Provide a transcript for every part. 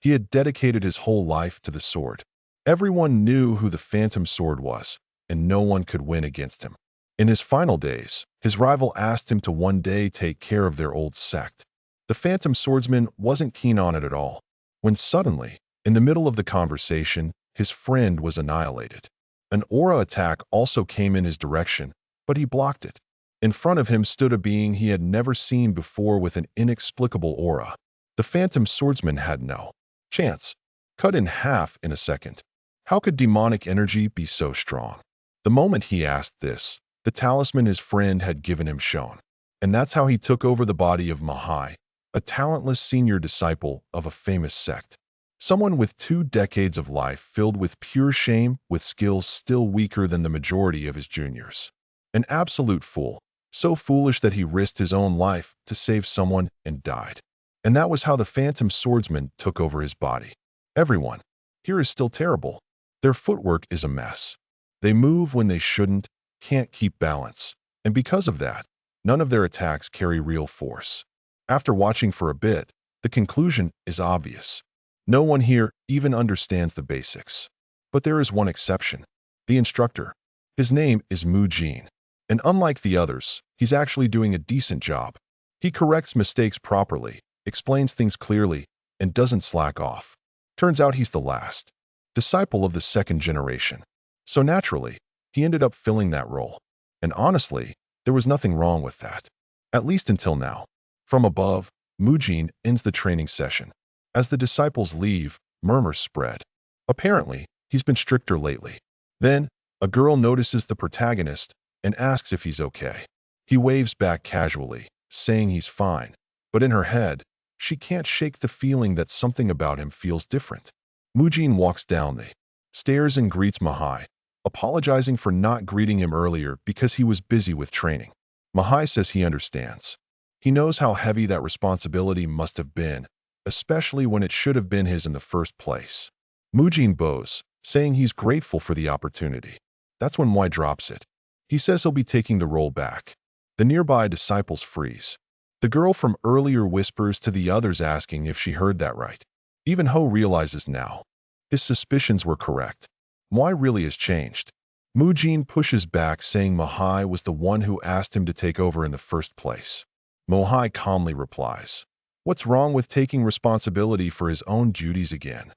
He had dedicated his whole life to the sword. Everyone knew who the Phantom Sword was, and no one could win against him. In his final days, his rival asked him to one day take care of their old sect. The Phantom Swordsman wasn't keen on it at all, when suddenly, in the middle of the conversation, his friend was annihilated. An aura attack also came in his direction, but he blocked it. In front of him stood a being he had never seen before with an inexplicable aura. The Phantom Swordsman had no chance. Cut in half in a second. How could demonic energy be so strong? The moment he asked this, the talisman his friend had given him shone. And that's how he took over the body of Mahai, a talentless senior disciple of a famous sect. Someone with 2 decades of life filled with pure shame, with skills still weaker than the majority of his juniors. An absolute fool, so foolish that he risked his own life to save someone and died. And that was how the Phantom Swordsman took over his body. Everyone here is still terrible. Their footwork is a mess. They move when they shouldn't, can't keep balance. And because of that, none of their attacks carry real force. After watching for a bit, the conclusion is obvious. No one here even understands the basics. But there is one exception. The instructor. His name is Mu Jin. And unlike the others, he's actually doing a decent job. He corrects mistakes properly, explains things clearly, and doesn't slack off. Turns out he's the last disciple of the 2nd generation. So naturally, he ended up filling that role. And honestly, there was nothing wrong with that. At least until now. From above, Mujin ends the training session. As the disciples leave, murmurs spread. Apparently, he's been stricter lately. Then, a girl notices the protagonist and asks if he's okay. He waves back casually, saying he's fine. But in her head, she can't shake the feeling that something about him feels different. Mujin walks down the stairs and greets Mahai, apologizing for not greeting him earlier because he was busy with training. Mahai says he understands. He knows how heavy that responsibility must have been, especially when it should have been his in the first place. Mujin bows, saying he's grateful for the opportunity. That's when Moi drops it. He says he'll be taking the role back. The nearby disciples freeze. The girl from earlier whispers to the others asking if she heard that right. Even Ho realizes now. His suspicions were correct. Moi really has changed. Mujin pushes back, saying Mahai was the one who asked him to take over in the first place. Mohai calmly replies, "What's wrong with taking responsibility for his own duties again?"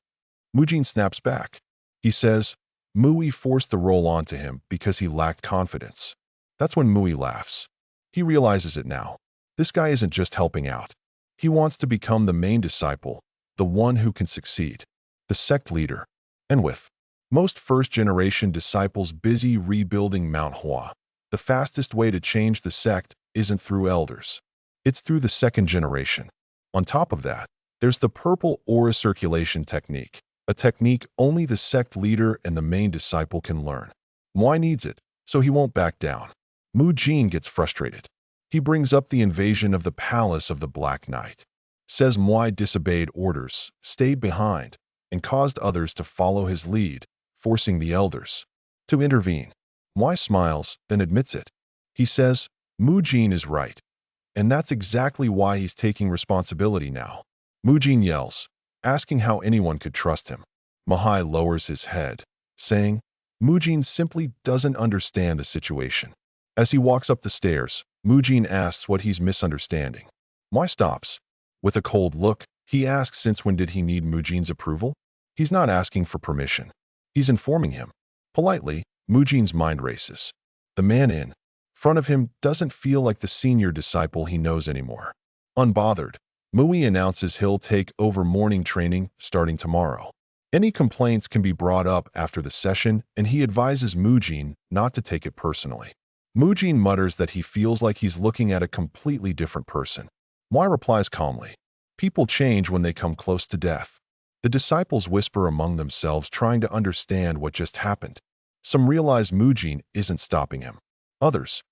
Mujin snaps back. He says, Mui forced the role onto him because he lacked confidence. That's when Mui laughs. He realizes it now. This guy isn't just helping out. He wants to become the main disciple, the one who can succeed, the sect leader. And with most first-generation disciples busy rebuilding Manhwa, the fastest way to change the sect isn't through elders. It's through the 2nd generation. On top of that, there's the purple aura circulation technique, a technique only the sect leader and the main disciple can learn. Moi needs it, so he won't back down. Mu Jin gets frustrated. He brings up the invasion of the palace of the Black Knight. Says Moi disobeyed orders, stayed behind, and caused others to follow his lead, forcing the elders to intervene. Moi smiles, then admits it. He says, Mu Jin is right. And that's exactly why he's taking responsibility now. Mujin yells, asking how anyone could trust him. Mahai lowers his head, saying, Mujin simply doesn't understand the situation. As he walks up the stairs, Mujin asks what he's misunderstanding. Moi stops. With a cold look, he asks since when did he need Mujin's approval? He's not asking for permission. He's informing him. Politely, Mujin's mind races. The man in front of him doesn't feel like the senior disciple he knows anymore. Unbothered, Mui announces he'll take over morning training starting tomorrow. Any complaints can be brought up after the session, and he advises Mujin not to take it personally. Mujin mutters that he feels like he's looking at a completely different person. Moi replies calmly, "People change when they come close to death." The disciples whisper among themselves, trying to understand what just happened. Some realize Mujin isn't stopping him. Others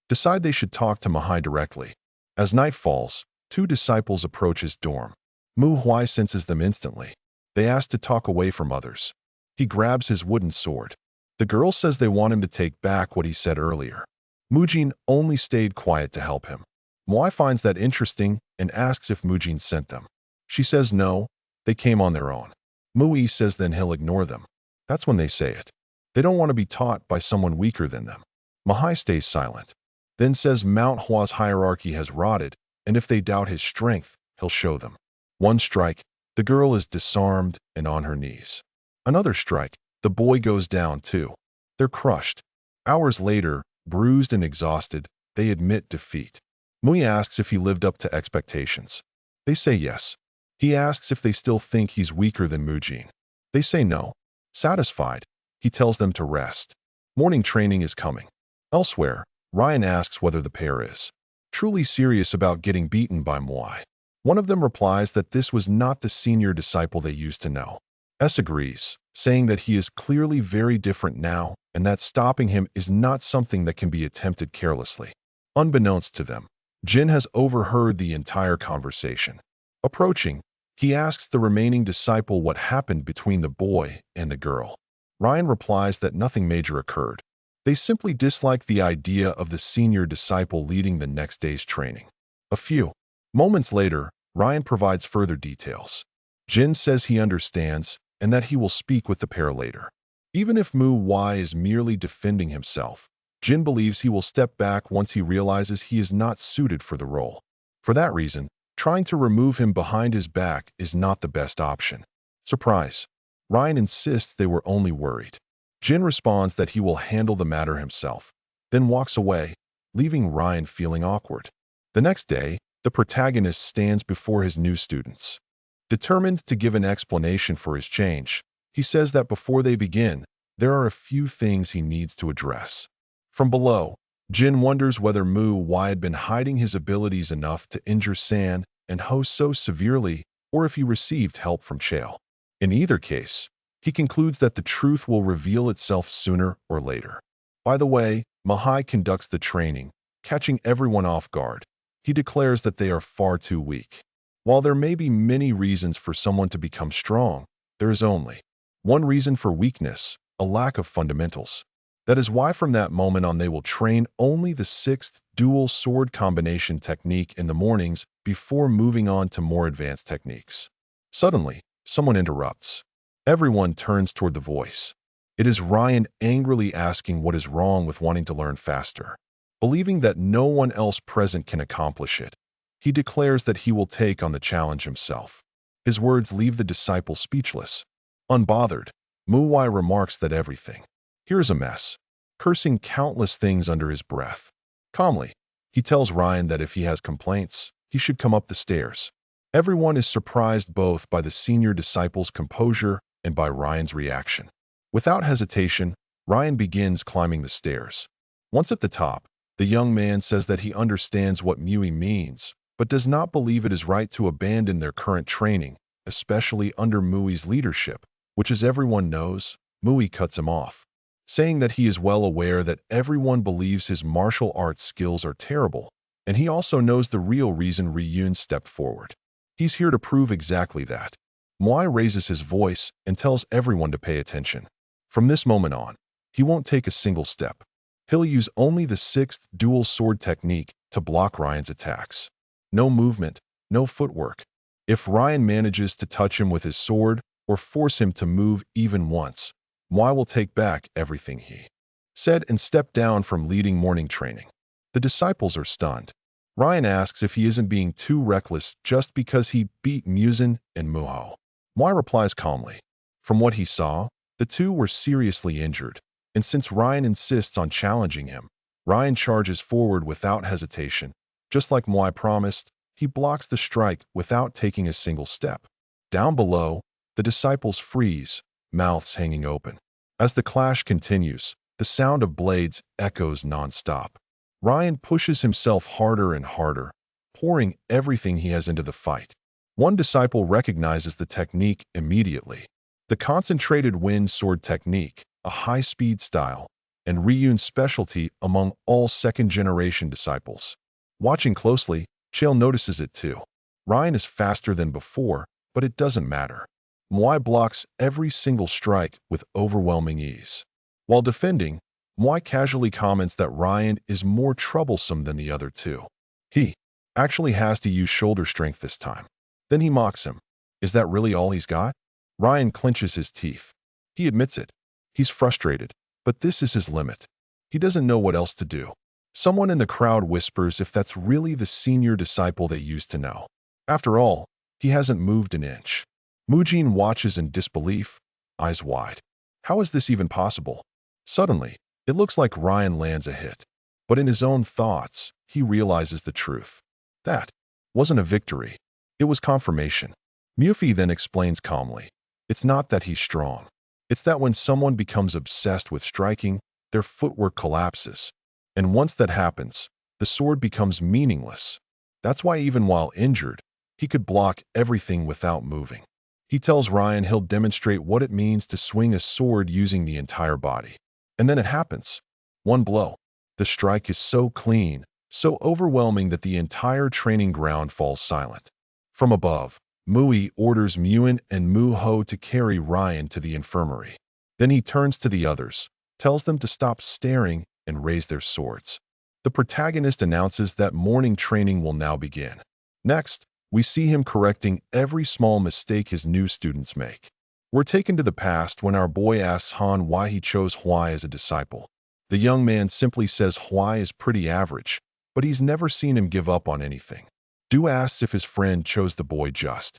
decide they should talk to Mahai directly. As night falls, 2 disciples approach his dorm. Mu Huai senses them instantly. They ask to talk away from others. He grabs his wooden sword. The girl says they want him to take back what he said earlier. Mujin only stayed quiet to help him. Moi finds that interesting and asks if Mujin sent them. She says no, They came on their own. Mui says then he'll ignore them. That's when they say it. They don't want to be taught by someone weaker than them. Mahai stays silent, then says Mount Hua's hierarchy has rotted, and if they doubt his strength, he'll show them. One strike, the girl is disarmed and on her knees. Another strike, the boy goes down too. They're crushed. Hours later, bruised and exhausted, they admit defeat. Mui asks if he lived up to expectations. They say yes. He asks if they still think he's weaker than Mujin. They say no. Satisfied, he tells them to rest. Morning training is coming. Elsewhere, Ryan asks whether the pair is truly serious about getting beaten by Moai. One of them replies that this was not the senior disciple they used to know. S agrees, saying that he is clearly very different now and that stopping him is not something that can be attempted carelessly. Unbeknownst to them, Jin has overheard the entire conversation. Approaching, he asks the remaining disciple what happened between the boy and the girl. Ryan replies that nothing major occurred. They simply dislike the idea of the senior disciple leading the next day's training. A few moments later, Ryan provides further details. Jin says he understands and that he will speak with the pair later. Even if Mu Wai is merely defending himself, Jin believes he will step back once he realizes he is not suited for the role. For that reason, trying to remove him behind his back is not the best option. Surprise. Ryan insists they were only worried. Jin responds that he will handle the matter himself, then walks away, leaving Ryan feeling awkward. The next day, the protagonist stands before his new students. Determined to give an explanation for his change, he says that before they begin, there are a few things he needs to address. From below, Jin wonders whether Mu Wai had been hiding his abilities enough to injure San and Ho so severely, or if he received help from Chael. In either case, he concludes that the truth will reveal itself sooner or later. By the way, Mahai conducts the training, catching everyone off guard. He declares that they are far too weak. While there may be many reasons for someone to become strong, there is only one reason for weakness: a lack of fundamentals. That is why from that moment on they will train only the 6th dual sword combination technique in the mornings before moving on to more advanced techniques. Suddenly, someone interrupts. Everyone turns toward the voice. It is Ryan angrily asking what is wrong with wanting to learn faster. Believing that no one else present can accomplish it, he declares that he will take on the challenge himself. His words leave the disciple speechless. Unbothered, Mu Wai remarks that everything here is a mess, cursing countless things under his breath. Calmly, he tells Ryan that if he has complaints, he should come up the stairs. Everyone is surprised both by the senior disciple's composure and by Ryan's reaction. Without hesitation, Ryan begins climbing the stairs. Once at the top, the young man says that he understands what Mui means, but does not believe it is right to abandon their current training, especially under Mui's leadership, which, as everyone knows, Mui cuts him off, saying that he is well aware that everyone believes his martial arts skills are terrible, and he also knows the real reason Ryun stepped forward. He's here to prove exactly that. Moai raises his voice and tells everyone to pay attention. From this moment on, he won't take a single step. He'll use only the 6th dual sword technique to block Ryan's attacks. No movement, no footwork. If Ryan manages to touch him with his sword or force him to move even once, Moai will take back everything he said and step down from leading morning training. The disciples are stunned. Ryan asks if he isn't being too reckless just because he beat Muzin and Muho. Moai replies calmly. From what he saw, the two were seriously injured, and since Ryan insists on challenging him, Ryan charges forward without hesitation. Just like Moai promised, he blocks the strike without taking a single step. Down below, the disciples freeze, mouths hanging open. As the clash continues, the sound of blades echoes non-stop. Ryan pushes himself harder and harder, pouring everything he has into the fight. One disciple recognizes the technique immediately. The concentrated wind sword technique, a high-speed style, and Ryun's specialty among all second-generation disciples. Watching closely, Chael notices it too. Ryan is faster than before, but it doesn't matter. Moai blocks every single strike with overwhelming ease. While defending, Moai casually comments that Ryan is more troublesome than the other two. He actually has to use shoulder strength this time. Then he mocks him. Is that really all he's got? Ryan clenches his teeth. He admits it. He's frustrated, but this is his limit. He doesn't know what else to do. Someone in the crowd whispers if that's really the senior disciple they used to know. After all, he hasn't moved an inch. Mujin watches in disbelief, eyes wide. How is this even possible? Suddenly, it looks like Ryan lands a hit. But in his own thoughts, he realizes the truth. That wasn't a victory. It was confirmation. Mufi then explains calmly. It's not that he's strong. It's that when someone becomes obsessed with striking, their footwork collapses. And once that happens, the sword becomes meaningless. That's why even while injured, he could block everything without moving. He tells Ryan he'll demonstrate what it means to swing a sword using the entire body. And then it happens. One blow. The strike is so clean, so overwhelming that the entire training ground falls silent. From above, Mui orders Muin and Mu Ho to carry Ryan to the infirmary. Then he turns to the others, tells them to stop staring and raise their swords. The protagonist announces that morning training will now begin. Next, we see him correcting every small mistake his new students make. We're taken to the past when our boy asks Han why he chose Huai as a disciple. The young man simply says Huai is pretty average, but he's never seen him give up on anything. Du asks if his friend chose the boy just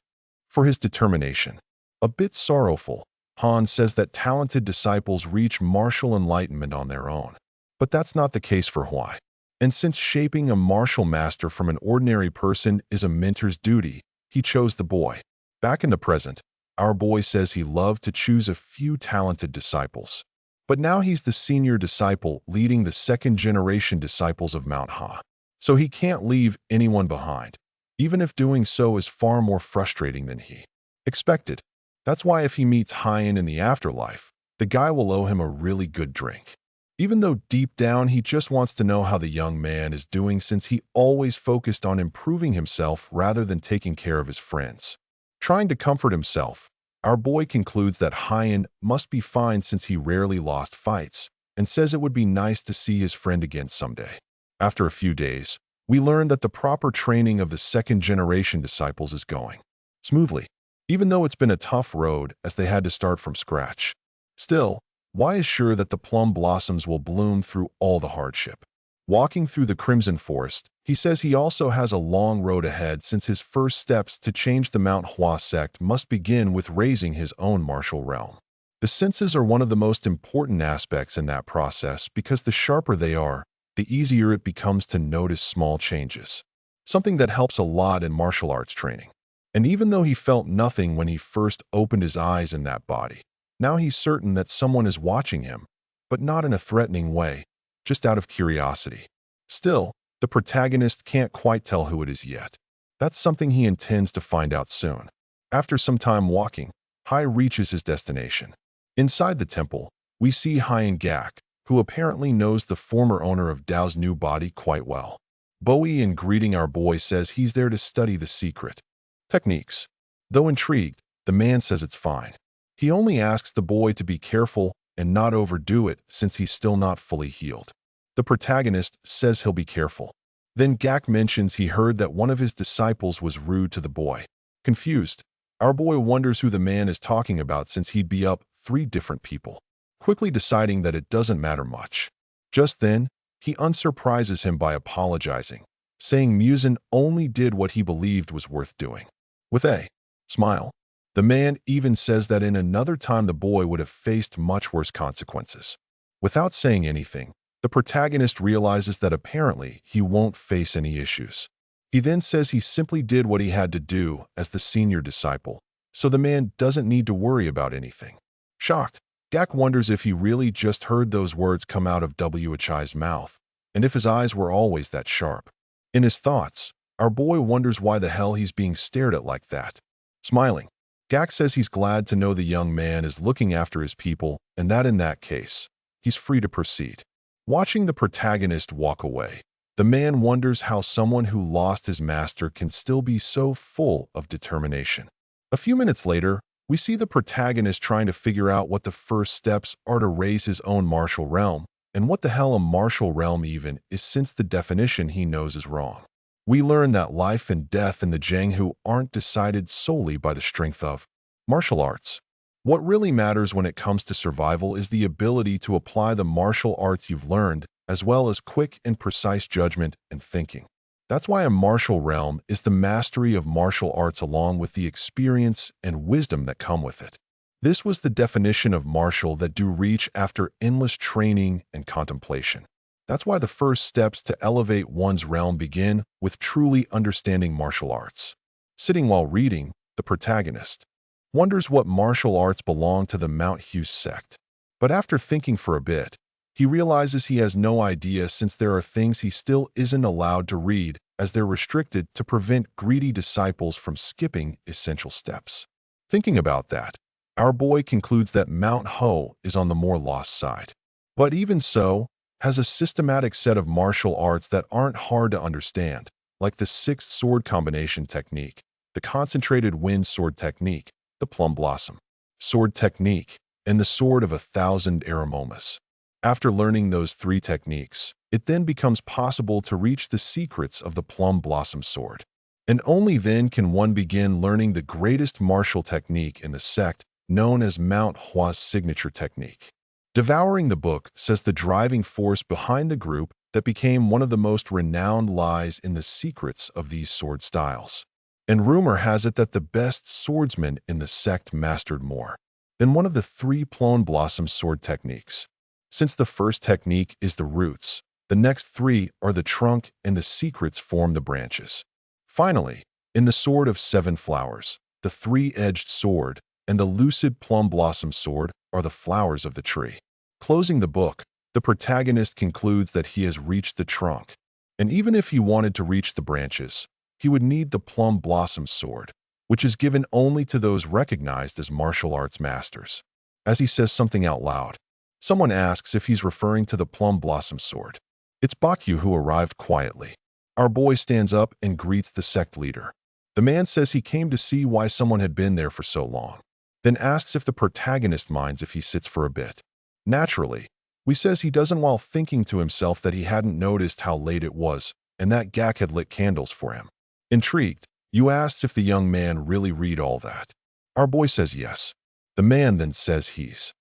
for his determination. A bit sorrowful, Han says that talented disciples reach martial enlightenment on their own. But that's not the case for Huai. And since shaping a martial master from an ordinary person is a mentor's duty, he chose the boy. Back in the present, our boy says he loved to choose a few talented disciples. But now he's the senior disciple leading the second-generation disciples of Mount Ha. So he can't leave anyone behind, even if doing so is far more frustrating than he expected. That's why if he meets Hyan in the afterlife, the guy will owe him a really good drink. Even though deep down he just wants to know how the young man is doing since he always focused on improving himself rather than taking care of his friends. Trying to comfort himself, our boy concludes that Hyan must be fine since he rarely lost fights, and says it would be nice to see his friend again someday. After a few days, we learn that the proper training of the second-generation disciples is going smoothly, even though it's been a tough road as they had to start from scratch. Still, Huai is sure that the plum blossoms will bloom through all the hardship. Walking through the Crimson Forest, he says he also has a long road ahead since his first steps to change the Mount Hua sect must begin with raising his own martial realm. The senses are one of the most important aspects in that process because the sharper they are, the easier it becomes to notice small changes. Something that helps a lot in martial arts training. And even though he felt nothing when he first opened his eyes in that body, now he's certain that someone is watching him, but not in a threatening way, just out of curiosity. Still, the protagonist can't quite tell who it is yet. That's something he intends to find out soon. After some time walking, Hai reaches his destination. Inside the temple, we see Hyan Gak, who apparently knows the former owner of Dao's new body quite well. Bowie, in greeting our boy, says he's there to study the secret techniques. Though intrigued, the man says it's fine. He only asks the boy to be careful and not overdo it since he's still not fully healed. The protagonist says he'll be careful. Then Gak mentions he heard that one of his disciples was rude to the boy. Confused, our boy wonders who the man is talking about since he'd be up 3 different people, quickly deciding that it doesn't matter much. Just then, he unsurprises him by apologizing, saying Muzin only did what he believed was worth doing. With a smile, the man even says that in another time the boy would have faced much worse consequences. Without saying anything, the protagonist realizes that apparently he won't face any issues. He then says he simply did what he had to do as the senior disciple, so the man doesn't need to worry about anything. Shocked, Gak wonders if he really just heard those words come out of Whi's mouth, and if his eyes were always that sharp. In his thoughts, our boy wonders why the hell he's being stared at like that. Smiling, Gak says he's glad to know the young man is looking after his people and that in that case, he's free to proceed. Watching the protagonist walk away, the man wonders how someone who lost his master can still be so full of determination. A few minutes later, we see the protagonist trying to figure out what the first steps are to raise his own martial realm, and what the hell a martial realm even is since the definition he knows is wrong. We learn that life and death in the Jianghu aren't decided solely by the strength of martial arts. What really matters when it comes to survival is the ability to apply the martial arts you've learned, as well as quick and precise judgment and thinking. That's why a martial realm is the mastery of martial arts along with the experience and wisdom that come with it. This was the definition of martial that do reach after endless training and contemplation. That's why the first steps to elevate one's realm begin with truly understanding martial arts. Sitting while reading, the protagonist wonders what martial arts belong to the Mount Hughes sect. But after thinking for a bit, he realizes he has no idea since there are things he still isn't allowed to read as they're restricted to prevent greedy disciples from skipping essential steps. Thinking about that, our boy concludes that Mount Ho is on the more lost side. But even so, has a systematic set of martial arts that aren't hard to understand, like the sixth sword combination technique, the concentrated wind sword technique, the plum blossom sword technique, and the sword of 1,000 aromas. After learning those three techniques, it then becomes possible to reach the secrets of the plum blossom sword. And only then can one begin learning the greatest martial technique in the sect, known as Mount Hwa's signature technique. Devouring the book says the driving force behind the group that became one of the most renowned lies in the secrets of these sword styles. And rumor has it that the best swordsmen in the sect mastered more than one of the three plum blossom sword techniques. Since the first technique is the roots, the next three are the trunk and the secrets form the branches. Finally, in the sword of 7 flowers, the three-edged sword and the lucid plum blossom sword are the flowers of the tree. Closing the book, the protagonist concludes that he has reached the trunk, and even if he wanted to reach the branches, he would need the plum blossom sword, which is given only to those recognized as martial arts masters. As he says something out loud, someone asks if he's referring to the plum blossom sword. It's Bakyu who arrived quietly. Our boy stands up and greets the sect leader. The man says he came to see why someone had been there for so long, then asks if the protagonist minds if he sits for a bit. Naturally, we says he doesn't while thinking to himself that he hadn't noticed how late it was and that Gak had lit candles for him. Intrigued, Yu asks if the young man really read all that. Our boy says yes. The man then says he's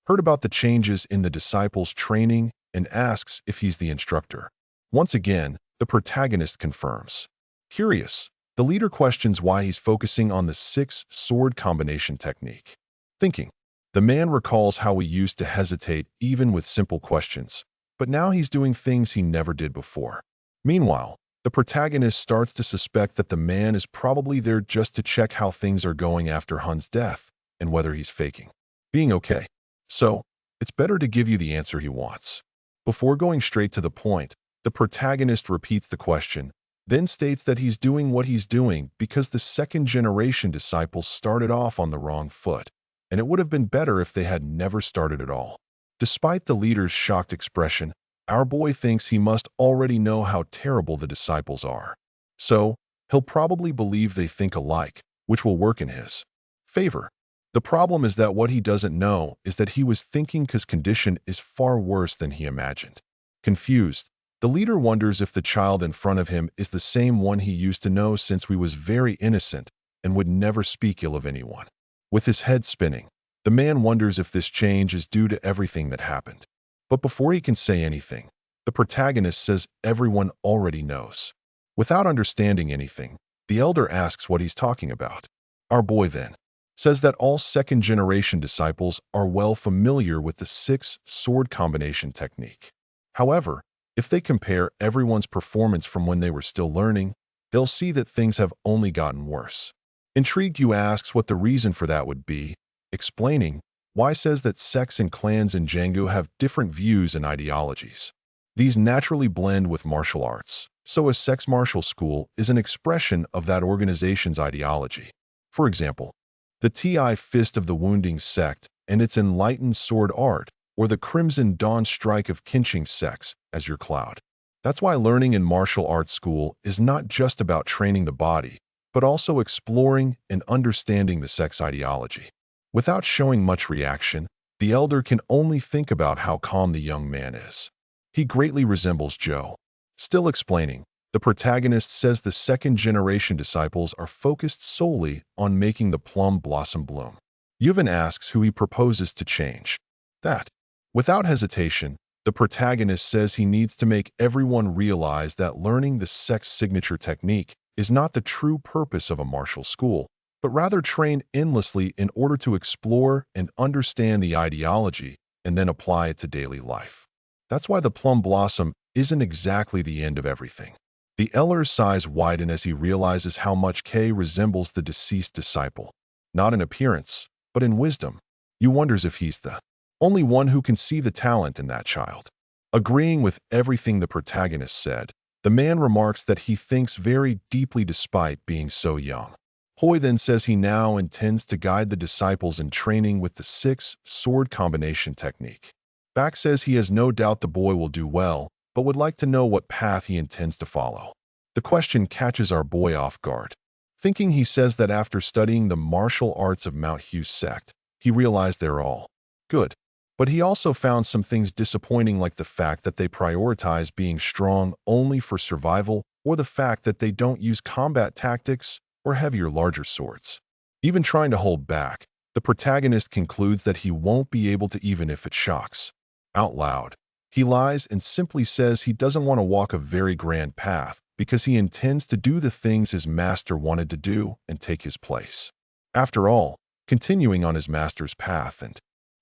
heard about the changes in the disciples' training and asks if he's the instructor. Once again, the protagonist confirms. Curious, the leader questions why he's focusing on the 6 sword combination technique. Thinking, the man recalls how he used to hesitate even with simple questions, but now he's doing things he never did before. Meanwhile, the protagonist starts to suspect that the man is probably there just to check how things are going after Hun's death and whether he's faking being okay. So, it's better to give you the answer he wants. Before going straight to the point, the protagonist repeats the question, then states that he's doing what he's doing because the second-generation disciples started off on the wrong foot, and it would have been better if they had never started at all. Despite the leader's shocked expression, our boy thinks he must already know how terrible the disciples are. So, he'll probably believe they think alike, which will work in his favor. The problem is that what he doesn't know is that he was thinking his condition is far worse than he imagined. Confused, the leader wonders if the child in front of him is the same one he used to know since he was very innocent and would never speak ill of anyone. With his head spinning, the man wonders if this change is due to everything that happened. But before he can say anything, the protagonist says everyone already knows. Without understanding anything, the elder asks what he's talking about. Our boy then says that all second-generation disciples are well familiar with the 6 sword combination technique. However, if they compare everyone's performance from when they were still learning, they'll see that things have only gotten worse. Intrigued, Yu asks what the reason for that would be, explaining why says that sects and clans in Jianghu have different views and ideologies. These naturally blend with martial arts, so a sect's martial school is an expression of that organization's ideology. For example, the Ti Fist of the Wounding sect and its enlightened sword art, or the Crimson Dawn Strike of Qinqing sects as your cloud. That's why learning in martial arts school is not just about training the body, but also exploring and understanding the sect's ideology. Without showing much reaction, the elder can only think about how calm the young man is. He greatly resembles Joe. Still explaining, the The protagonist says the second-generation disciples are focused solely on making the plum blossom bloom. Yuvin asks who he proposes to change. That. Without hesitation, the protagonist says he needs to make everyone realize that learning the sex signature technique is not the true purpose of a martial school, but rather train endlessly in order to explore and understand the ideology and then apply it to daily life. That's why the plum blossom isn't exactly the end of everything. The elder's eyes widen as he realizes how much Kay resembles the deceased disciple. Not in appearance, but in wisdom. You wonders if he's the only one who can see the talent in that child. Agreeing with everything the protagonist said, the man remarks that he thinks very deeply despite being so young. Hoi then says he now intends to guide the disciples in training with the 6-sword combination technique. Bak says he has no doubt the boy will do well, but would like to know what path he intends to follow. The question catches our boy off guard. Thinking he says that after studying the martial arts of Mount Hugh's sect, he realized they're all good. But he also found some things disappointing, like the fact that they prioritize being strong only for survival, or the fact that they don't use combat tactics or heavier, larger swords. Even trying to hold back, the protagonist concludes that he won't be able to, even if it shocks. Out loud, he lies and simply says he doesn't want to walk a very grand path because he intends to do the things his master wanted to do and take his place. After all, continuing on his master's path and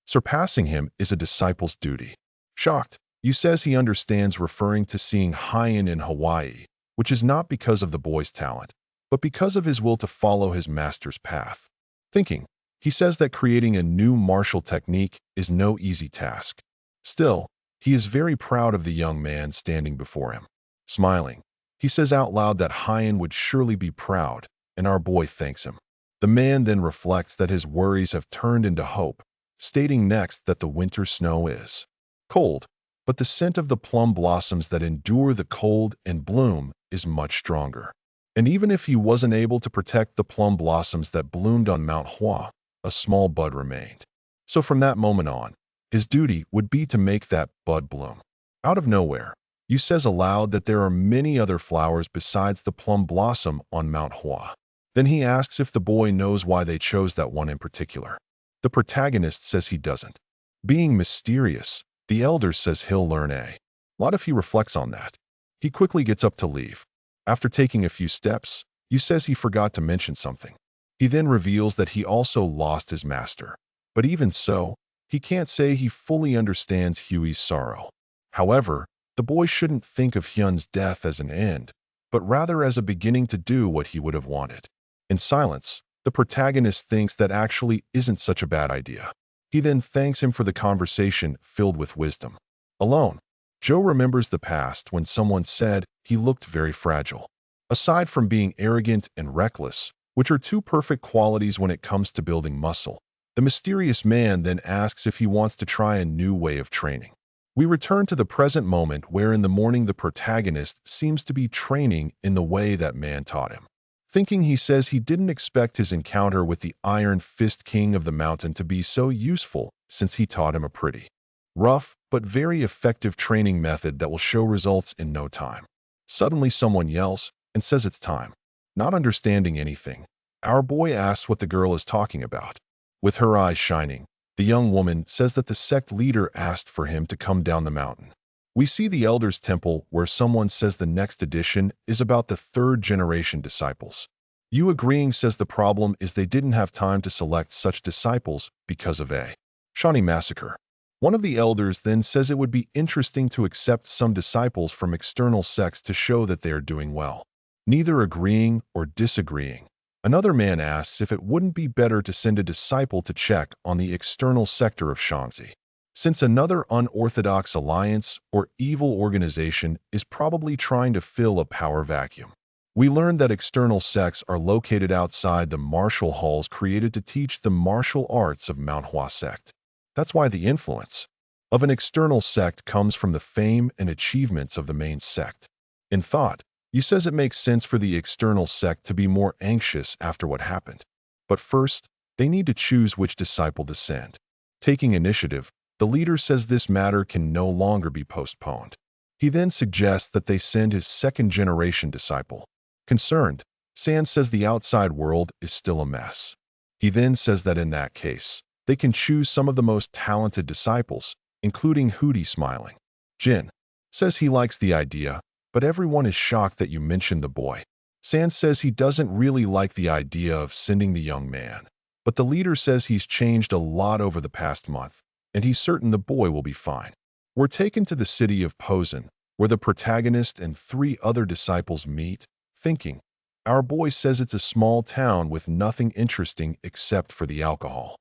surpassing him is a disciple's duty. Shocked, Yu says he understands, referring to seeing Haiyan in Hawaii, which is not because of the boy's talent, but because of his will to follow his master's path. Thinking, he says that creating a new martial technique is no easy task. Still, he is very proud of the young man standing before him. Smiling, he says out loud that Haiyan would surely be proud, and our boy thanks him. The man then reflects that his worries have turned into hope, stating next that the winter snow is cold, but the scent of the plum blossoms that endure the cold and bloom is much stronger. And even if he wasn't able to protect the plum blossoms that bloomed on Mount Hua, a small bud remained. So from that moment on, his duty would be to make that bud bloom. Out of nowhere, Yu says aloud that there are many other flowers besides the plum blossom on Mount Hua. Then he asks if the boy knows why they chose that one in particular. The protagonist says he doesn't. Being mysterious, the elder says he'll learn a lot if he reflects on that. He quickly gets up to leave. After taking a few steps, Yu says he forgot to mention something. He then reveals that he also lost his master. But even so, he can't say he fully understands Huey's sorrow. However, the boy shouldn't think of Hyun's death as an end, but rather as a beginning to do what he would have wanted. In silence, the protagonist thinks that actually isn't such a bad idea. He then thanks him for the conversation filled with wisdom. Alone, Joe remembers the past when someone said he looked very fragile. Aside from being arrogant and reckless, which are two perfect qualities when it comes to building muscle, the mysterious man then asks if he wants to try a new way of training. We return to the present moment where in the morning the protagonist seems to be training in the way that man taught him. Thinking, he says he didn't expect his encounter with the Iron Fist King of the Mountain to be so useful, since he taught him a pretty rough but very effective training method that will show results in no time. Suddenly someone yells and says it's time. Not understanding anything, our boy asks what the girl is talking about. With her eyes shining, the young woman says that the sect leader asked for him to come down the mountain. We see the Elder's Temple where someone says the next edition is about the third-generation disciples. Yu agreeing says the problem is they didn't have time to select such disciples because of a Shawnee massacre. One of the elders then says it would be interesting to accept some disciples from external sects to show that they are doing well. Neither agreeing or disagreeing, another man asks if it wouldn't be better to send a disciple to check on the external sector of Shanxi, since another unorthodox alliance or evil organization is probably trying to fill a power vacuum. We learned that external sects are located outside the martial halls created to teach the martial arts of Manhwa sect. That's why the influence of an external sect comes from the fame and achievements of the main sect. In thought, Yu says it makes sense for the external sect to be more anxious after what happened. But first, they need to choose which disciple to send. Taking initiative, the leader says this matter can no longer be postponed. He then suggests that they send his second-generation disciple. Concerned, San says the outside world is still a mess. He then says that in that case, they can choose some of the most talented disciples, including Hootie smiling. Jin says he likes the idea, but everyone is shocked that you mentioned the boy. San says he doesn't really like the idea of sending the young man, but the leader says he's changed a lot over the past month, and he's certain the boy will be fine. We're taken to the city of Posen, where the protagonist and 3 other disciples meet, thinking, our boy says it's a small town with nothing interesting except for the alcohol.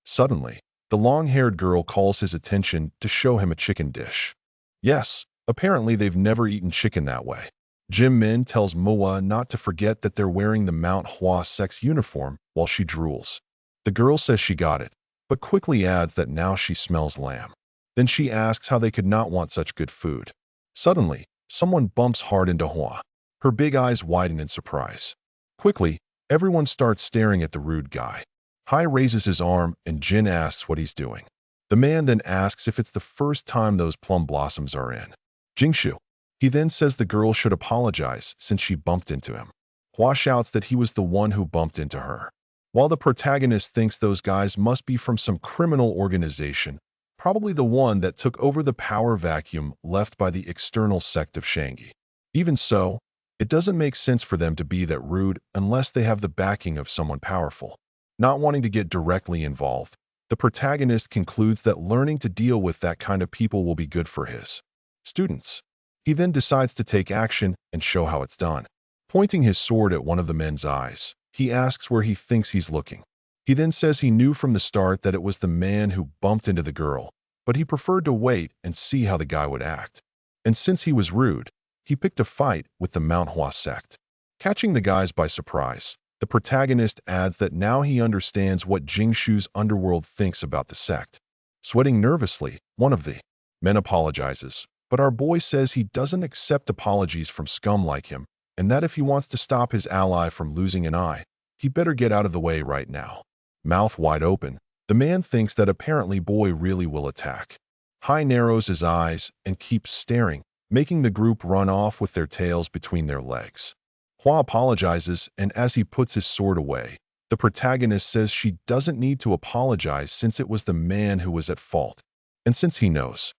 Suddenly, the long-haired girl calls his attention to show him a chicken dish. Yes, apparently they've never eaten chicken that way. Jim Min tells Manhwa not to forget that they're wearing the Manhwa sex uniform while she drools. The girl says she got it, but quickly adds that now she smells lamb. Then she asks how they could not want such good food. Suddenly, someone bumps hard into Hua. Her big eyes widen in surprise. Quickly, everyone starts staring at the rude guy. Hai raises his arm and Jin asks what he's doing. The man then asks if it's the first time those plum blossoms are in Jingshu. He then says the girl should apologize since she bumped into him. Hua shouts that he was the one who bumped into her. While the protagonist thinks those guys must be from some criminal organization, probably the one that took over the power vacuum left by the external sect of Shangi. Even so, it doesn't make sense for them to be that rude unless they have the backing of someone powerful. Not wanting to get directly involved, the protagonist concludes that learning to deal with that kind of people will be good for his students. He then decides to take action and show how it's done. Pointing his sword at one of the men's eyes, he asks where he thinks he's looking. He then says he knew from the start that it was the man who bumped into the girl, but he preferred to wait and see how the guy would act. And since he was rude, he picked a fight with the Manhwa sect. Catching the guys by surprise, the protagonist adds that now he understands what Jingshu's underworld thinks about the sect. Sweating nervously, one of the men apologizes, but our boy says he doesn't accept apologies from scum like him, and that if he wants to stop his ally from losing an eye, he better get out of the way right now. Mouth wide open, the man thinks that apparently boy really will attack. Hai narrows his eyes and keeps staring, making the group run off with their tails between their legs. Hua apologizes, and as he puts his sword away, the protagonist says she doesn't need to apologize since it was the man who was at fault. And since he knows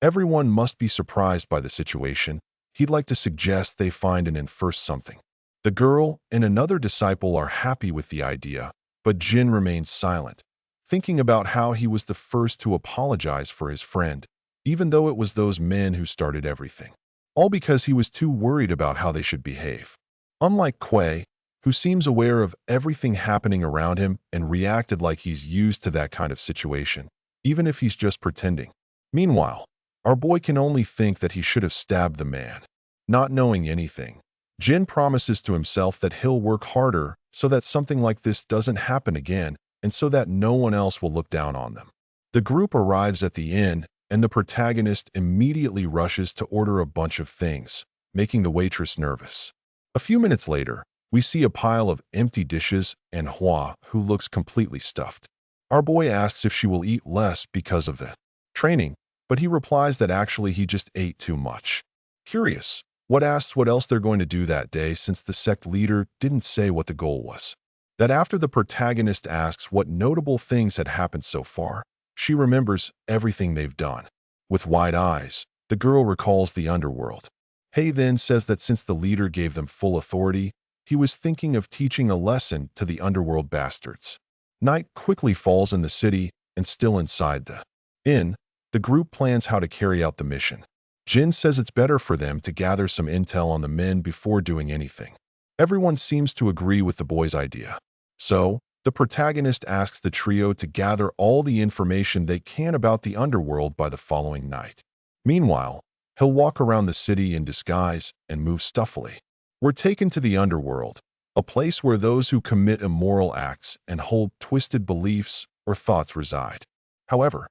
everyone must be surprised by the situation, he'd like to suggest they find and infer something. The girl and another disciple are happy with the idea, but Jin remains silent, thinking about how he was the first to apologize for his friend, even though it was those men who started everything. All because he was too worried about how they should behave. Unlike Kuei, who seems aware of everything happening around him and reacted like he's used to that kind of situation, even if he's just pretending. Meanwhile, our boy can only think that he should have stabbed the man. Not knowing anything, Jin promises to himself that he'll work harder so that something like this doesn't happen again and so that no one else will look down on them. The group arrives at the inn, and the protagonist immediately rushes to order a bunch of things, making the waitress nervous. A few minutes later, we see a pile of empty dishes and Hua, who looks completely stuffed. Our boy asks if she will eat less because of the training, but he replies that actually he just ate too much. Curious, What asks what else they're going to do that day since the sect leader didn't say what the goal was. That after the protagonist asks what notable things had happened so far, she remembers everything they've done. With wide eyes, the girl recalls the underworld. Hei then says that since the leader gave them full authority, he was thinking of teaching a lesson to the underworld bastards. Night quickly falls in the city, and still inside the inn, the group plans how to carry out the mission. Jin says it's better for them to gather some intel on the men before doing anything. Everyone seems to agree with the boy's idea. So, the protagonist asks the trio to gather all the information they can about the underworld by the following night. Meanwhile, he'll walk around the city in disguise and move stuffily. We're taken to the underworld, a place where those who commit immoral acts and hold twisted beliefs or thoughts reside. However,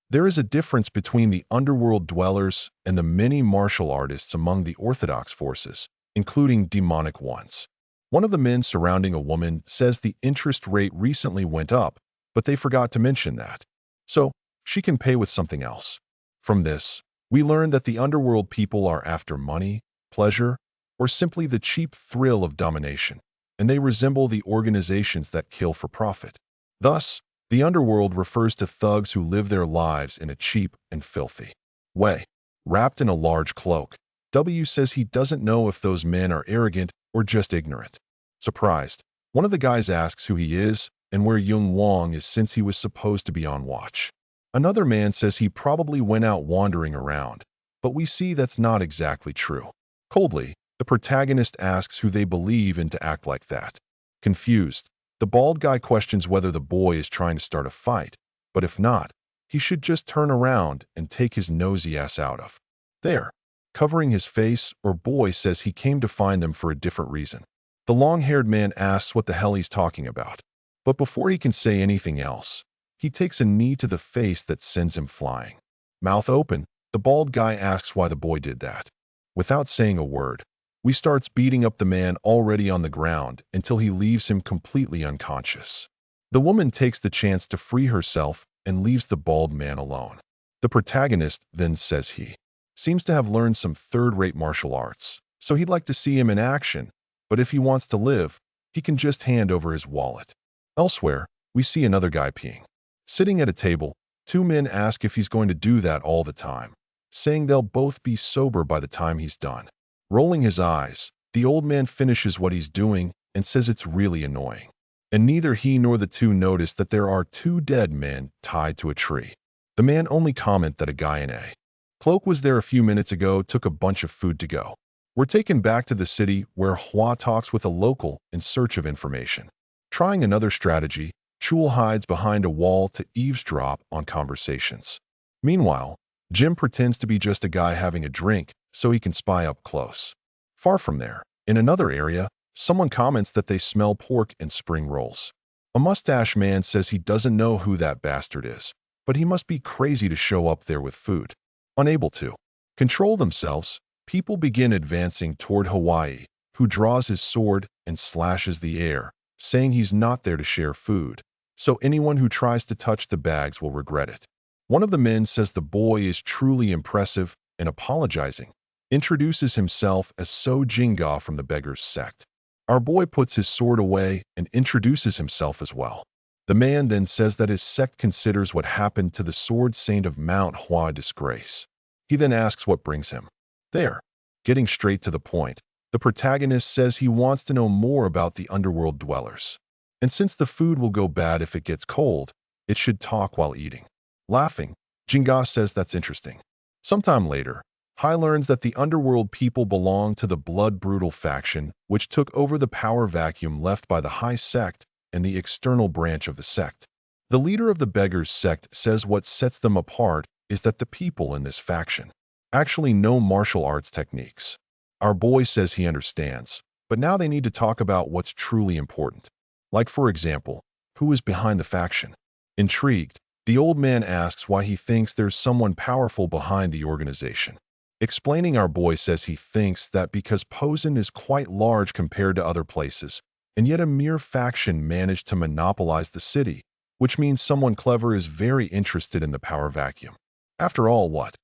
there is a difference between the underworld dwellers and the many martial artists among the orthodox forces, including demonic ones. One of the men surrounding a woman says the interest rate recently went up, but they forgot to mention that. So, she can pay with something else. From this, We learn that the underworld people are after money, pleasure, or simply the cheap thrill of domination, and they resemble the organizations that kill for profit. Thus, the underworld refers to thugs who live their lives in a cheap and filthy way. Wrapped in a large cloak, W says he doesn't know if those men are arrogant or just ignorant. Surprised, one of the guys asks who he is and where Yung Wong is since he was supposed to be on watch. Another man says he probably went out wandering around, but we see that's not exactly true. Coldly, the protagonist asks who they believe in to act like that. Confused, the bald guy questions whether the boy is trying to start a fight, but if not, he should just turn around and take his nosy ass out of there. Covering his face, or boy says he came to find them for a different reason. The long-haired man asks what the hell he's talking about. But before he can say anything else, he takes a knee to the face that sends him flying. Mouth open, the bald guy asks why the boy did that. Without saying a word, we starts beating up the man already on the ground until he leaves him completely unconscious. The woman takes the chance to free herself and leaves the bald man alone. The protagonist then says he seems to have learned some third-rate martial arts, so he'd like to see him in action, but if he wants to live, he can just hand over his wallet. Elsewhere, we see another guy peeing. Sitting at a table, two men ask if he's going to do that all the time, saying they'll both be sober by the time he's done. Rolling his eyes, the old man finishes what he's doing and says it's really annoying. And neither he nor the two notice that there are two dead men tied to a tree. The man only comment that a guy in a cloak was there a few minutes ago, took a bunch of food to go. We're taken back to the city where Hua talks with a local in search of information. Trying another strategy, Chul hides behind a wall to eavesdrop on conversations. Meanwhile, Jim pretends to be just a guy having a drink so he can spy up close. Far from there, in another area, someone comments that they smell pork and spring rolls. A mustache man says he doesn't know who that bastard is, but he must be crazy to show up there with food. Unable to control themselves, people begin advancing toward Hawaii, who draws his sword and slashes the air, saying he's not there to share food, so anyone who tries to touch the bags will regret it. One of the men says the boy is truly impressive and apologizing, introduces himself as So Jinga from the Beggars sect. Our boy puts his sword away and introduces himself as well. The man then says that his sect considers what happened to the sword saint of Mount Hua a disgrace. He then asks what brings him there. Getting straight to the point, the protagonist says he wants to know more about the underworld dwellers. And since the food will go bad if it gets cold, it should talk while eating. Laughing, Jinga says that's interesting. Sometime later, Hai learns that the underworld people belong to the Blood Brutal faction, which took over the power vacuum left by the Hai sect and the external branch of the sect. The leader of the Beggars sect says what sets them apart is that the people in this faction actually know martial arts techniques. Our boy says he understands, but now they need to talk about what's truly important. Like, for example, who is behind the faction? Intrigued, the old man asks why he thinks there's someone powerful behind the organization. Explaining, our boy says he thinks that because Posen is quite large compared to other places, and yet a mere faction managed to monopolize the city, which means someone clever is very interested in the power vacuum. After all, what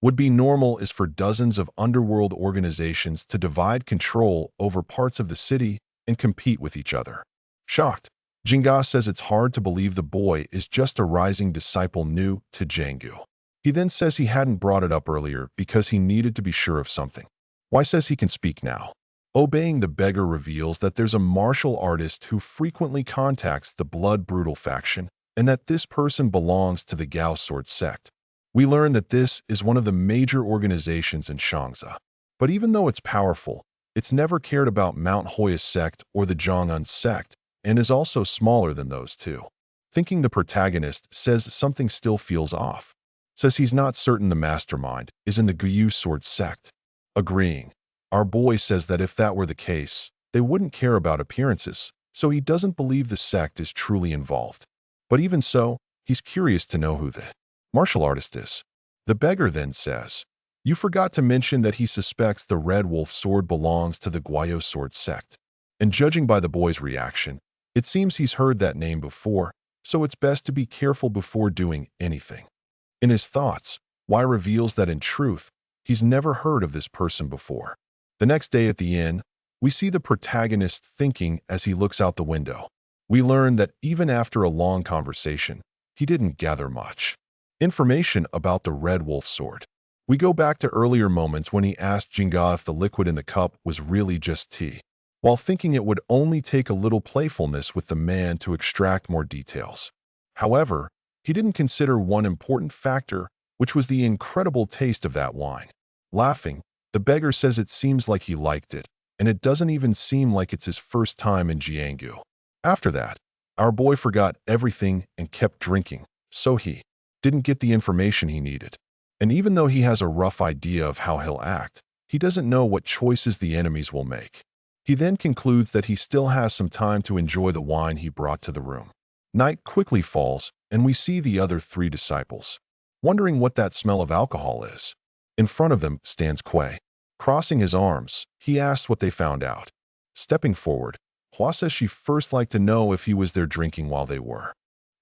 would be normal is for dozens of underworld organizations to divide control over parts of the city and compete with each other. Shocked, Jinga says it's hard to believe the boy is just a rising disciple new to Jangu. He then says he hadn't brought it up earlier because he needed to be sure of something. Why says he can speak now. Obeying, the beggar reveals that there's a martial artist who frequently contacts the Blood Brutal faction and that this person belongs to the Gao Sword sect. We learn that this is one of the major organizations in Shangza. But even though it's powerful, it's never cared about Mount Hoya sect or the Zhongun sect and is also smaller than those two. Thinking, the protagonist says something still feels off. Says he's not certain the mastermind is in the Gyu Sword sect. Agreeing, our boy says that if that were the case, they wouldn't care about appearances, so he doesn't believe the sect is truly involved. But even so, he's curious to know who the martial artist is. The beggar then says, "You forgot to mention that he suspects the Red Wolf sword belongs to the Guayo Sword sect." And judging by the boy's reaction, it seems he's heard that name before, so it's best to be careful before doing anything. In his thoughts, Why reveals that in truth, he's never heard of this person before. The next day at the inn, we see the protagonist thinking as he looks out the window. We learn that even after a long conversation, he didn't gather much information about the Red Wolf sword. We go back to earlier moments when he asked Jinga if the liquid in the cup was really just tea, while thinking it would only take a little playfulness with the man to extract more details. However, he didn't consider one important factor, which was the incredible taste of that wine. Laughing, the beggar says it seems like he liked it, and it doesn't even seem like it's his first time in Jiangsu. After that, our boy forgot everything and kept drinking, so he didn't get the information he needed. And even though he has a rough idea of how he'll act, he doesn't know what choices the enemies will make. He then concludes that he still has some time to enjoy the wine he brought to the room. Night quickly falls, and we see the other three disciples, wondering what that smell of alcohol is. In front of them stands Kuei. Crossing his arms, he asks what they found out. Stepping forward, Hua says she first liked to know if he was there drinking while they were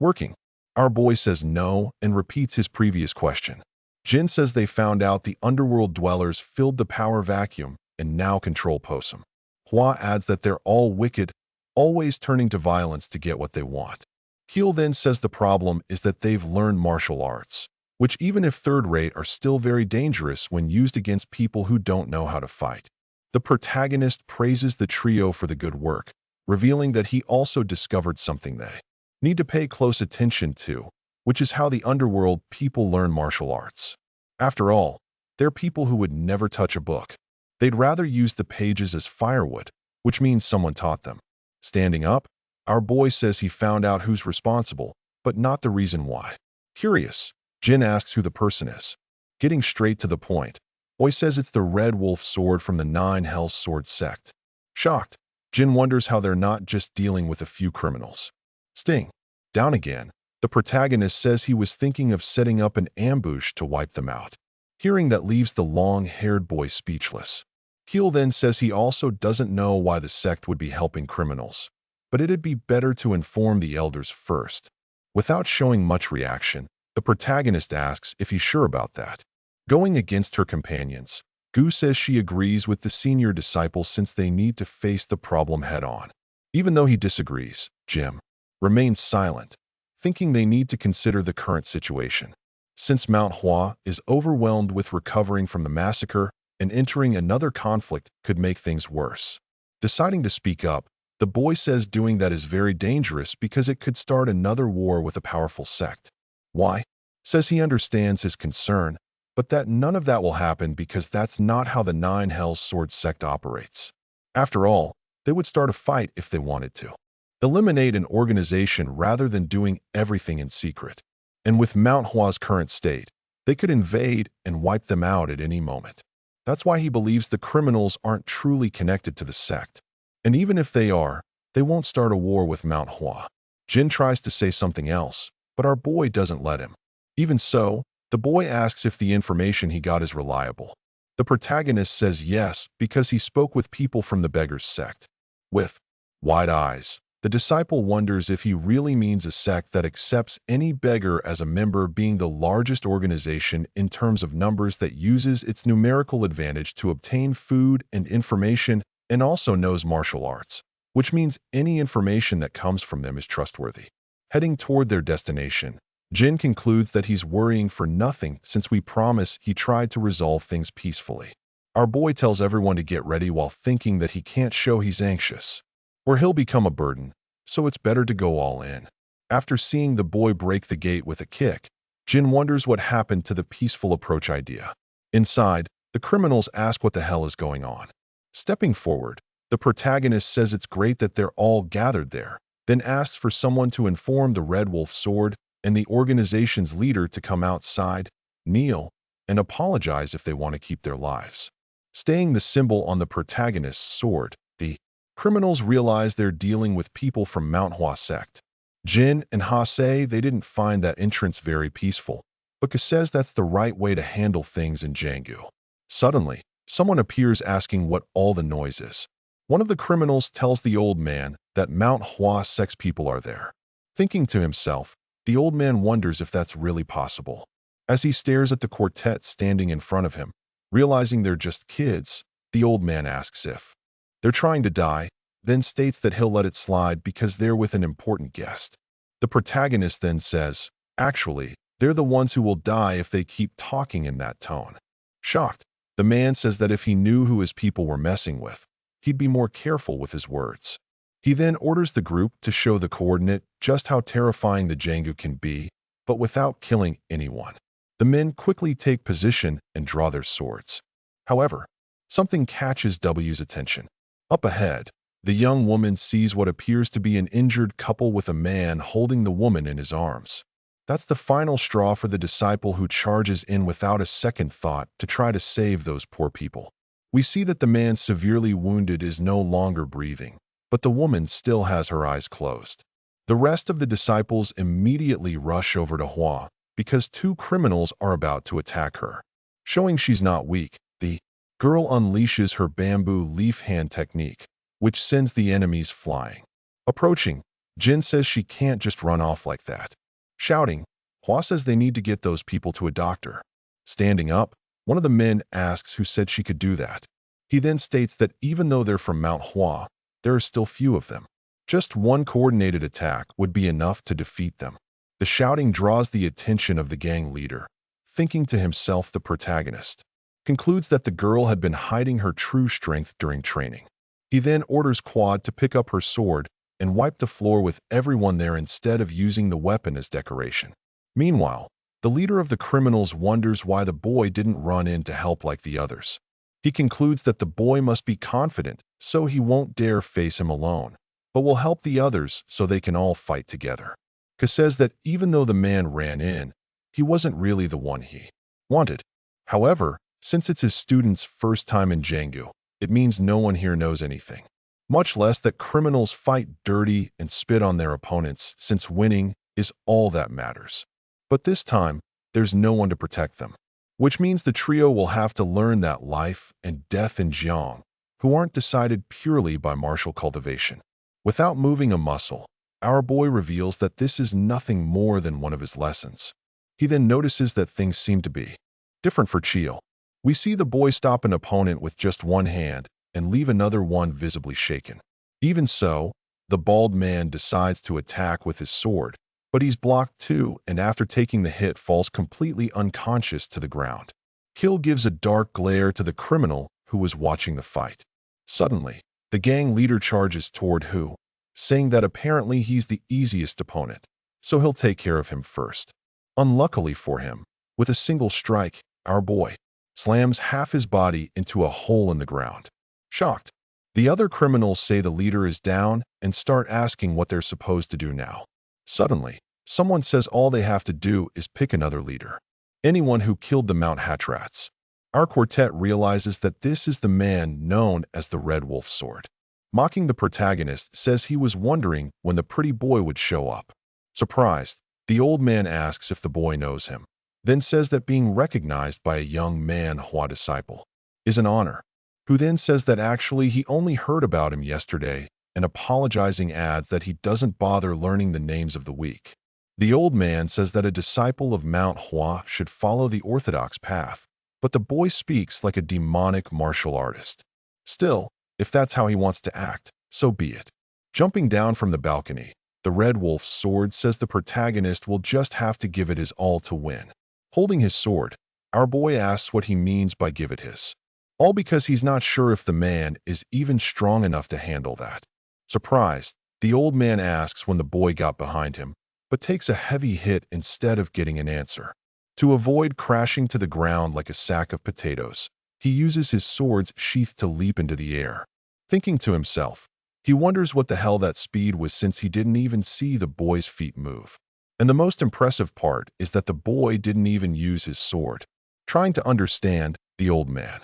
working. Our boy says no and repeats his previous question. Jin says they found out the underworld dwellers filled the power vacuum and now control Posum. Hua adds that they're all wicked, always turning to violence to get what they want. Heel then says the problem is that they've learned martial arts, which even if third-rate are still very dangerous when used against people who don't know how to fight. The protagonist praises the trio for the good work, revealing that he also discovered something they need to pay close attention to, which is how the underworld people learn martial arts. After all, they're people who would never touch a book. They'd rather use the pages as firewood, which means someone taught them. Standing up, our boy says he found out who's responsible, but not the reason why. Curious, Jin asks who the person is. Getting straight to the point, Boy says it's the Red Wolf sword from the Nine Hells Sword sect. Shocked, Jin wonders how they're not just dealing with a few criminals. Sting. Down again, the protagonist says he was thinking of setting up an ambush to wipe them out. Hearing that leaves the long-haired boy speechless. Heel then says he also doesn't know why the sect would be helping criminals, but it'd be better to inform the elders first. Without showing much reaction, the protagonist asks if he's sure about that. Going against her companions, Gu says she agrees with the senior disciples since they need to face the problem head-on. Even though he disagrees, Jim remains silent, thinking they need to consider the current situation. Since Mount Hua is overwhelmed with recovering from the massacre, and entering another conflict could make things worse. Deciding to speak up, the boy says doing that is very dangerous because it could start another war with a powerful sect. Why? Says he understands his concern, but that none of that will happen because that's not how the Nine Hells Sword sect operates. After all, they would start a fight if they wanted to. Eliminate an organization rather than doing everything in secret. And with Mount Hua's current state, they could invade and wipe them out at any moment. That's why he believes the criminals aren't truly connected to the sect. And even if they are, they won't start a war with Mount Hua. Jin tries to say something else, but our boy doesn't let him. Even so, the boy asks if the information he got is reliable. The protagonist says yes because he spoke with people from the beggar's sect. With wide eyes, the disciple wonders if he really means a sect that accepts any beggar as a member, being the largest organization in terms of numbers that uses its numerical advantage to obtain food and information and also knows martial arts, which means any information that comes from them is trustworthy. Heading toward their destination, Jin concludes that he's worrying for nothing since we promise he tried to resolve things peacefully. Our boy tells everyone to get ready while thinking that he can't show he's anxious, or he'll become a burden, so it's better to go all in. After seeing the boy break the gate with a kick, Jin wonders what happened to the peaceful approach idea. Inside, the criminals ask what the hell is going on. Stepping forward, the protagonist says it's great that they're all gathered there, then asks for someone to inform the Red Wolf sword and the organization's leader to come outside, kneel, and apologize if they want to keep their lives. Staying the symbol on the protagonist's sword, the criminals realize they're dealing with people from Mount Hua sect. Jin and Ha say they didn't find that entrance very peaceful, but Ka says that's the right way to handle things in Jiangsu. Suddenly, someone appears asking what all the noise is. One of the criminals tells the old man that Mount Hua sect's people are there. Thinking to himself, the old man wonders if that's really possible. As he stares at the quartet standing in front of him, realizing they're just kids, the old man asks if they're trying to die, then states that he'll let it slide because they're with an important guest. The protagonist then says, actually, they're the ones who will die if they keep talking in that tone. Shocked, the man says that if he knew who his people were messing with, he'd be more careful with his words. He then orders the group to show the coordinate just how terrifying the Jangu can be, but without killing anyone. The men quickly take position and draw their swords. However, something catches W's attention. Up ahead, the young woman sees what appears to be an injured couple with a man holding the woman in his arms. That's the final straw for the disciple who charges in without a second thought to try to save those poor people. We see that the man severely wounded is no longer breathing, but the woman still has her eyes closed. The rest of the disciples immediately rush over to Hua because two criminals are about to attack her. Showing she's not weak, the girl unleashes her bamboo leaf hand technique, which sends the enemies flying. Approaching, Jin says she can't just run off like that. Shouting, Hua says they need to get those people to a doctor. Standing up, one of the men asks who said she could do that. He then states that even though they're from Mount Hua, there are still few of them. Just one coordinated attack would be enough to defeat them. The shouting draws the attention of the gang leader, thinking to himself the protagonist concludes that the girl had been hiding her true strength during training. He then orders Quad to pick up her sword and wipe the floor with everyone there instead of using the weapon as decoration. Meanwhile, the leader of the criminals wonders why the boy didn't run in to help like the others. He concludes that the boy must be confident, so he won't dare face him alone, but will help the others so they can all fight together. Ka says that even though the man ran in, he wasn't really the one he wanted. However, since it's his student's first time in Jangu, it means no one here knows anything. Much less that criminals fight dirty and spit on their opponents, since winning is all that matters. But this time, there's no one to protect them, which means the trio will have to learn that life and death in Jiang, who aren't decided purely by martial cultivation. Without moving a muscle, our boy reveals that this is nothing more than one of his lessons. He then notices that things seem to be different for Chio. We see the boy stop an opponent with just one hand and leave another one visibly shaken. Even so, the bald man decides to attack with his sword, but he's blocked too, and after taking the hit falls completely unconscious to the ground. Kill gives a dark glare to the criminal who was watching the fight. Suddenly, the gang leader charges toward Hu, saying that apparently he's the easiest opponent, so he'll take care of him first. Unluckily for him, with a single strike, our boy slams half his body into a hole in the ground. Shocked, the other criminals say the leader is down and start asking what they're supposed to do now. Suddenly, someone says all they have to do is pick another leader. Anyone who killed the Mount Hatrats. Our quartet realizes that this is the man known as the Red Wolf Sword. Mocking the protagonist says he was wondering when the pretty boy would show up. Surprised, the old man asks if the boy knows him, then says that being recognized by a young Manhwa disciple is an honor, who then says that actually he only heard about him yesterday and apologizing adds that he doesn't bother learning the names of the weak. The old man says that a disciple of Mount Hua should follow the orthodox path, but the boy speaks like a demonic martial artist. Still, if that's how he wants to act, so be it. Jumping down from the balcony, the Red Wolf's sword says the protagonist will just have to give it his all to win. Holding his sword, our boy asks what he means by give it his all because he's not sure if the man is even strong enough to handle that. Surprised, the old man asks when the boy got behind him, but takes a heavy hit instead of getting an answer. To avoid crashing to the ground like a sack of potatoes, he uses his sword's sheath to leap into the air. Thinking to himself, he wonders what the hell that speed was since he didn't even see the boy's feet move. And the most impressive part is that the boy didn't even use his sword. Trying to understand, the old man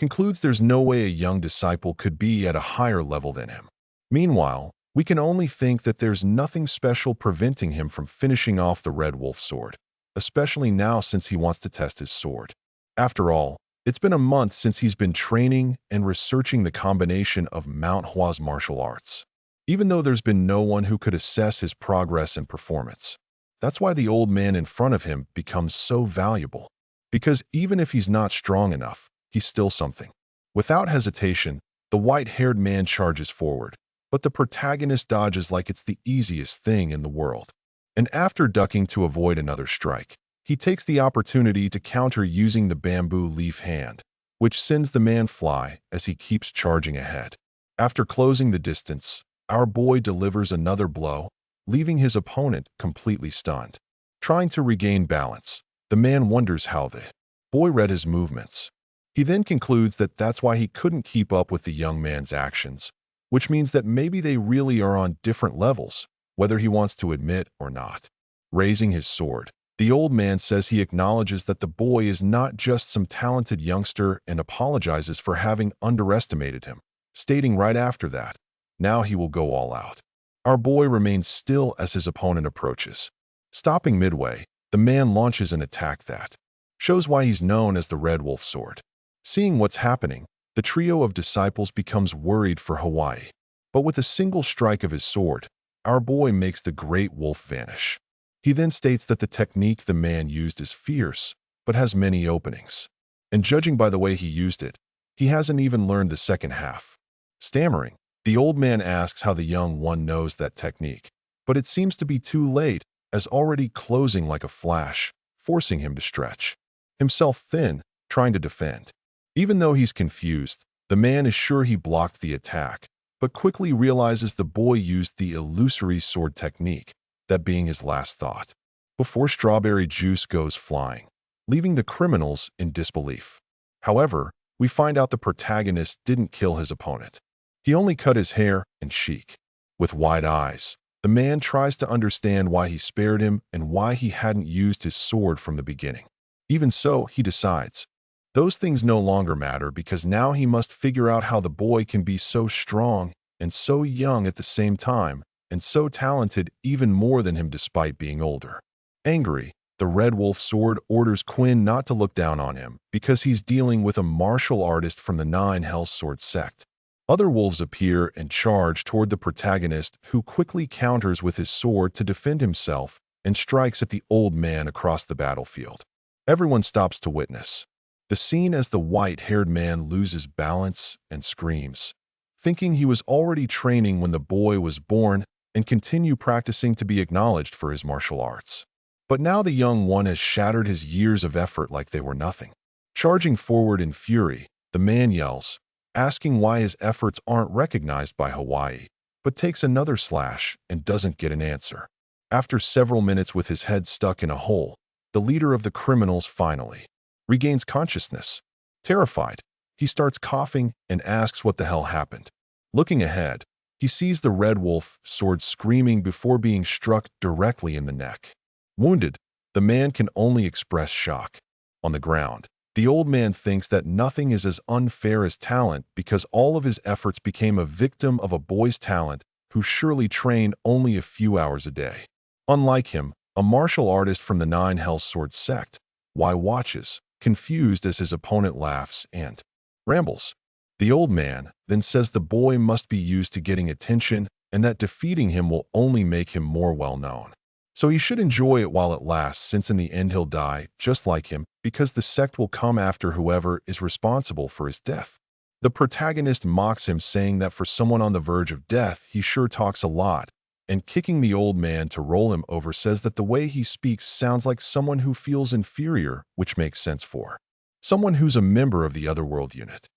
concludes there's no way a young disciple could be at a higher level than him. Meanwhile, we can only think that there's nothing special preventing him from finishing off the Red Wolf sword, especially now since he wants to test his sword. After all, it's been a month since he's been training and researching the combination of Mount Hua's martial arts, even though there's been no one who could assess his progress and performance. That's why the old man in front of him becomes so valuable. Because even if he's not strong enough, he's still something. Without hesitation, the white-haired man charges forward, but the protagonist dodges like it's the easiest thing in the world. And after ducking to avoid another strike, he takes the opportunity to counter using the bamboo leaf hand, which sends the man fly as he keeps charging ahead. After closing the distance, our boy delivers another blow, leaving his opponent completely stunned. Trying to regain balance, the man wonders how the boy read his movements. He then concludes that that's why he couldn't keep up with the young man's actions, which means that maybe they really are on different levels, whether he wants to admit or not. Raising his sword, the old man says he acknowledges that the boy is not just some talented youngster and apologizes for having underestimated him, stating right after that, now he will go all out. Our boy remains still as his opponent approaches. Stopping midway, the man launches an attack that shows why he's known as the Red Wolf Sword. Seeing what's happening, the trio of disciples becomes worried for Hawaii. But with a single strike of his sword, our boy makes the great wolf vanish. He then states that the technique the man used is fierce, but has many openings. And judging by the way he used it, he hasn't even learned the second half. Stammering, the old man asks how the young one knows that technique, but it seems to be too late, as already closing like a flash, forcing him to stretch himself thin, trying to defend. Even though he's confused, the man is sure he blocked the attack, but quickly realizes the boy used the illusory sword technique, that being his last thought, before strawberry juice goes flying, leaving the criminals in disbelief. However, we find out the protagonist didn't kill his opponent. He only cut his hair and cheek. With wide eyes, the man tries to understand why he spared him and why he hadn't used his sword from the beginning. Even so, he decides, those things no longer matter because now he must figure out how the boy can be so strong and so young at the same time, and so talented even more than him despite being older. Angry, the Red Wolf Sword orders Quinn not to look down on him because he's dealing with a martial artist from the Nine Hell Sword sect. Other wolves appear and charge toward the protagonist, who quickly counters with his sword to defend himself and strikes at the old man across the battlefield. Everyone stops to witness the scene as the white-haired man loses balance and screams, thinking he was already training when the boy was born and continue practicing to be acknowledged for his martial arts. But now the young one has shattered his years of effort like they were nothing. Charging forward in fury, the man yells, asking why his efforts aren't recognized by Hawaii, but takes another slash and doesn't get an answer. After several minutes with his head stuck in a hole, the leader of the criminals finally regains consciousness. Terrified, he starts coughing and asks what the hell happened. Looking ahead, he sees the Red Wolf Sword screaming before being struck directly in the neck. Wounded, the man can only express shock. On the ground, the old man thinks that nothing is as unfair as talent because all of his efforts became a victim of a boy's talent who surely trained only a few hours a day. Unlike him, a martial artist from the Nine Hell Sword sect, Y watches, confused as his opponent laughs and rambles. The old man then says the boy must be used to getting attention and that defeating him will only make him more well-known. So he should enjoy it while it lasts, since in the end he'll die, just like him, because the sect will come after whoever is responsible for his death. The protagonist mocks him, saying that for someone on the verge of death, he sure talks a lot, and kicking the old man to roll him over says that the way he speaks sounds like someone who feels inferior, which makes sense for someone who's a member of the Otherworld unit.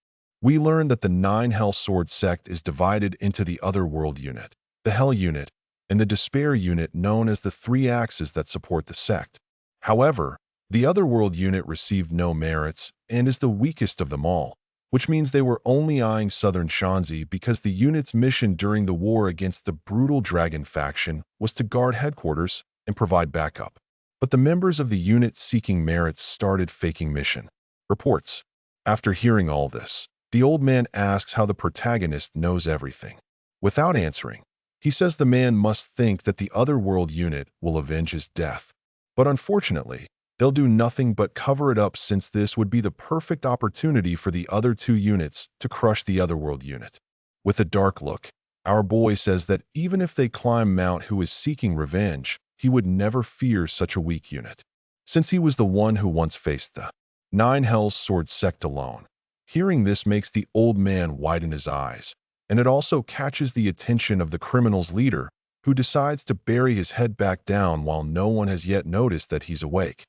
We learn that the Nine Hell Sword sect is divided into the Otherworld unit, the Hell unit, and the Despair unit, known as the three axes that support the sect. However, the Otherworld unit received no merits and is the weakest of them all, which means they were only eyeing Southern Shanzi because the unit's mission during the war against the brutal Dragon faction was to guard headquarters and provide backup. But the members of the unit seeking merits started faking mission reports. After hearing all this, the old man asks how the protagonist knows everything. Without answering, he says the man must think that the Otherworld unit will avenge his death. But unfortunately, they'll do nothing but cover it up, since this would be the perfect opportunity for the other two units to crush the Otherworld unit. With a dark look, our boy says that even if they climb Mount who is seeking revenge, he would never fear such a weak unit, since he was the one who once faced the Nine Hells Sword sect alone. Hearing this makes the old man widen his eyes, and it also catches the attention of the criminal's leader, who decides to bury his head back down while no one has yet noticed that he's awake,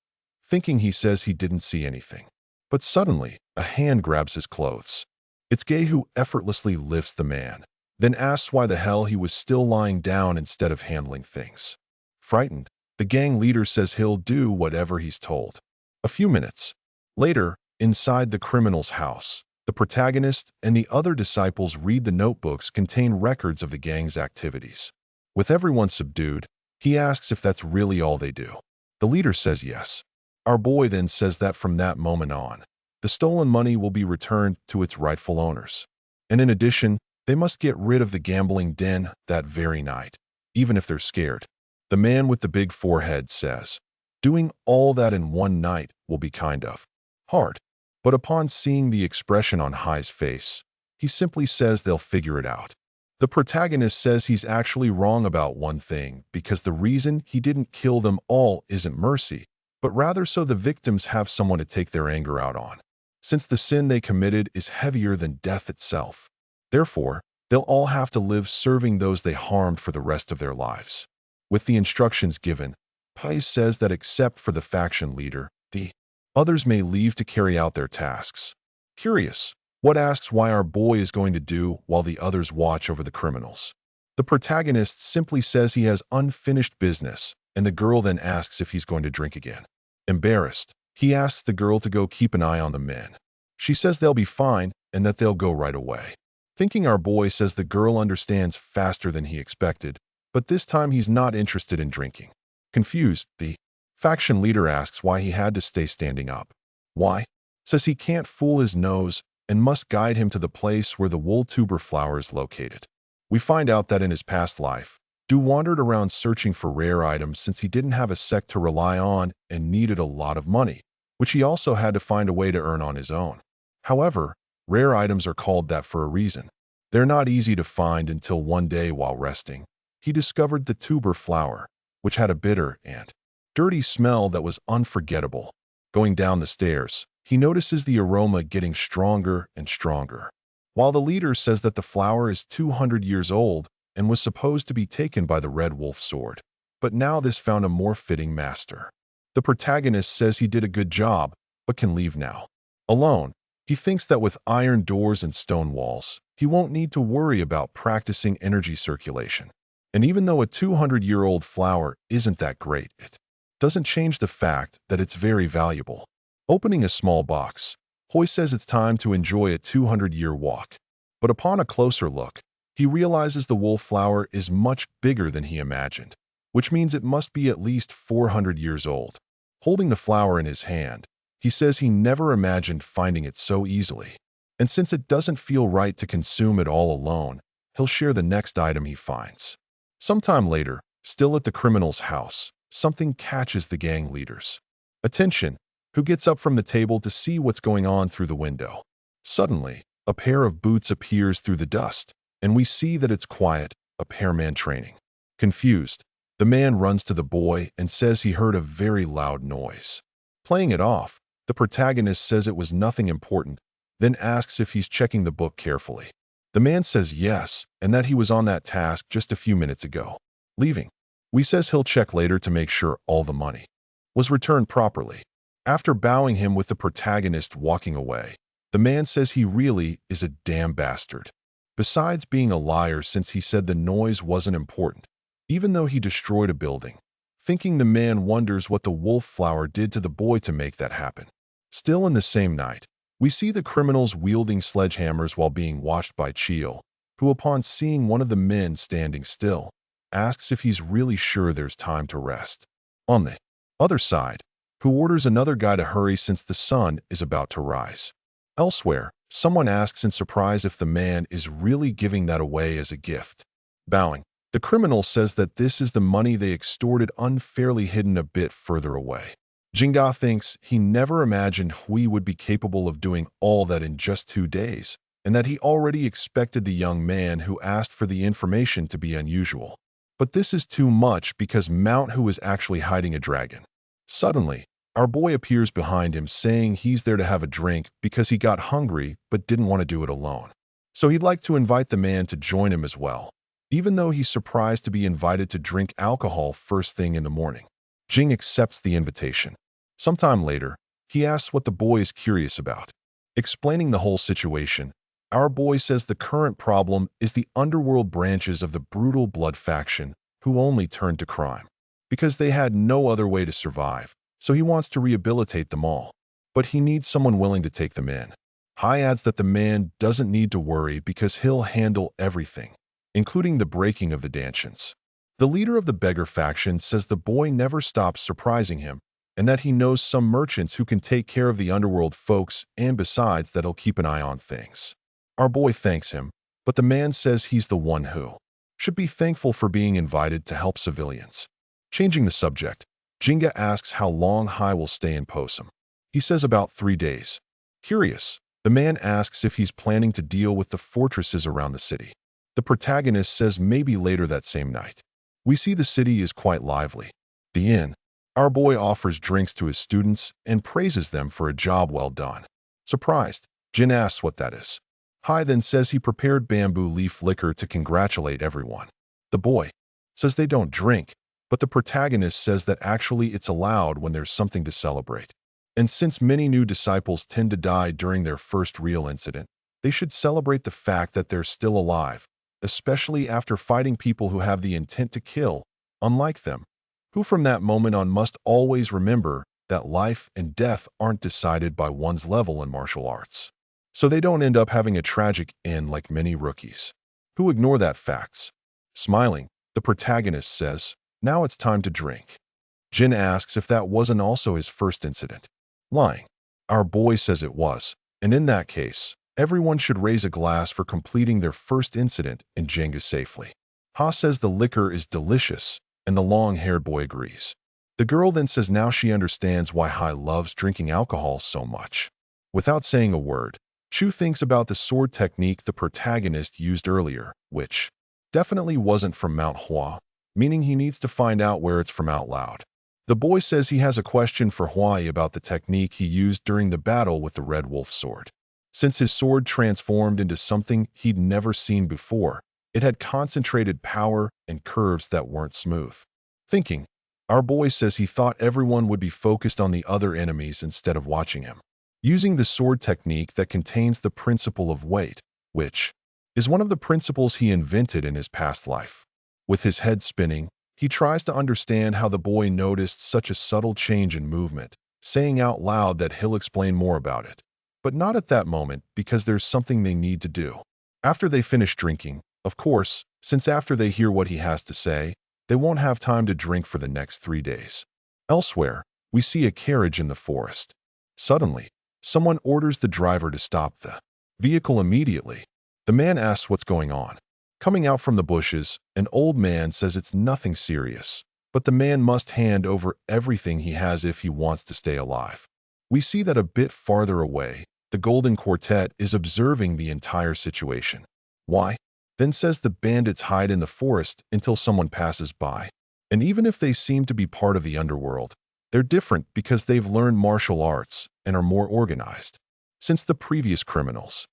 thinking he says he didn't see anything. But suddenly, a hand grabs his clothes. It's Gay who effortlessly lifts the man, then asks why the hell he was still lying down instead of handling things. Frightened, the gang leader says he'll do whatever he's told. A few minutes later, inside the criminal's house, the protagonist and the other disciples read the notebooks contain records of the gang's activities. With everyone subdued, he asks if that's really all they do. The leader says yes. Our boy then says that from that moment on, the stolen money will be returned to its rightful owners. And in addition, they must get rid of the gambling den that very night, even if they're scared. The man with the big forehead says, doing all that in one night will be kind of hard. But upon seeing the expression on Hai's face, he simply says they'll figure it out. The protagonist says he's actually wrong about one thing, because the reason he didn't kill them all isn't mercy, but rather so the victims have someone to take their anger out on, since the sin they committed is heavier than death itself. Therefore, they'll all have to live serving those they harmed for the rest of their lives. With the instructions given, Pai says that except for the faction leader, the others may leave to carry out their tasks. Curious, what asks why our boy is going to do while the others watch over the criminals. The protagonist simply says he has unfinished business, and the girl then asks if he's going to drink again. Embarrassed, he asks the girl to go keep an eye on the men. She says they'll be fine and that they'll go right away. Thinking our boy says the girl understands faster than he expected, but this time he's not interested in drinking. Confused, the faction leader asks why he had to stay standing up. Why? Says he can't fool his nose and must guide him to the place where the wool tuber flower is located. We find out that in his past life, Du wandered around searching for rare items since he didn't have a sect to rely on and needed a lot of money, which he also had to find a way to earn on his own. However, rare items are called that for a reason. They're not easy to find until one day while resting, he discovered the tuber flower, which had a bitter and dirty smell that was unforgettable. Going down the stairs, he notices the aroma getting stronger and stronger. While the leader says that the flower is 200 years old and was supposed to be taken by the Red Wolf sword, but now this found a more fitting master. The protagonist says he did a good job, but can leave now. Alone, he thinks that with iron doors and stone walls, he won't need to worry about practicing energy circulation. And even though a 200-year-old flower isn't that great, it doesn't change the fact that it's very valuable. Opening a small box, Hoy says it's time to enjoy a 200-year walk. But upon a closer look, he realizes the wolf flower is much bigger than he imagined, which means it must be at least 400 years old. Holding the flower in his hand, he says he never imagined finding it so easily. And since it doesn't feel right to consume it all alone, he'll share the next item he finds. Sometime later, still at the criminal's house, something catches the gang leader's attention, who gets up from the table to see what's going on through the window. Suddenly, a pair of boots appears through the dust, and we see that it's Quiet, a pairman training. Confused, the man runs to the boy and says he heard a very loud noise. Playing it off, the protagonist says it was nothing important, then asks if he's checking the book carefully. The man says yes, and that he was on that task just a few minutes ago. Leaving, we says he'll check later to make sure all the money was returned properly. After bowing him with the protagonist walking away, the man says he really is a damn bastard. Besides being a liar since he said the noise wasn't important, even though he destroyed a building. Thinking the man wonders what the wolf flower did to the boy to make that happen. Still in the same night, we see the criminals wielding sledgehammers while being watched by Chio, who upon seeing one of the men standing still, asks if he's really sure there's time to rest. On the other side, who orders another guy to hurry since the sun is about to rise. Elsewhere, someone asks in surprise if the man is really giving that away as a gift. Bowing, the criminal says that this is the money they extorted unfairly hidden a bit further away. Jinga thinks he never imagined Hui would be capable of doing all that in just 2 days, and that he already expected the young man who asked for the information to be unusual. But this is too much because Mount Hu is actually hiding a dragon. Suddenly, our boy appears behind him saying he's there to have a drink because he got hungry but didn't want to do it alone. So he'd like to invite the man to join him as well, even though he's surprised to be invited to drink alcohol first thing in the morning. Jing accepts the invitation. Sometime later, he asks what the boy is curious about. Explaining the whole situation, our boy says the current problem is the underworld branches of the brutal blood faction who only turned to crime because they had no other way to survive, so he wants to rehabilitate them all. But he needs someone willing to take them in. Hai adds that the man doesn't need to worry because he'll handle everything, including the breaking of the dantians. The leader of the beggar faction says the boy never stops surprising him and that he knows some merchants who can take care of the underworld folks and besides that he'll keep an eye on things. Our boy thanks him, but the man says he's the one who should be thankful for being invited to help civilians. Changing the subject, Jinga asks how long Hai will stay in Posum. He says about 3 days. Curious, the man asks if he's planning to deal with the fortresses around the city. The protagonist says maybe later that same night. We see the city is quite lively. The inn. Our boy offers drinks to his students and praises them for a job well done. Surprised, Jin asks what that is. Hai then says he prepared bamboo leaf liquor to congratulate everyone. The boy says they don't drink, but the protagonist says that actually it's allowed when there's something to celebrate. And since many new disciples tend to die during their first real incident, they should celebrate the fact that they're still alive, especially after fighting people who have the intent to kill, unlike them, who from that moment on must always remember that life and death aren't decided by one's level in martial arts. So they don't end up having a tragic end like many rookies, who ignore that facts. Smiling, the protagonist says, "Now it's time to drink." Jin asks if that wasn't also his first incident. Lying. Our boy says it was, and in that case, everyone should raise a glass for completing their first incident in Jenga safely. Ha says the liquor is delicious, and the long-haired boy agrees. The girl then says now she understands why Hai loves drinking alcohol so much. Without saying a word, Chu thinks about the sword technique the protagonist used earlier, which definitely wasn't from Mount Hua, meaning he needs to find out where it's from out loud. The boy says he has a question for Huai about the technique he used during the battle with the Red Wolf sword. Since his sword transformed into something he'd never seen before, it had concentrated power and curves that weren't smooth. Thinking, our boy says he thought everyone would be focused on the other enemies instead of watching him. Using the sword technique that contains the principle of weight, which is one of the principles he invented in his past life. With his head spinning, he tries to understand how the boy noticed such a subtle change in movement, saying out loud that he'll explain more about it. But not at that moment because there's something they need to do. After they finish drinking, of course, since after they hear what he has to say, they won't have time to drink for the next 3 days. Elsewhere, we see a carriage in the forest. Suddenly, someone orders the driver to stop the vehicle immediately. The man asks what's going on. Coming out from the bushes, an old man says it's nothing serious, but the man must hand over everything he has if he wants to stay alive. We see that a bit farther away, the Golden Quartet is observing the entire situation. Why? Then says the bandits hide in the forest until someone passes by. And even if they seem to be part of the underworld, they're different because they've learned martial arts and are more organized. Since the previous criminals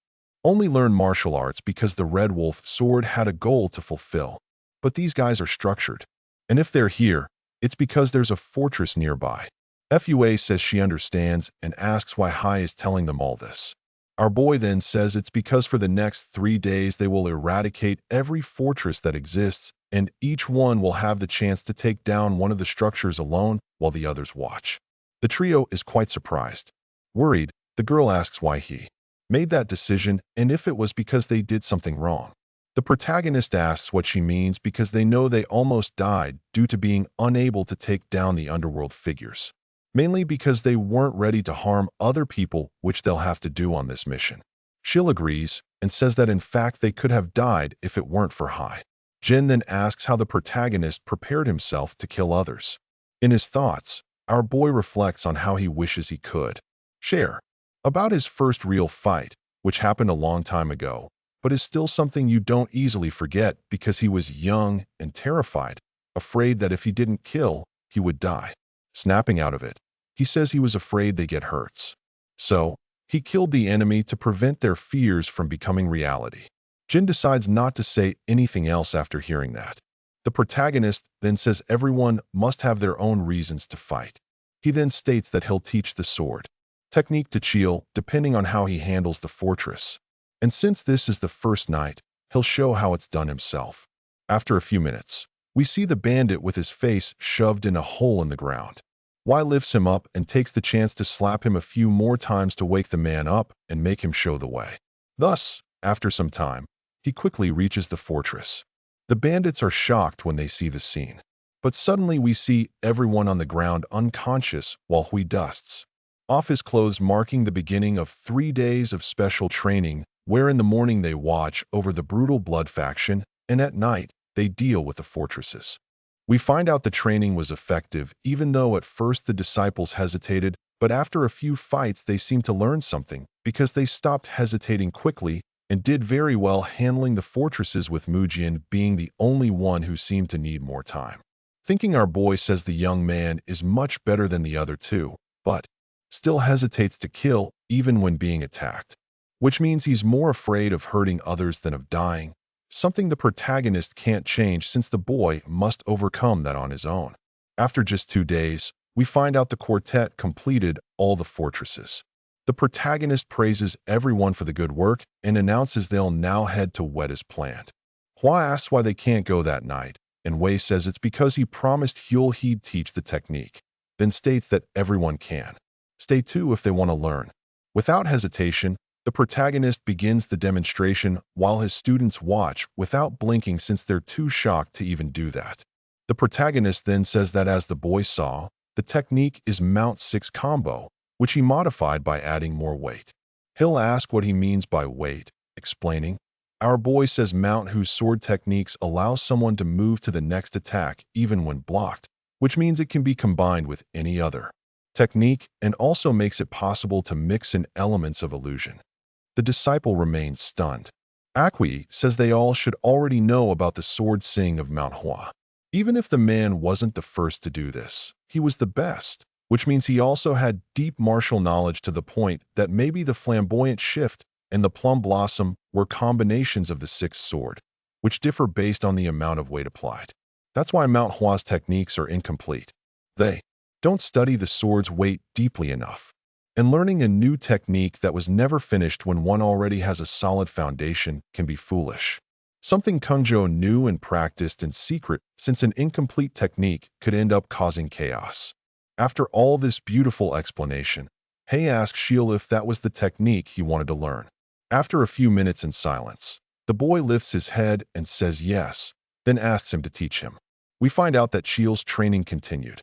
only learned martial arts because the Red Wolf sword had a goal to fulfill. But these guys are structured. And if they're here, it's because there's a fortress nearby. Fua says she understands and asks why Hai is telling them all this. Our boy then says it's because for the next 3 days they will eradicate every fortress that exists, and each one will have the chance to take down one of the structures alone while the others watch. The trio is quite surprised. Worried, the girl asks why he made that decision and if it was because they did something wrong. The protagonist asks what she means because they know they almost died due to being unable to take down the underworld figures. Mainly because they weren't ready to harm other people, which they'll have to do on this mission. Shil agrees and says that in fact they could have died if it weren't for Hai. Jin then asks how the protagonist prepared himself to kill others. In his thoughts, our boy reflects on how he wishes he could share about his first real fight, which happened a long time ago, but is still something you don't easily forget because he was young and terrified, afraid that if he didn't kill, he would die. Snapping out of it, he says he was afraid they get hurts. So, he killed the enemy to prevent their fears from becoming reality. Jin decides not to say anything else after hearing that. The protagonist then says everyone must have their own reasons to fight. He then states that he'll teach the sword technique to Chil depending on how he handles the fortress. And since this is the first night, he'll show how it's done himself. After a few minutes, we see the bandit with his face shoved in a hole in the ground. Y lifts him up and takes the chance to slap him a few more times to wake the man up and make him show the way. Thus, after some time, he quickly reaches the fortress. The bandits are shocked when they see the scene. But suddenly we see everyone on the ground unconscious while Hui dusts off his clothes, marking the beginning of 3 days of special training, where in the morning they watch over the brutal blood faction, and at night they deal with the fortresses. We find out the training was effective, even though at first the disciples hesitated, but after a few fights they seemed to learn something, because they stopped hesitating quickly and did very well handling the fortresses, with Mujin being the only one who seemed to need more time. Thinking our boy says the young man is much better than the other two, but still hesitates to kill even when being attacked, which means he's more afraid of hurting others than of dying, something the protagonist can't change since the boy must overcome that on his own. After just 2 days, we find out the quartet completed all the fortresses. The protagonist praises everyone for the good work and announces they'll now head to Wet as planned. Hua asks why they can't go that night, and Wei says it's because he promised he'd teach the technique, then states that everyone can stay too if they want to learn. Without hesitation, the protagonist begins the demonstration while his students watch without blinking since they're too shocked to even do that. The protagonist then says that as the boy saw, the technique is Mount 6 combo, which he modified by adding more weight. He'll ask what he means by weight, explaining, "Our boy says Mount whose sword techniques allow someone to move to the next attack even when blocked, which means it can be combined with any other technique and also makes it possible to mix in elements of illusion." The disciple remains stunned. Akui says they all should already know about the sword sing of Manhwa. Even if the man wasn't the first to do this, he was the best, which means he also had deep martial knowledge to the point that maybe the flamboyant shift and the plum blossom were combinations of the sixth sword, which differ based on the amount of weight applied. That's why Mount Hua's techniques are incomplete. They don't study the sword's weight deeply enough. And learning a new technique that was never finished when one already has a solid foundation can be foolish. Something Kungjo knew and practiced in secret, since an incomplete technique could end up causing chaos. After all this beautiful explanation, Hei asked Shiel if that was the technique he wanted to learn. After a few minutes in silence, the boy lifts his head and says yes, then asks him to teach him. We find out that Shiel's training continued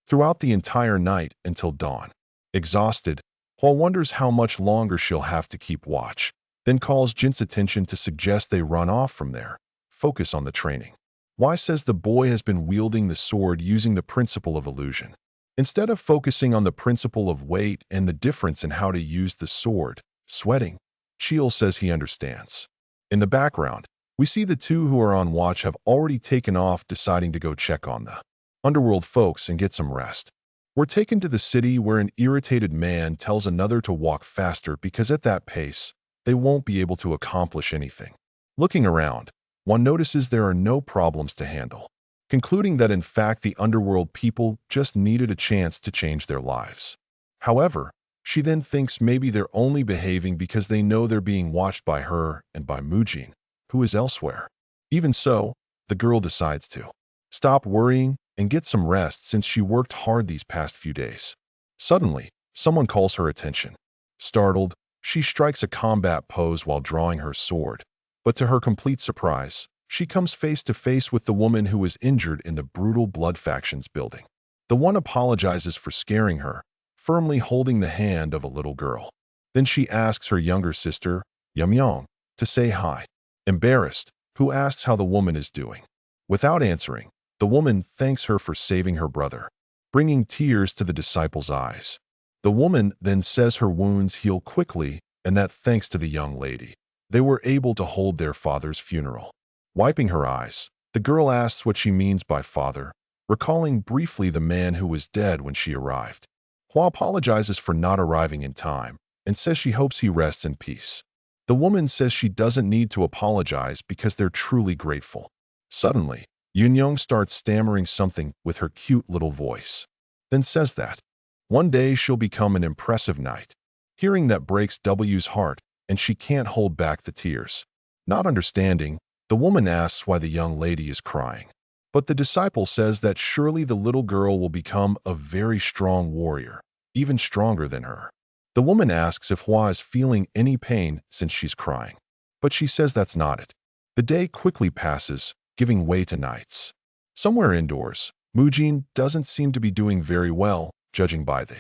throughout the entire night until dawn. Exhausted, Hua wonders how much longer she'll have to keep watch, then calls Jin's attention to suggest they run off from there, focus on the training. Y says the boy has been wielding the sword using the principle of illusion. Instead of focusing on the principle of weight and the difference in how to use the sword, sweating, Chiel says he understands. In the background, we see the two who are on watch have already taken off, deciding to go check on the underworld folks and get some rest. We're taken to the city where an irritated man tells another to walk faster because at that pace, they won't be able to accomplish anything. Looking around, one notices there are no problems to handle, concluding that in fact the underworld people just needed a chance to change their lives. However, she then thinks maybe they're only behaving because they know they're being watched by her and by Mujin, who is elsewhere. Even so, the girl decides to stop worrying and get some rest since she worked hard these past few days. Suddenly, someone calls her attention. Startled, she strikes a combat pose while drawing her sword, but to her complete surprise, she comes face to face with the woman who was injured in the brutal blood factions building. The one apologizes for scaring her, firmly holding the hand of a little girl. Then she asks her younger sister, Yamyong, to say hi. Embarrassed, who asks how the woman is doing. Without answering, the woman thanks her for saving her brother, bringing tears to the disciple's eyes. The woman then says her wounds heal quickly and that thanks to the young lady. They were able to hold their father's funeral. Wiping her eyes, the girl asks what she means by father, recalling briefly the man who was dead when she arrived. Hua apologizes for not arriving in time and says she hopes he rests in peace. The woman says she doesn't need to apologize because they're truly grateful. Suddenly, Yunyoung starts stammering something with her cute little voice, then says that one day she'll become an impressive knight. Hearing that breaks W's heart, and she can't hold back the tears. Not understanding, the woman asks why the young lady is crying. But the disciple says that surely the little girl will become a very strong warrior, even stronger than her. The woman asks if Hua is feeling any pain since she's crying. But she says that's not it. The day quickly passes, giving way to nights. Somewhere indoors, Mujin doesn't seem to be doing very well, judging by the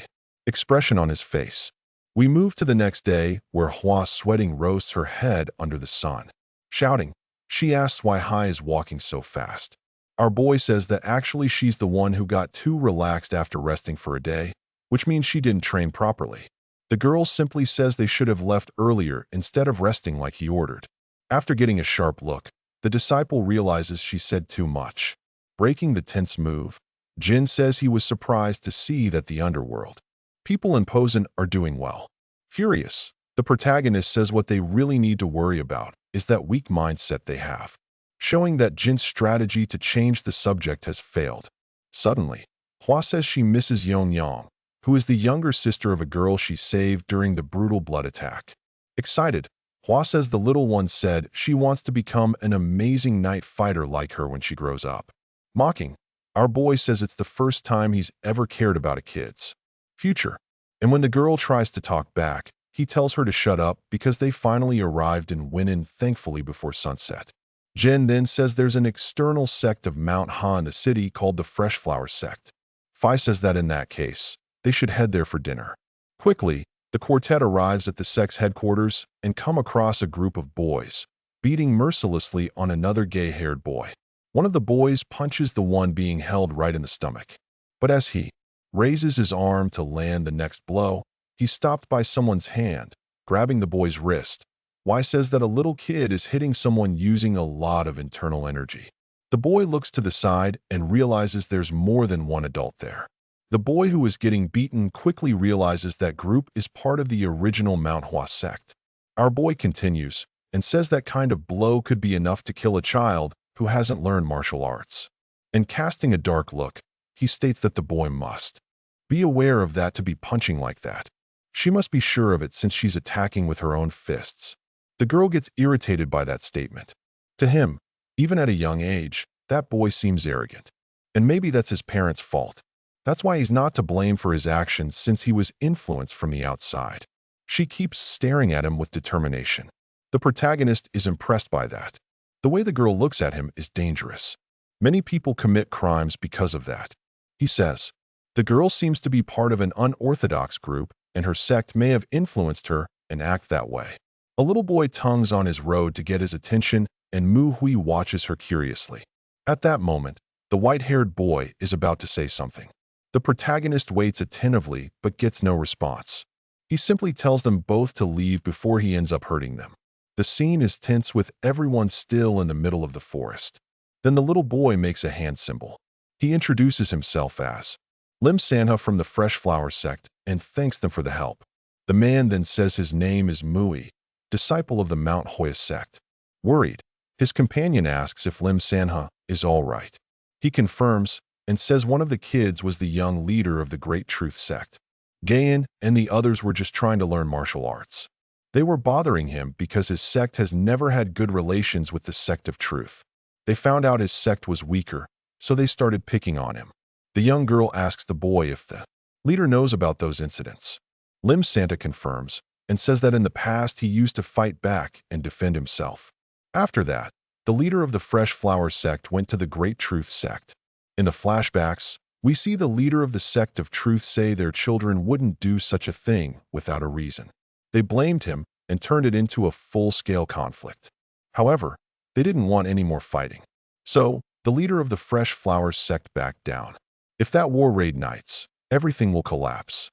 expression on his face. We move to the next day, where Hua sweating roasts her head under the sun. Shouting, she asks why Hai is walking so fast. Our boy says that actually she's the one who got too relaxed after resting for a day, which means she didn't train properly. The girl simply says they should have left earlier instead of resting like he ordered. After getting a sharp look, the disciple realizes she said too much. Breaking the tense move, Jin says he was surprised to see that the underworld people in Posen are doing well. Furious, the protagonist says what they really need to worry about is that weak mindset they have, showing that Jin's strategy to change the subject has failed. Suddenly, Hua says she misses Yongyang, who is the younger sister of a girl she saved during the brutal blood attack. Excited, Hua says the little one said she wants to become an amazing night fighter like her when she grows up. Mocking, our boy says it's the first time he's ever cared about a kid's future. And when the girl tries to talk back, he tells her to shut up because they finally arrived in Winnan thankfully before sunset. Jin then says there's an external sect of Mount Ha in the city called the Fresh Flower Sect. Phi says that in that case, they should head there for dinner. Quickly, the quartet arrives at the sect's headquarters and come across a group of boys, beating mercilessly on another gay-haired boy. One of the boys punches the one being held right in the stomach. But as he raises his arm to land the next blow, he's stopped by someone's hand, grabbing the boy's wrist. Y says that a little kid is hitting someone using a lot of internal energy. The boy looks to the side and realizes there's more than one adult there. The boy who is getting beaten quickly realizes that group is part of the original Manhwa sect. Our boy continues and says that kind of blow could be enough to kill a child who hasn't learned martial arts. And casting a dark look, he states that the boy must be aware of that to be punching like that. She must be sure of it since she's attacking with her own fists. The girl gets irritated by that statement. To him, even at a young age, that boy seems arrogant. And maybe that's his parents' fault. That's why he's not to blame for his actions since he was influenced from the outside. She keeps staring at him with determination. The protagonist is impressed by that. The way the girl looks at him is dangerous. Many people commit crimes because of that. He says, the girl seems to be part of an unorthodox group, and her sect may have influenced her and act that way. A little boy tongues on his road to get his attention, and Mu Hui watches her curiously. At that moment, the white-haired boy is about to say something. The protagonist waits attentively but gets no response. He simply tells them both to leave before he ends up hurting them. The scene is tense with everyone still in the middle of the forest. Then the little boy makes a hand symbol. He introduces himself as Lim Sanha from the Fresh Flower Sect and thanks them for the help. The man then says his name is Mui, disciple of the Mount Hoya sect. Worried, his companion asks if Lim Sanha is all right. He confirms and says one of the kids was the young leader of the Great Truth sect. Gayan and the others were just trying to learn martial arts. They were bothering him because his sect has never had good relations with the sect of truth. They found out his sect was weaker, so they started picking on him. The young girl asks the boy if the leader knows about those incidents. Lim Santa confirms and says that in the past he used to fight back and defend himself. After that, the leader of the Fresh Flower sect went to the Great Truth sect. In the flashbacks, we see the leader of the sect of truth say their children wouldn't do such a thing without a reason. They blamed him and turned it into a full-scale conflict. However, they didn't want any more fighting. So, the leader of the Fresh Flower sect backed down. If that war reignites, everything will collapse.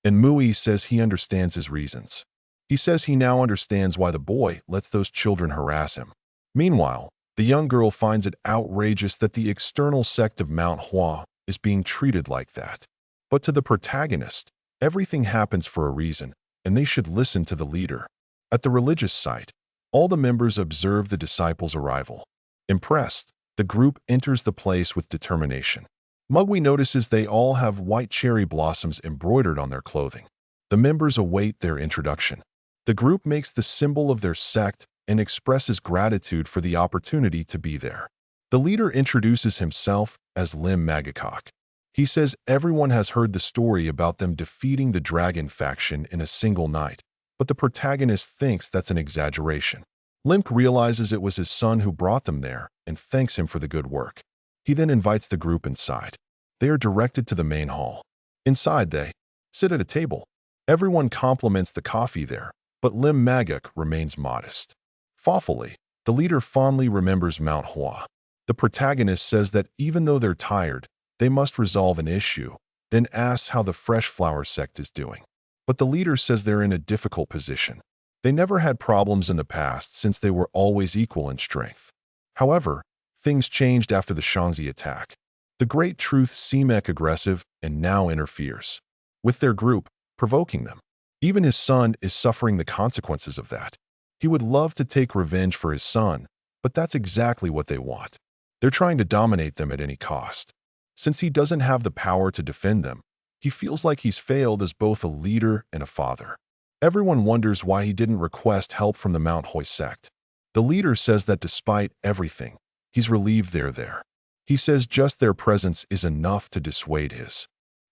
And Mui says he understands his reasons. He says he now understands why the boy lets those children harass him. Meanwhile, the young girl finds it outrageous that the external sect of Manhwa is being treated like that. But to the protagonist, everything happens for a reason, and they should listen to the leader. At the religious site, all the members observe the disciples' arrival. Impressed, the group enters the place with determination. Mugwi notices they all have white cherry blossoms embroidered on their clothing. The members await their introduction. The group makes the symbol of their sect and expresses gratitude for the opportunity to be there. The leader introduces himself as Lim Magakok. He says everyone has heard the story about them defeating the dragon faction in a single night, but the protagonist thinks that's an exaggeration. Limk realizes it was his son who brought them there and thanks him for the good work. He then invites the group inside. They are directed to the main hall. Inside they sit at a table. Everyone compliments the coffee there, but Lim Magak remains modest. Thoughtfully, the leader fondly remembers Mount Hua. The protagonist says that even though they're tired, they must resolve an issue, then asks how the Fresh Flower sect is doing. But the leader says they're in a difficult position. They never had problems in the past since they were always equal in strength. However, things changed after the Shanxi attack. The Great Truth seems aggressive and now interferes with their group, provoking them. Even his son is suffering the consequences of that. He would love to take revenge for his son, but that's exactly what they want. They're trying to dominate them at any cost. Since he doesn't have the power to defend them, he feels like he's failed as both a leader and a father. Everyone wonders why he didn't request help from the Mount Hoi sect. The leader says that despite everything, he's relieved they're there. He says just their presence is enough to dissuade his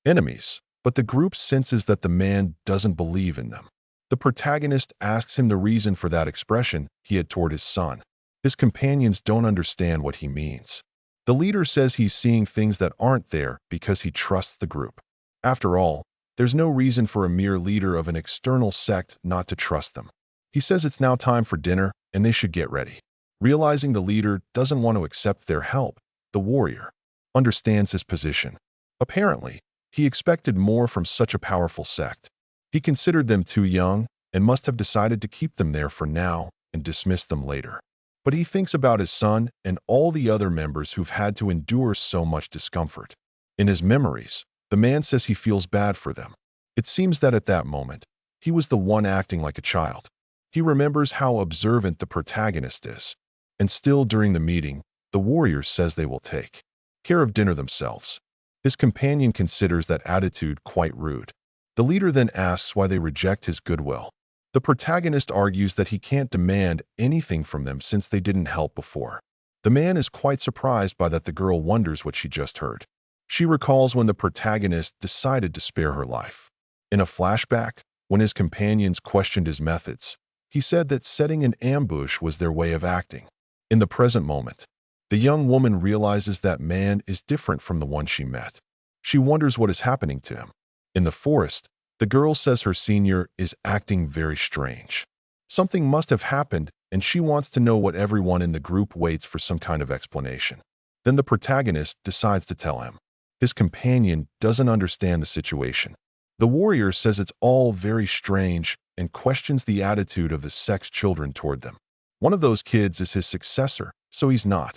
enemies, but the group senses that the man doesn't believe in them. The protagonist asks him the reason for that expression he had toward his son. His companions don't understand what he means. The leader says he's seeing things that aren't there because he trusts the group. After all, there's no reason for a mere leader of an external sect not to trust them. He says it's now time for dinner and they should get ready. Realizing the leader doesn't want to accept their help, the warrior understands his position. Apparently, he expected more from such a powerful sect. He considered them too young and must have decided to keep them there for now and dismiss them later. But he thinks about his son and all the other members who've had to endure so much discomfort. In his memories, the man says he feels bad for them. It seems that at that moment, he was the one acting like a child. He remembers how observant the protagonist is. And still during the meeting, the warrior says they will take care of dinner themselves. His companion considers that attitude quite rude. The leader then asks why they reject his goodwill. The protagonist argues that he can't demand anything from them since they didn't help before. The man is quite surprised by that. The girl wonders what she just heard. She recalls when the protagonist decided to spare her life. In a flashback, when his companions questioned his methods, he said that setting an ambush was their way of acting. In the present moment, the young woman realizes that man is different from the one she met. She wonders what is happening to him. In the forest, the girl says her senior is acting very strange. Something must have happened, and she wants to know what. Everyone in the group waits for some kind of explanation. Then the protagonist decides to tell him. His companion doesn't understand the situation. The warrior says it's all very strange and questions the attitude of the sect's children toward them. One of those kids is his successor, so he's not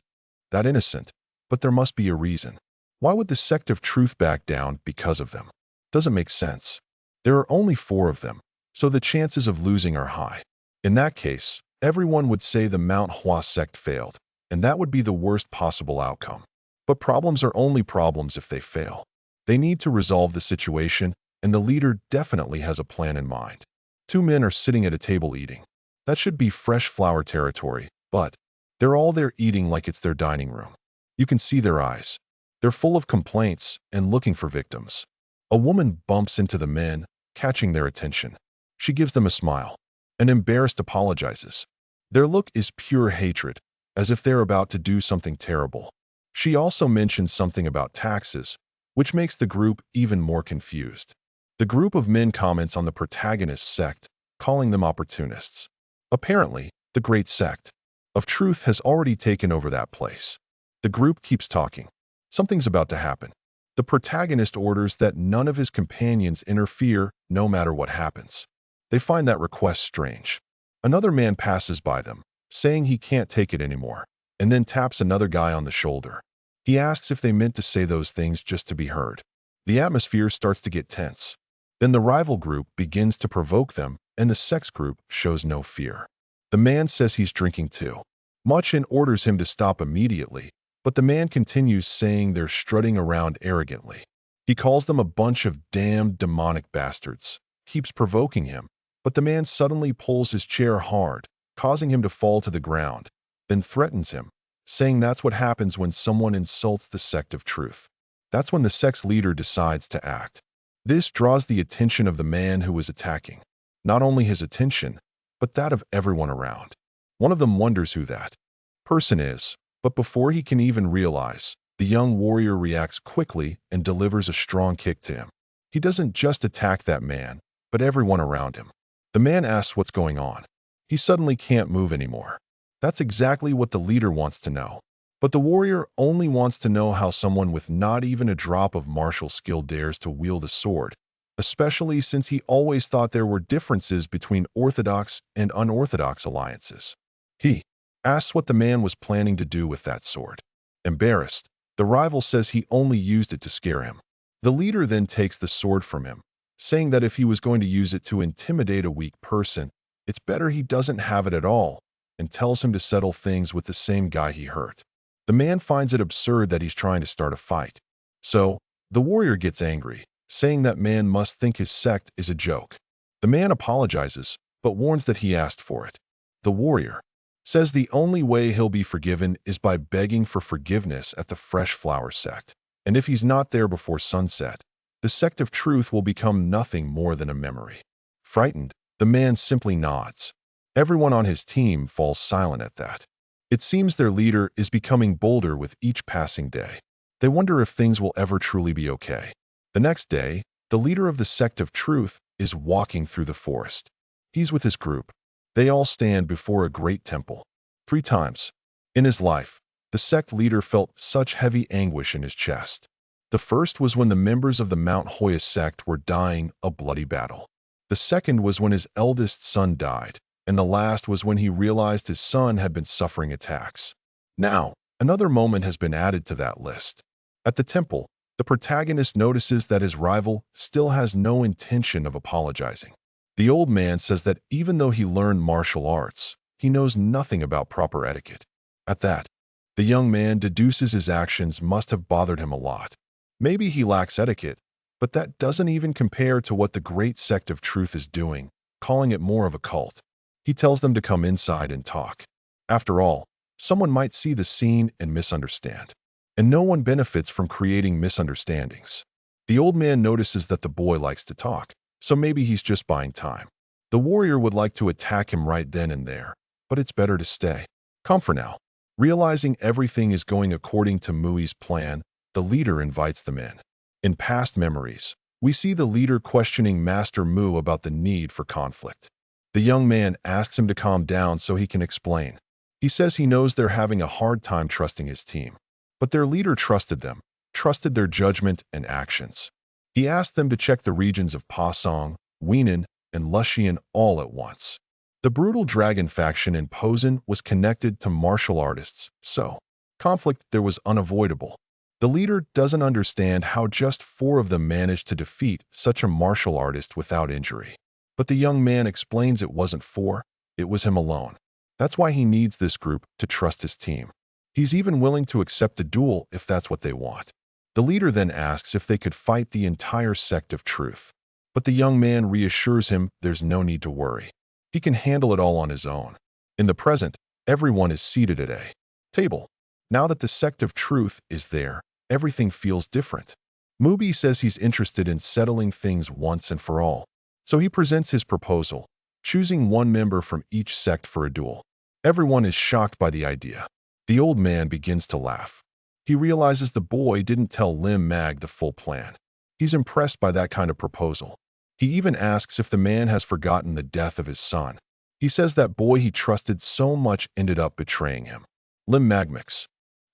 that innocent, but there must be a reason. Why would the sect of truth back down because of them? Doesn't make sense. There are only 4 of them, so the chances of losing are high. In that case, everyone would say the Mount Hua sect failed, and that would be the worst possible outcome. But problems are only problems if they fail. They need to resolve the situation, and the leader definitely has a plan in mind. 2 men are sitting at a table eating. That should be Fresh Flower territory, but they're all there eating like it's their dining room. You can see their eyes. They're full of complaints and looking for victims. A woman bumps into the men, catching their attention. She gives them a smile and embarrassed apologizes. Their look is pure hatred, as if they're about to do something terrible. She also mentions something about taxes, which makes the group even more confused. The group of men comments on the protagonist's sect, calling them opportunists. Apparently, the great sect of truth has already taken over that place. The group keeps talking. Something's about to happen. The protagonist orders that none of his companions interfere no matter what happens. They find that request strange. Another man passes by them, saying he can't take it anymore, and then taps another guy on the shoulder. He asks if they meant to say those things just to be heard. The atmosphere starts to get tense. Then the rival group begins to provoke them, and the sex group shows no fear. The man says he's drinking too. Machin orders him to stop immediately, but the man continues saying they're strutting around arrogantly. He calls them a bunch of damned demonic bastards, keeps provoking him, but the man suddenly pulls his chair hard, causing him to fall to the ground, then threatens him, saying that's what happens when someone insults the sect of truth. That's when the sect's leader decides to act. This draws the attention of the man who was attacking. Not only his attention, but that of everyone around. One of them wonders who that person is, but before he can even realize, the young warrior reacts quickly and delivers a strong kick to him. He doesn't just attack that man, but everyone around him. The man asks what's going on. He suddenly can't move anymore. That's exactly what the leader wants to know. But the warrior only wants to know how someone with not even a drop of martial skill dares to wield a sword, especially since he always thought there were differences between orthodox and unorthodox alliances. He asks what the man was planning to do with that sword. Embarrassed, the rival says he only used it to scare him. The leader then takes the sword from him, saying that if he was going to use it to intimidate a weak person, it's better he doesn't have it at all, and tells him to settle things with the same guy he hurt. The man finds it absurd that he's trying to start a fight. So, the warrior gets angry, saying that man must think his sect is a joke. The man apologizes, but warns that he asked for it. The warrior says the only way he'll be forgiven is by begging for forgiveness at the Fresh Flower sect. And if he's not there before sunset, the sect of truth will become nothing more than a memory. Frightened, the man simply nods. Everyone on his team falls silent at that. It seems their leader is becoming bolder with each passing day. They wonder if things will ever truly be okay. The next day, the leader of the sect of truth is walking through the forest. He's with his group. They all stand before a great temple. 3 times in his life, the sect leader felt such heavy anguish in his chest. The first was when the members of the Mount Hoya sect were dying a bloody battle. The second was when his eldest son died, and the last was when he realized his son had been suffering attacks. Now, another moment has been added to that list. At the temple, the protagonist notices that his rival still has no intention of apologizing. The old man says that even though he learned martial arts, he knows nothing about proper etiquette. At that, the young man deduces his actions must have bothered him a lot. Maybe he lacks etiquette, but that doesn't even compare to what the great sect of truth is doing, calling it more of a cult. He tells them to come inside and talk. After all, someone might see the scene and misunderstand. And no one benefits from creating misunderstandings. The old man notices that the boy likes to talk, so maybe he's just buying time. The warrior would like to attack him right then and there, but it's better to stay calm for now. Realizing everything is going according to Mui's plan, the leader invites them in. In past memories, we see the leader questioning Master Mu about the need for conflict. The young man asks him to calm down so he can explain. He says he knows they're having a hard time trusting his team, but their leader trusted them, trusted their judgment and actions. He asked them to check the regions of Pasong, Weinan, and Lushian all at once. The brutal dragon faction in Posen was connected to martial artists, so conflict there was unavoidable. The leader doesn't understand how just 4 of them managed to defeat such a martial artist without injury. But the young man explains it wasn't 4, it was him alone. That's why he needs this group to trust his team. He's even willing to accept a duel if that's what they want. The leader then asks if they could fight the entire sect of truth. But the young man reassures him there's no need to worry. He can handle it all on his own. In the present, everyone is seated at a table. Now that the sect of truth is there, everything feels different. Mubi says he's interested in settling things once and for all. So he presents his proposal, choosing 1 member from each sect for a duel. Everyone is shocked by the idea. The old man begins to laugh. He realizes the boy didn't tell Lim Mag the full plan. He's impressed by that kind of proposal. He even asks if the man has forgotten the death of his son. He says that boy he trusted so much ended up betraying him. Lim Magmic's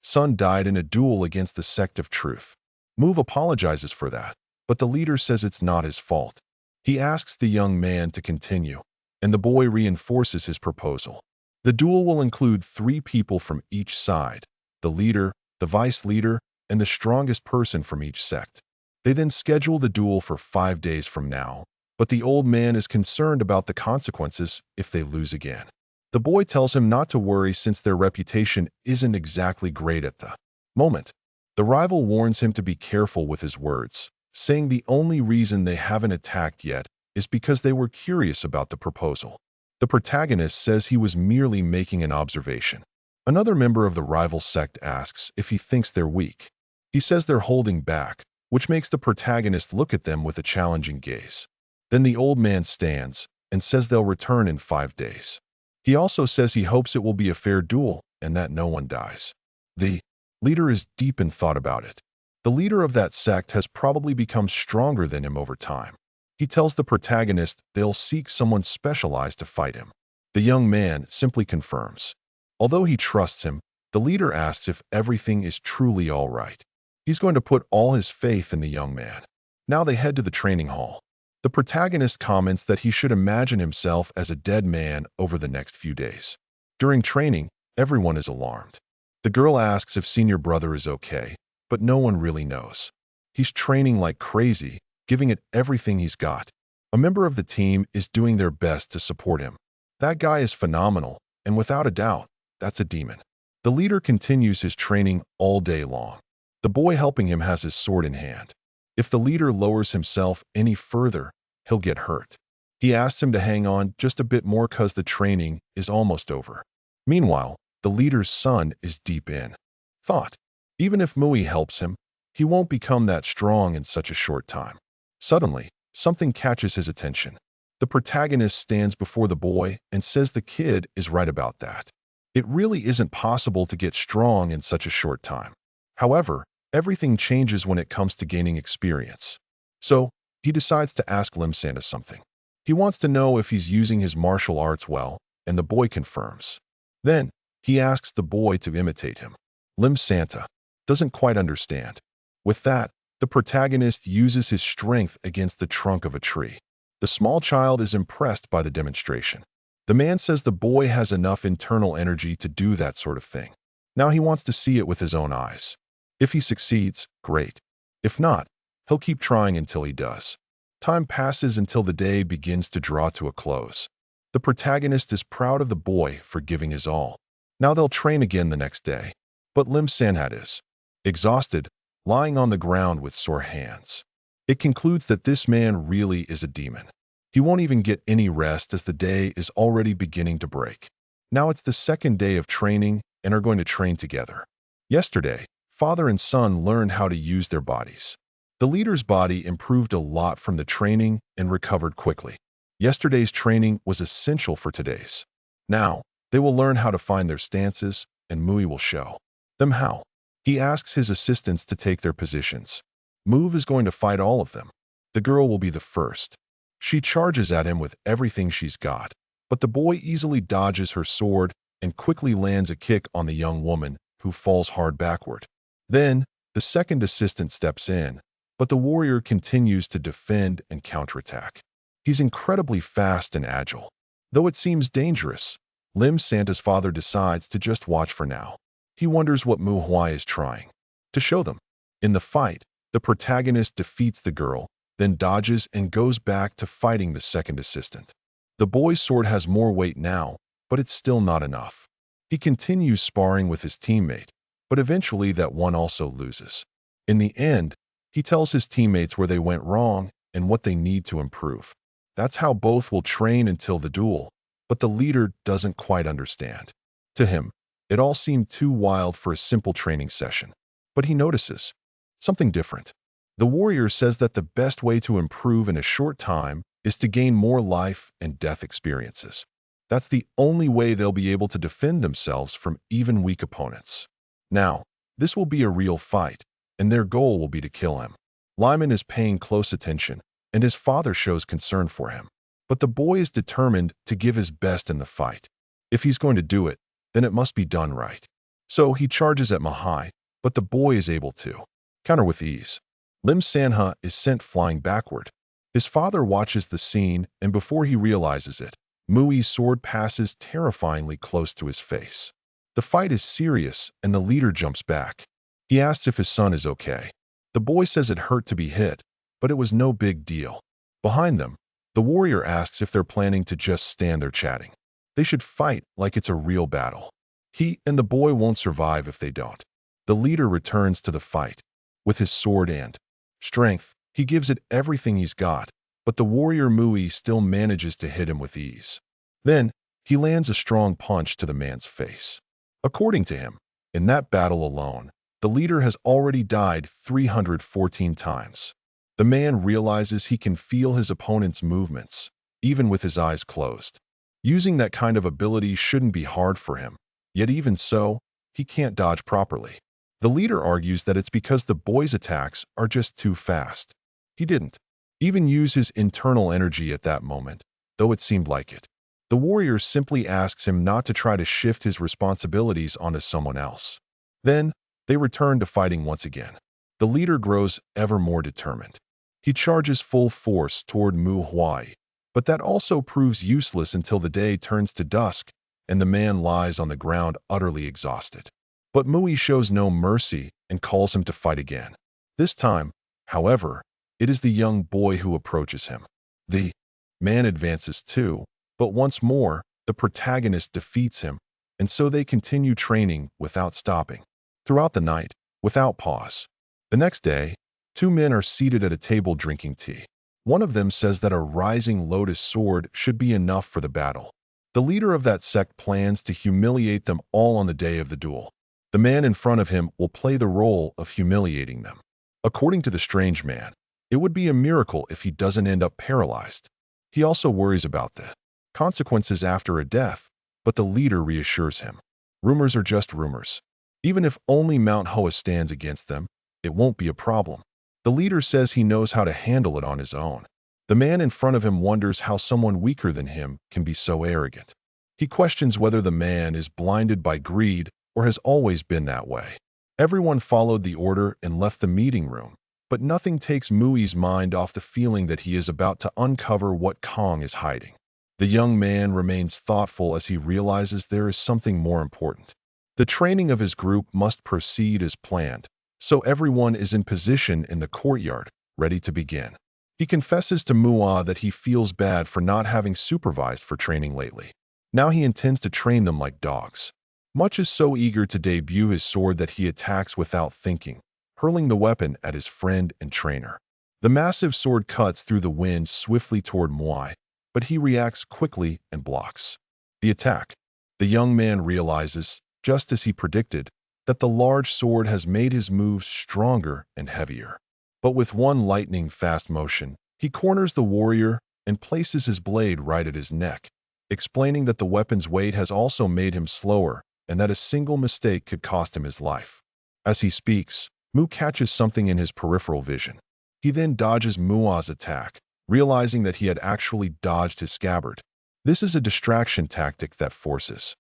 son died in a duel against the sect of truth. Move apologizes for that, but the leader says it's not his fault. He asks the young man to continue, and the boy reinforces his proposal. The duel will include 3 people from each side: the leader, the vice leader, and the strongest person from each sect. They then schedule the duel for 5 days from now, but the old man is concerned about the consequences if they lose again. The boy tells him not to worry since their reputation isn't exactly great at the moment. The rival warns him to be careful with his words, saying the only reason they haven't attacked yet is because they were curious about the proposal. The protagonist says he was merely making an observation. Another member of the rival sect asks if he thinks they're weak. He says they're holding back, which makes the protagonist look at them with a challenging gaze. Then the old man stands and says they'll return in 5 days. He also says he hopes it will be a fair duel and that no one dies. The leader is deep in thought about it. The leader of that sect has probably become stronger than him over time. He tells the protagonist they'll seek someone specialized to fight him. The young man simply confirms. Although he trusts him, the leader asks if everything is truly all right. He's going to put all his faith in the young man. Now they head to the training hall. The protagonist comments that he should imagine himself as a dead man over the next few days. During training, everyone is alarmed. The girl asks if senior brother is okay, but no one really knows. He's training like crazy, giving it everything he's got. A member of the team is doing their best to support him. That guy is phenomenal, and without a doubt, that's a demon. The leader continues his training all day long. The boy helping him has his sword in hand. If the leader lowers himself any further, he'll get hurt. He asks him to hang on just a bit more cause the training is almost over. Meanwhile, the leader's son is deep in thought. Even if Mui helps him, he won't become that strong in such a short time. Suddenly, something catches his attention. The protagonist stands before the boy and says the kid is right about that. It really isn't possible to get strong in such a short time. However, everything changes when it comes to gaining experience. So, he decides to ask Lim Santa something. He wants to know if he's using his martial arts well, and the boy confirms. Then, he asks the boy to imitate him. Lim Santa doesn't quite understand. With that, the protagonist uses his strength against the trunk of a tree. The small child is impressed by the demonstration. The man says the boy has enough internal energy to do that sort of thing. Now he wants to see it with his own eyes. If he succeeds, great. If not, he'll keep trying until he does. Time passes until the day begins to draw to a close. The protagonist is proud of the boy for giving his all. Now they'll train again the next day. But Lim Sanhat is exhausted, lying on the ground with sore hands. It concludes that this man really is a demon. He won't even get any rest as the day is already beginning to break. Now it's the second day of training and are going to train together. Yesterday, father and son learned how to use their bodies. The leader's body improved a lot from the training and recovered quickly. Yesterday's training was essential for today's. Now, they will learn how to find their stances, and Mui will show them how. He asks his assistants to take their positions. Move is going to fight all of them. The girl will be the first. She charges at him with everything she's got, but the boy easily dodges her sword and quickly lands a kick on the young woman, who falls hard backward. Then, the second assistant steps in, but the warrior continues to defend and counterattack. He's incredibly fast and agile. Though it seems dangerous, Lim Santa's father decides to just watch for now. He wonders what Manhwa is trying to show them. In the fight, the protagonist defeats the girl, then dodges and goes back to fighting the second assistant. The boy's sword has more weight now, but it's still not enough. He continues sparring with his teammate, but eventually that one also loses. In the end, he tells his teammates where they went wrong and what they need to improve. That's how both will train until the duel, but the leader doesn't quite understand. To him, it all seemed too wild for a simple training session. But he notices something different. The warrior says that the best way to improve in a short time is to gain more life and death experiences. That's the only way they'll be able to defend themselves from even weak opponents. Now, this will be a real fight, and their goal will be to kill him. Lyman is paying close attention, and his father shows concern for him. But the boy is determined to give his best in the fight. If he's going to do it, then it must be done right. So he charges at Mahai, but the boy is able to counter with ease. Lim Sanha is sent flying backward. His father watches the scene, and before he realizes it, Mui's sword passes terrifyingly close to his face. The fight is serious, and the leader jumps back. He asks if his son is okay. The boy says it hurt to be hit, but it was no big deal. Behind them, the warrior asks if they're planning to just stand there chatting. They should fight like it's a real battle. He and the boy won't survive if they don't. The leader returns to the fight. With his sword and strength, he gives it everything he's got, but the warrior Mui still manages to hit him with ease. Then, he lands a strong punch to the man's face. According to him, in that battle alone, the leader has already died 314 times. The man realizes he can feel his opponent's movements, even with his eyes closed. Using that kind of ability shouldn't be hard for him, yet even so, he can't dodge properly. The leader argues that it's because the boy's attacks are just too fast. He didn't even use his internal energy at that moment, though it seemed like it. The warrior simply asks him not to try to shift his responsibilities onto someone else. Then, they return to fighting once again. The leader grows ever more determined. He charges full force toward Manhwa, but that also proves useless until the day turns to dusk and the man lies on the ground utterly exhausted. But Mui shows no mercy and calls him to fight again. This time, however, it is the young boy who approaches him. The man advances too, but once more, the protagonist defeats him, and so they continue training without stopping. Throughout the night, without pause. The next day, two men are seated at a table drinking tea. One of them says that a rising lotus sword should be enough for the battle. The leader of that sect plans to humiliate them all on the day of the duel. The man in front of him will play the role of humiliating them. According to the strange man, it would be a miracle if he doesn't end up paralyzed. He also worries about the consequences after a death, but the leader reassures him. Rumors are just rumors. Even if only Mount Hoa stands against them, it won't be a problem. The leader says he knows how to handle it on his own. The man in front of him wonders how someone weaker than him can be so arrogant. He questions whether the man is blinded by greed or has always been that way. Everyone followed the order and left the meeting room, but nothing takes Mui's mind off the feeling that he is about to uncover what Kong is hiding. The young man remains thoughtful as he realizes there is something more important. The training of his group must proceed as planned, so everyone is in position in the courtyard, ready to begin. He confesses to Mua that he feels bad for not having supervised for training lately. Now he intends to train them like dogs. Much is so eager to debut his sword that he attacks without thinking, hurling the weapon at his friend and trainer. The massive sword cuts through the wind swiftly toward Muai, but he reacts quickly and blocks the attack. The young man realizes, just as he predicted, that the large sword has made his moves stronger and heavier. But with one lightning-fast motion, he corners the warrior and places his blade right at his neck, explaining that the weapon's weight has also made him slower and that a single mistake could cost him his life. As he speaks, Mu catches something in his peripheral vision. He then dodges Mua's attack, realizing that he had actually dodged his scabbard. This is a distraction tactic that forces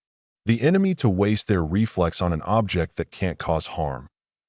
the enemy to waste their reflex on an object that can't cause harm,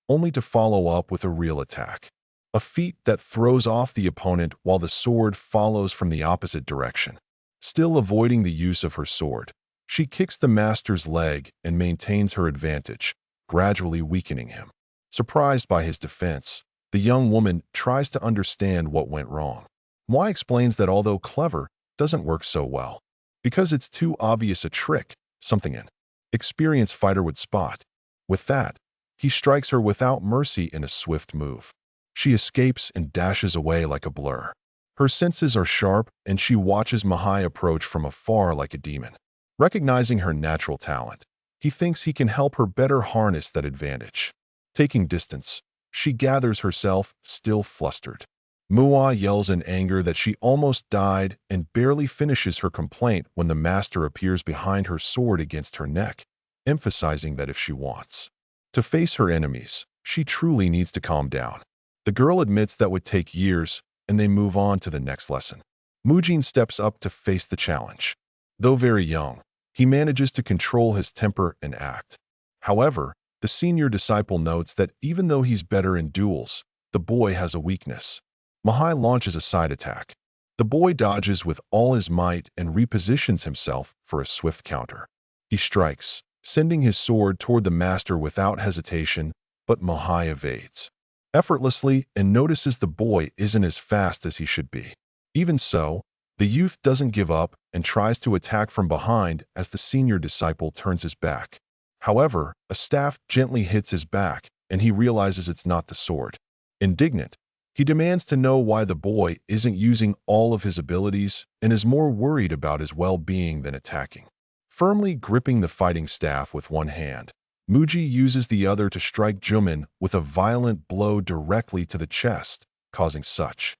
only to follow up with a real attack. A feat that throws off the opponent while the sword follows from the opposite direction. Still avoiding the use of her sword, she kicks the master's leg and maintains her advantage, gradually weakening him. Surprised by his defense, the young woman tries to understand what went wrong. Moi explains that although clever, doesn't work so well. Because it's too obvious a trick, something an experienced fighter would spot. With that, he strikes her without mercy in a swift move. She escapes and dashes away like a blur. Her senses are sharp, and she watches Mahai approach from afar like a demon. Recognizing her natural talent, he thinks he can help her better harness that advantage. Taking distance, she gathers herself, still flustered. Mua yells in anger that she almost died and barely finishes her complaint when the master appears behind her sword against her neck, emphasizing that if she wants to face her enemies, she truly needs to calm down. The girl admits that would take years, and they move on to the next lesson. Mujin steps up to face the challenge. Though very young, he manages to control his temper and act. However, the senior disciple notes that even though he's better in duels, the boy has a weakness. Mahai launches a side attack. The boy dodges with all his might and repositions himself for a swift counter. He strikes, sending his sword toward the master without hesitation, but Mahai evades effortlessly and notices the boy isn't as fast as he should be. Even so, the youth doesn't give up and tries to attack from behind as the senior disciple turns his back. However, a staff gently hits his back, and he realizes it's not the sword. Indignant, he demands to know why the boy isn't using all of his abilities and is more worried about his well-being than attacking. Firmly gripping the fighting staff with one hand, Muji uses the other to strike Jumin with a violent blow directly to the chest, causing such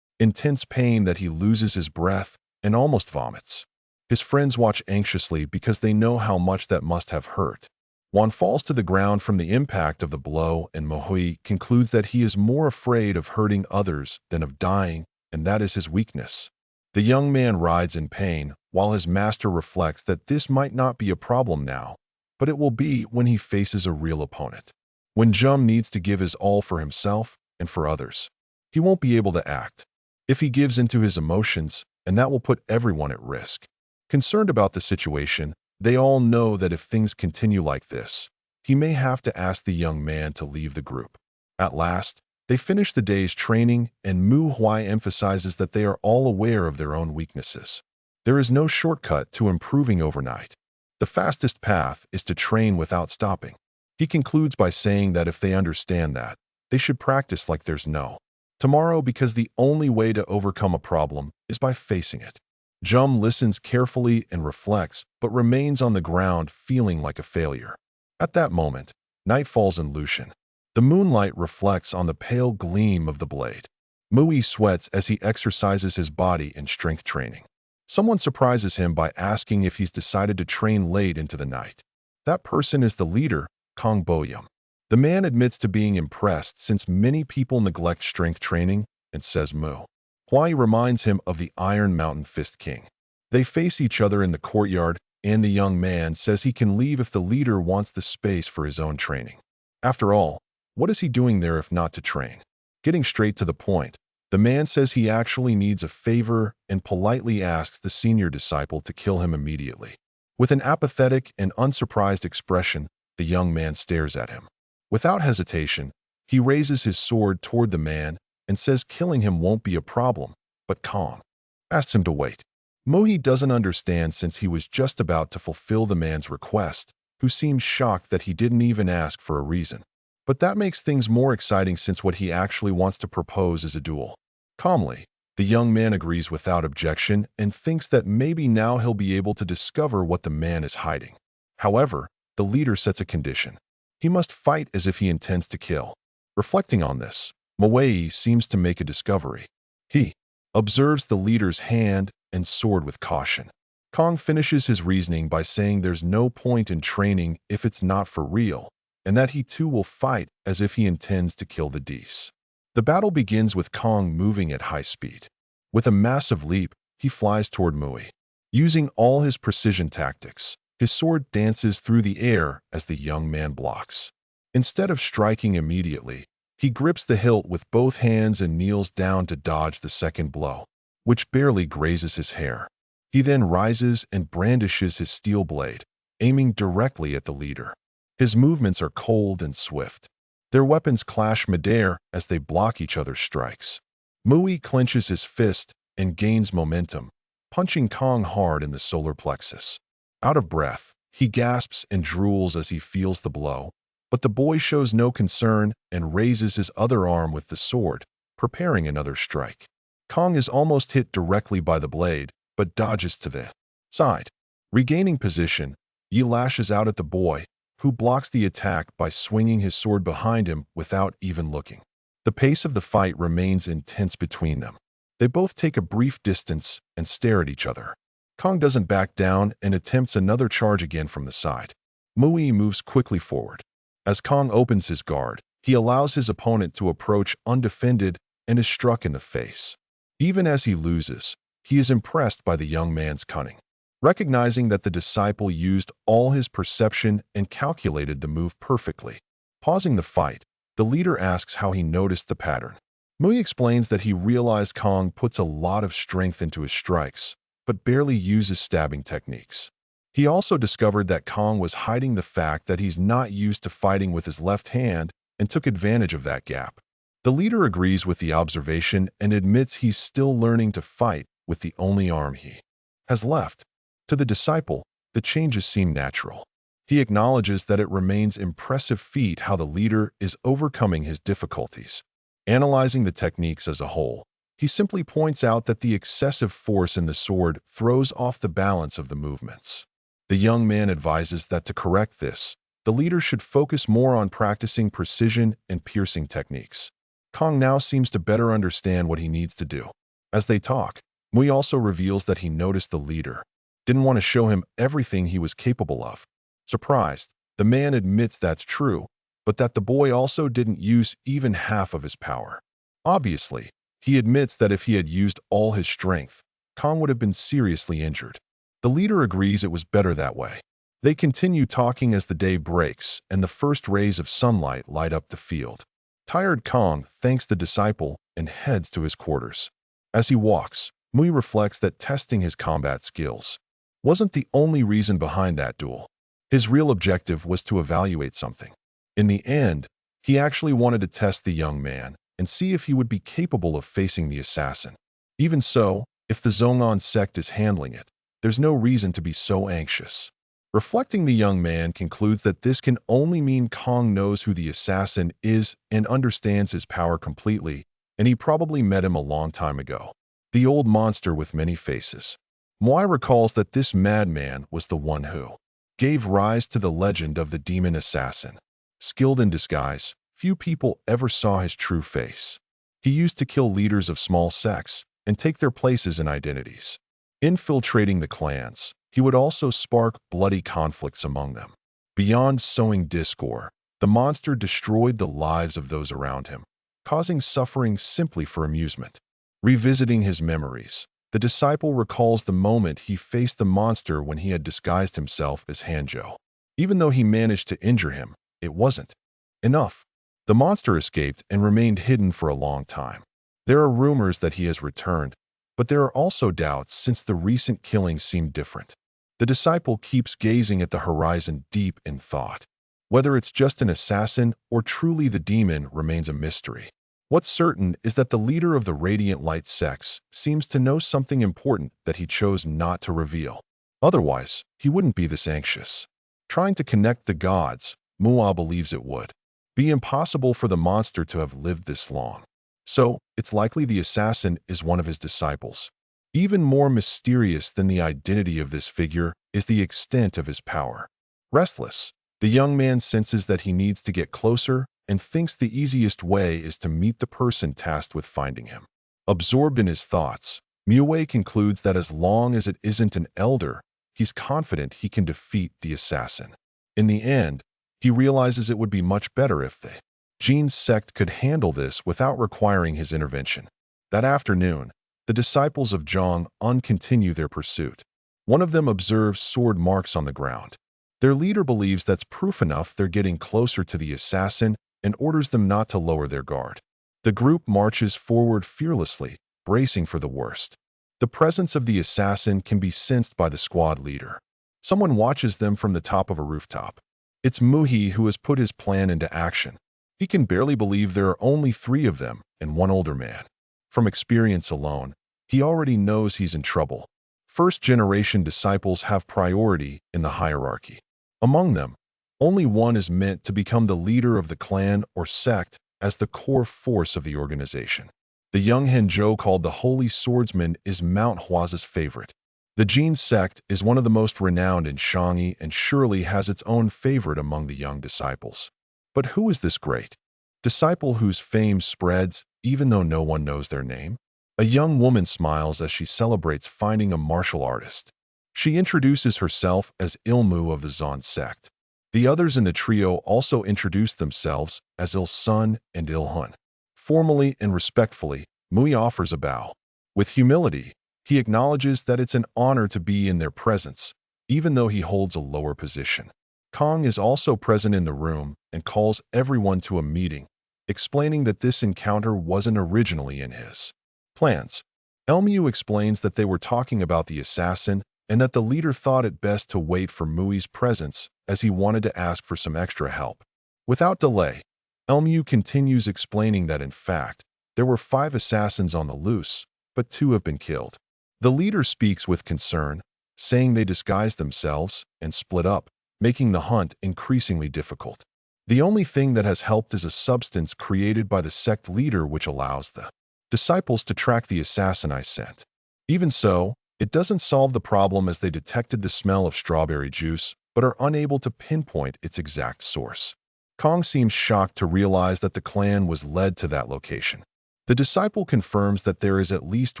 intense pain that he loses his breath and almost vomits. His friends watch anxiously because they know how much that must have hurt. Juan falls to the ground from the impact of the blow, and Mohui concludes that he is more afraid of hurting others than of dying, and that is his weakness. The young man writhes in pain, while his master reflects that this might not be a problem now, but it will be when he faces a real opponent. When Jum needs to give his all for himself and for others, he won't be able to act. If he gives into his emotions, and that will put everyone at risk. Concerned about the situation, they all know that if things continue like this, he may have to ask the young man to leave the group. At last, they finish the day's training, and Mu Huai emphasizes that they are all aware of their own weaknesses. There is no shortcut to improving overnight. The fastest path is to train without stopping. He concludes by saying that if they understand that, they should practice like there's no tomorrow, because the only way to overcome a problem is by facing it. Jum listens carefully and reflects, but remains on the ground feeling like a failure. At that moment, night falls in Lucian. The moonlight reflects on the pale gleam of the blade. Mui sweats as he exercises his body in strength training. Someone surprises him by asking if he's decided to train late into the night. That person is the leader, Kong Boyum. The man admits to being impressed since many people neglect strength training and says Mu Huai reminds him of the Iron Mountain Fist King. They face each other in the courtyard, and the young man says he can leave if the leader wants the space for his own training. After all, what is he doing there if not to train? Getting straight to the point, the man says he actually needs a favor and politely asks the senior disciple to kill him immediately. With an apathetic and unsurprised expression, the young man stares at him. Without hesitation, he raises his sword toward the man and says killing him won't be a problem, but Kong asks him to wait. Mohi doesn't understand since he was just about to fulfill the man's request, who seems shocked that he didn't even ask for a reason. But that makes things more exciting since what he actually wants to propose is a duel. Calmly, the young man agrees without objection and thinks that maybe now he'll be able to discover what the man is hiding. However, the leader sets a condition. He must fight as if he intends to kill. Reflecting on this, Moei seems to make a discovery. He observes the leader's hand and sword with caution. Kong finishes his reasoning by saying there's no point in training if it's not for real, and that he too will fight as if he intends to kill the Dees. The battle begins with Kong moving at high speed. With a massive leap, he flies toward Mui. Using all his precision tactics, his sword dances through the air as the young man blocks. Instead of striking immediately, he grips the hilt with both hands and kneels down to dodge the second blow, which barely grazes his hair. He then rises and brandishes his steel blade, aiming directly at the leader. His movements are cold and swift. Their weapons clash midair as they block each other's strikes. Mui clenches his fist and gains momentum, punching Kong hard in the solar plexus. Out of breath, he gasps and drools as he feels the blow, but the boy shows no concern and raises his other arm with the sword, preparing another strike. Kong is almost hit directly by the blade, but dodges to the side. Regaining position, Yi lashes out at the boy, who blocks the attack by swinging his sword behind him without even looking. The pace of the fight remains intense between them. They both take a brief distance and stare at each other. Kong doesn't back down and attempts another charge again from the side. Mui moves quickly forward. As Kong opens his guard, he allows his opponent to approach undefended and is struck in the face. Even as he loses, he is impressed by the young man's cunning. Recognizing that the disciple used all his perception and calculated the move perfectly. Pausing the fight, the leader asks how he noticed the pattern. Mui explains that he realized Kong puts a lot of strength into his strikes, but barely uses stabbing techniques. He also discovered that Kong was hiding the fact that he's not used to fighting with his left hand and took advantage of that gap. The leader agrees with the observation and admits he's still learning to fight with the only arm he has left. To the disciple, the changes seem natural. He acknowledges that it remains impressive feat how the leader is overcoming his difficulties. Analyzing the techniques as a whole, he simply points out that the excessive force in the sword throws off the balance of the movements. The young man advises that to correct this, the leader should focus more on practicing precision and piercing techniques. Kong now seems to better understand what he needs to do. As they talk, Mui also reveals that he noticed the leader didn't want to show him everything he was capable of. Surprised, the man admits that's true, but that the boy also didn't use even half of his power. Obviously, he admits that if he had used all his strength, Kong would have been seriously injured. The leader agrees it was better that way. They continue talking as the day breaks and the first rays of sunlight light up the field. Tired Kong thanks the disciple and heads to his quarters. As he walks, Mui reflects that testing his combat skills wasn't the only reason behind that duel. His real objective was to evaluate something. In the end, he actually wanted to test the young man and see if he would be capable of facing the assassin. Even so, if the Zongon sect is handling it, there's no reason to be so anxious. Reflecting, the young man concludes that this can only mean Kong knows who the assassin is and understands his power completely, and he probably met him a long time ago. The old monster with many faces. Moi recalls that this madman was the one who gave rise to the legend of the demon assassin. Skilled in disguise, few people ever saw his true face. He used to kill leaders of small sects and take their places and identities. Infiltrating the clans, he would also spark bloody conflicts among them. Beyond sowing discord, the monster destroyed the lives of those around him, causing suffering simply for amusement. Revisiting his memories, the disciple recalls the moment he faced the monster when he had disguised himself as Hanzhou. Even though he managed to injure him, it wasn't enough. The monster escaped and remained hidden for a long time. There are rumors that he has returned, but there are also doubts since the recent killings seem different. The disciple keeps gazing at the horizon deep in thought. Whether it's just an assassin or truly the demon remains a mystery. What's certain is that the leader of the Radiant Light sects seems to know something important that he chose not to reveal. Otherwise, he wouldn't be this anxious. Trying to connect the gods, Mua believes it would be impossible for the monster to have lived this long. So, it's likely the assassin is one of his disciples. Even more mysterious than the identity of this figure is the extent of his power. Restless, the young man senses that he needs to get closer and thinks the easiest way is to meet the person tasked with finding him. Absorbed in his thoughts, Mue concludes that as long as it isn't an elder, he's confident he can defeat the assassin. In the end, he realizes it would be much better if the Jin's sect could handle this without requiring his intervention. That afternoon, the disciples of Zhang Un continue their pursuit. One of them observes sword marks on the ground. Their leader believes that's proof enough they're getting closer to the assassin and orders them not to lower their guard. The group marches forward fearlessly, bracing for the worst. The presence of the assassin can be sensed by the squad leader. Someone watches them from the top of a rooftop. It's Muhi who has put his plan into action. He can barely believe there are only 3 of them and one older man. From experience alone, he already knows he's in trouble. First-generation disciples have priority in the hierarchy. Among them, only one is meant to become the leader of the clan or sect as the core force of the organization. The young Hanzhou called the Holy Swordsman is Mount Hua's favorite. The Jin sect is one of the most renowned in Shangyi and surely has its own favorite among the young disciples. But who is this great disciple whose fame spreads even though no one knows their name? A young woman smiles as she celebrates finding a martial artist. She introduces herself as Ilmu of the Zon sect. The others in the trio also introduce themselves as Il-sun and Il-hun. Formally and respectfully, Mui offers a bow. With humility, he acknowledges that it's an honor to be in their presence, even though he holds a lower position. Kong is also present in the room and calls everyone to a meeting, explaining that this encounter wasn't originally in his plans. Elmu explains that they were talking about the assassin and that the leader thought it best to wait for Mui's presence as he wanted to ask for some extra help. Without delay, Elmu continues explaining that in fact, there were 5 assassins on the loose, but 2 have been killed. The leader speaks with concern, saying they disguised themselves and split up, making the hunt increasingly difficult. The only thing that has helped is a substance created by the sect leader which allows the disciples to track the assassin I sent. Even so, it doesn't solve the problem as they detected the smell of strawberry juice, but are unable to pinpoint its exact source. Kong seems shocked to realize that the clan was led to that location. The disciple confirms that there is at least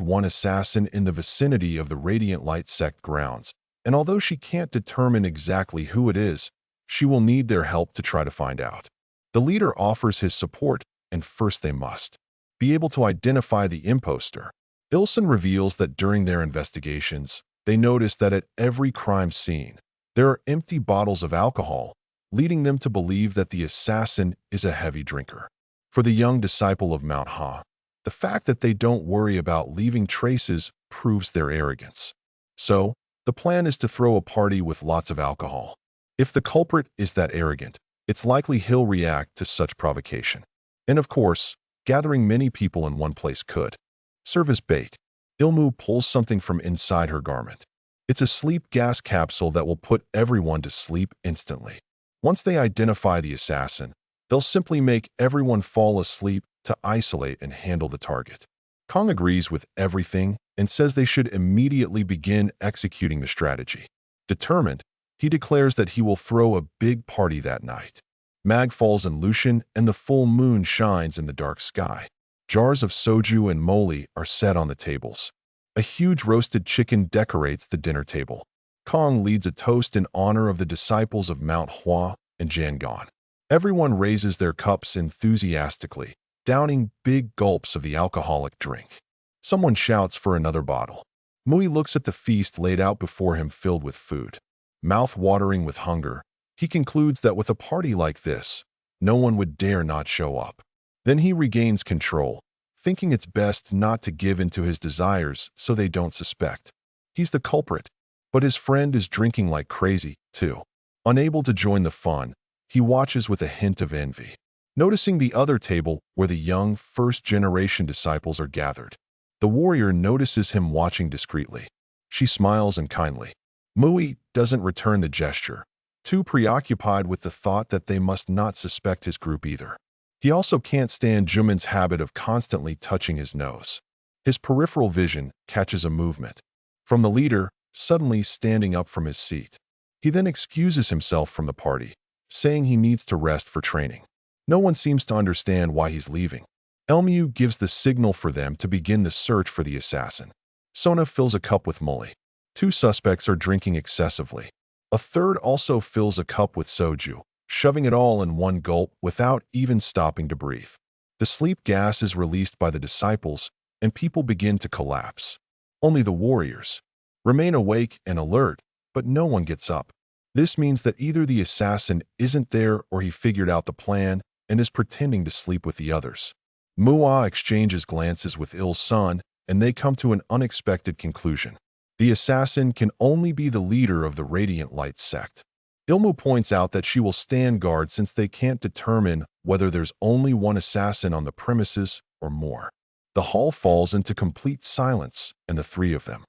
one assassin in the vicinity of the Radiant Light sect grounds, and although she can't determine exactly who it is, she will need their help to try to find out. The leader offers his support, and first they must be able to identify the imposter. Ilson reveals that during their investigations, they noticed that at every crime scene, there are empty bottles of alcohol, leading them to believe that the assassin is a heavy drinker. For the young disciple of Manhwa, the fact that they don't worry about leaving traces proves their arrogance. So, the plan is to throw a party with lots of alcohol. If the culprit is that arrogant, it's likely he'll react to such provocation. And of course, gathering many people in one place could serve as bait. Ilmu pulls something from inside her garment. It's a sleep gas capsule that will put everyone to sleep instantly. Once they identify the assassin, they'll simply make everyone fall asleep to isolate and handle the target. Kong agrees with everything and says they should immediately begin executing the strategy. Determined, he declares that he will throw a big party that night. Mag falls in Lucian and the full moon shines in the dark sky. Jars of soju and moly are set on the tables. A huge roasted chicken decorates the dinner table. Kong leads a toast in honor of the disciples of Mount Hua and Jangon. Everyone raises their cups enthusiastically, downing big gulps of the alcoholic drink. Someone shouts for another bottle. Mui looks at the feast laid out before him filled with food. Mouth-watering with hunger, he concludes that with a party like this, no one would dare not show up. Then he regains control, thinking it's best not to give in to his desires so they don't suspect. He's the culprit, but his friend is drinking like crazy, too. Unable to join the fun, he watches with a hint of envy. Noticing the other table where the young, first-generation disciples are gathered, the warrior notices him watching discreetly. She smiles and kindly. Mui doesn't return the gesture, too preoccupied with the thought that they must not suspect his group either. He also can't stand Jumin's habit of constantly touching his nose. His peripheral vision catches a movement from the leader, suddenly standing up from his seat. He then excuses himself from the party, saying he needs to rest for training. No one seems to understand why he's leaving. Elmu gives the signal for them to begin the search for the assassin. Sona fills a cup with moly. 2 suspects are drinking excessively. A third also fills a cup with soju, shoving it all in one gulp without even stopping to breathe. The sleep gas is released by the disciples, and people begin to collapse. Only the warriors remain awake and alert, but no one gets up. This means that either the assassin isn't there or he figured out the plan and is pretending to sleep with the others. Mua exchanges glances with Il-sun, and they come to an unexpected conclusion. The assassin can only be the leader of the Radiant Light sect. Ilmu points out that she will stand guard since they can't determine whether there's only one assassin on the premises or more. The hall falls into complete silence, and the 3 of them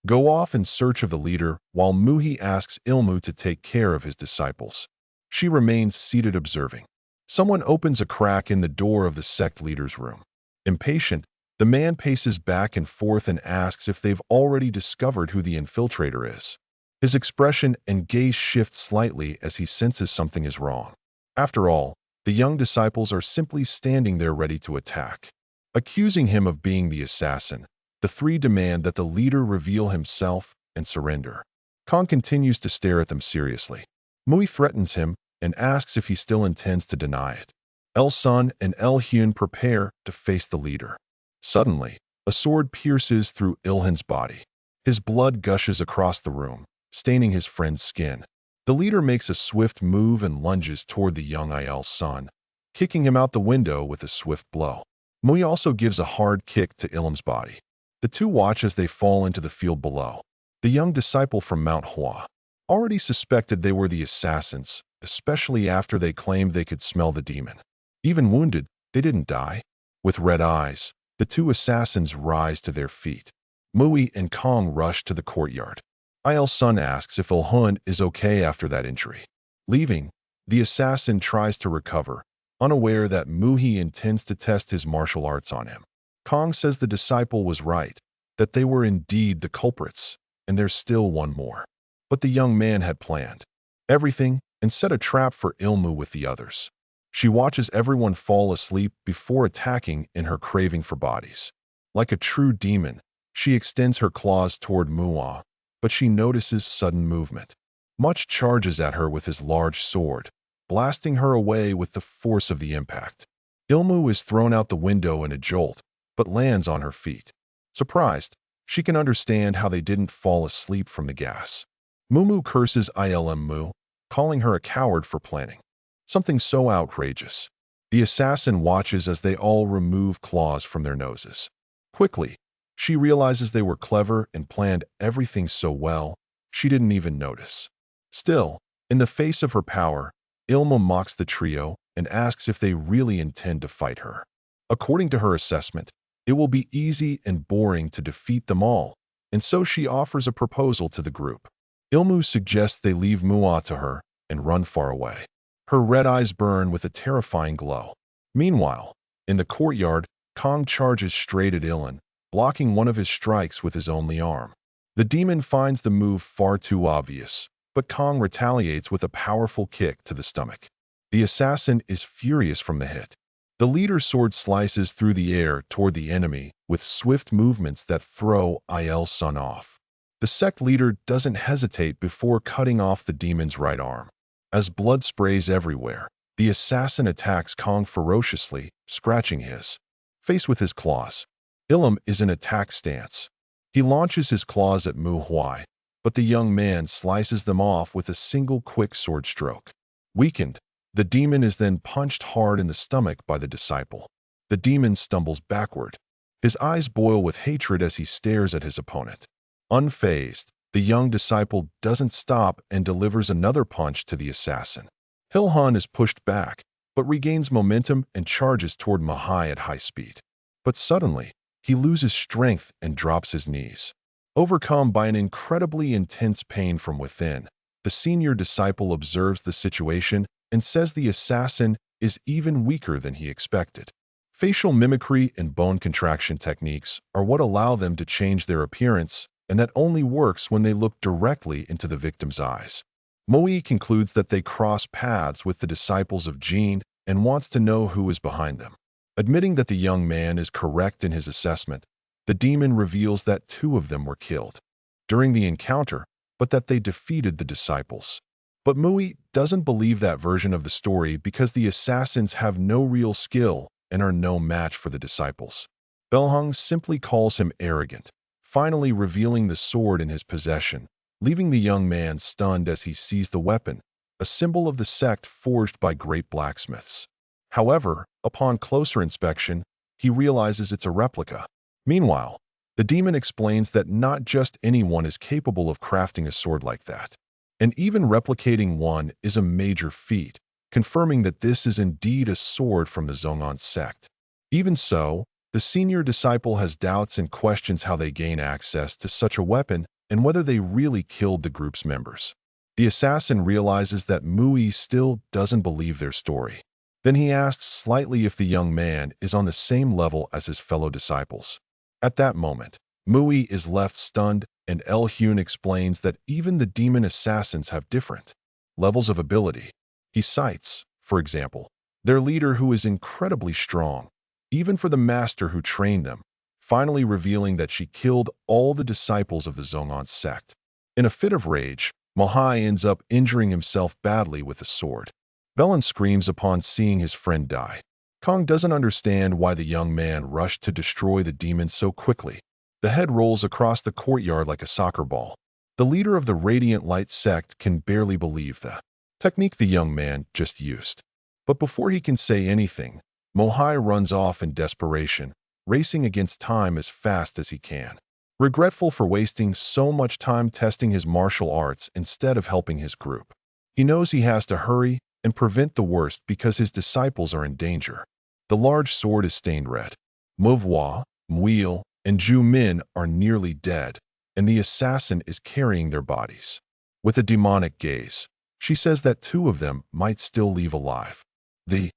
go off in search of the leader while Muhi asks Ilmu to take care of his disciples. She remains seated observing. Someone opens a crack in the door of the sect leader's room. Impatient, the man paces back and forth and asks if they've already discovered who the infiltrator is. His expression and gaze shift slightly as he senses something is wrong. After all, the young disciples are simply standing there ready to attack. Accusing him of being the assassin, the 3 demand that the leader reveal himself and surrender. Kong continues to stare at them seriously. Mui threatens him and asks if he still intends to deny it. El-sun and El-hyun prepare to face the leader. Suddenly, a sword pierces through Ilhan's body. His blood gushes across the room, staining his friend's skin. The leader makes a swift move and lunges toward the young Il-sun, kicking him out the window with a swift blow. Mui also gives a hard kick to Ilum's body. The two watch as they fall into the field below. The young disciple from Mount Hua already suspected they were the assassins, especially after they claimed they could smell the demon. Even wounded, they didn't die. With red eyes, the two assassins rise to their feet. Mui and Kong rush to the courtyard. Il Sun asks if Il-hun is okay after that injury. Leaving, the assassin tries to recover, unaware that Muhi intends to test his martial arts on him. Kong says the disciple was right, that they were indeed the culprits, and there's still one more. But the young man had planned everything and set a trap for Ilmu with the others. She watches everyone fall asleep before attacking in her craving for bodies. Like a true demon, she extends her claws toward Muah, but she notices sudden movement. Much charges at her with his large sword, blasting her away with the force of the impact. Ilmu is thrown out the window in a jolt, but lands on her feet. Surprised, she can understand how they didn't fall asleep from the gas. Mumu curses Ilmu, calling her a coward for planning something so outrageous. The assassin watches as they all remove claws from their noses. Quickly, she realizes they were clever and planned everything so well, she didn't even notice. Still, in the face of her power, Ilma mocks the trio and asks if they really intend to fight her. According to her assessment, it will be easy and boring to defeat them all, and so she offers a proposal to the group. Ilmu suggests they leave Muah to her and run far away. Her red eyes burn with a terrifying glow. Meanwhile, in the courtyard, Kong charges straight at Ilan, blocking one of his strikes with his only arm. The demon finds the move far too obvious, but Kong retaliates with a powerful kick to the stomach. The assassin is furious from the hit. The leader's sword slices through the air toward the enemy with swift movements that throw Il Sun off. The sect leader doesn't hesitate before cutting off the demon's right arm. As blood sprays everywhere, the assassin attacks Kong ferociously, scratching his face with his claws. Ilum is in attack stance. He launches his claws at Mu Huai, but the young man slices them off with a single quick sword stroke. Weakened, the demon is then punched hard in the stomach by the disciple. The demon stumbles backward. His eyes boil with hatred as he stares at his opponent. Unfazed, the young disciple doesn't stop and delivers another punch to the assassin. Il-hun is pushed back, but regains momentum and charges toward Mahai at high speed. But suddenly, he loses strength and drops his knees. Overcome by an incredibly intense pain from within, the senior disciple observes the situation and says the assassin is even weaker than he expected. Facial mimicry and bone contraction techniques are what allow them to change their appearance, and that only works when they look directly into the victim's eyes. Moi concludes that they cross paths with the disciples of Jin and wants to know who is behind them. Admitting that the young man is correct in his assessment, the demon reveals that 2 of them were killed during the encounter, but that they defeated the disciples. But Mui doesn't believe that version of the story because the assassins have no real skill and are no match for the disciples. Belhung simply calls him arrogant, finally revealing the sword in his possession, leaving the young man stunned as he sees the weapon, a symbol of the sect forged by great blacksmiths. However, upon closer inspection, he realizes it's a replica. Meanwhile, the demon explains that not just anyone is capable of crafting a sword like that, and even replicating one is a major feat, confirming that this is indeed a sword from the Zhongan sect. Even so, the senior disciple has doubts and questions how they gain access to such a weapon and whether they really killed the group's members. The assassin realizes that Mui still doesn't believe their story. Then he asks slightly if the young man is on the same level as his fellow disciples. At that moment, Mui is left stunned, and El-hun explains that even the demon assassins have different levels of ability. He cites, for example, their leader who is incredibly strong, even for the master who trained them, finally revealing that she killed all the disciples of the Zhongan sect. In a fit of rage, Mahai ends up injuring himself badly with a sword. Belen screams upon seeing his friend die. Kong doesn't understand why the young man rushed to destroy the demon so quickly. The head rolls across the courtyard like a soccer ball. The leader of the Radiant Light sect can barely believe the technique the young man just used. But before he can say anything, Mohai runs off in desperation, racing against time as fast as he can. Regretful for wasting so much time testing his martial arts instead of helping his group. He knows he has to hurry and prevent the worst because his disciples are in danger. The large sword is stained red. Manhwa, Muil, and Ju Min are nearly dead, and the assassin is carrying their bodies. With a demonic gaze, she says that 2 of them might still leave alive. The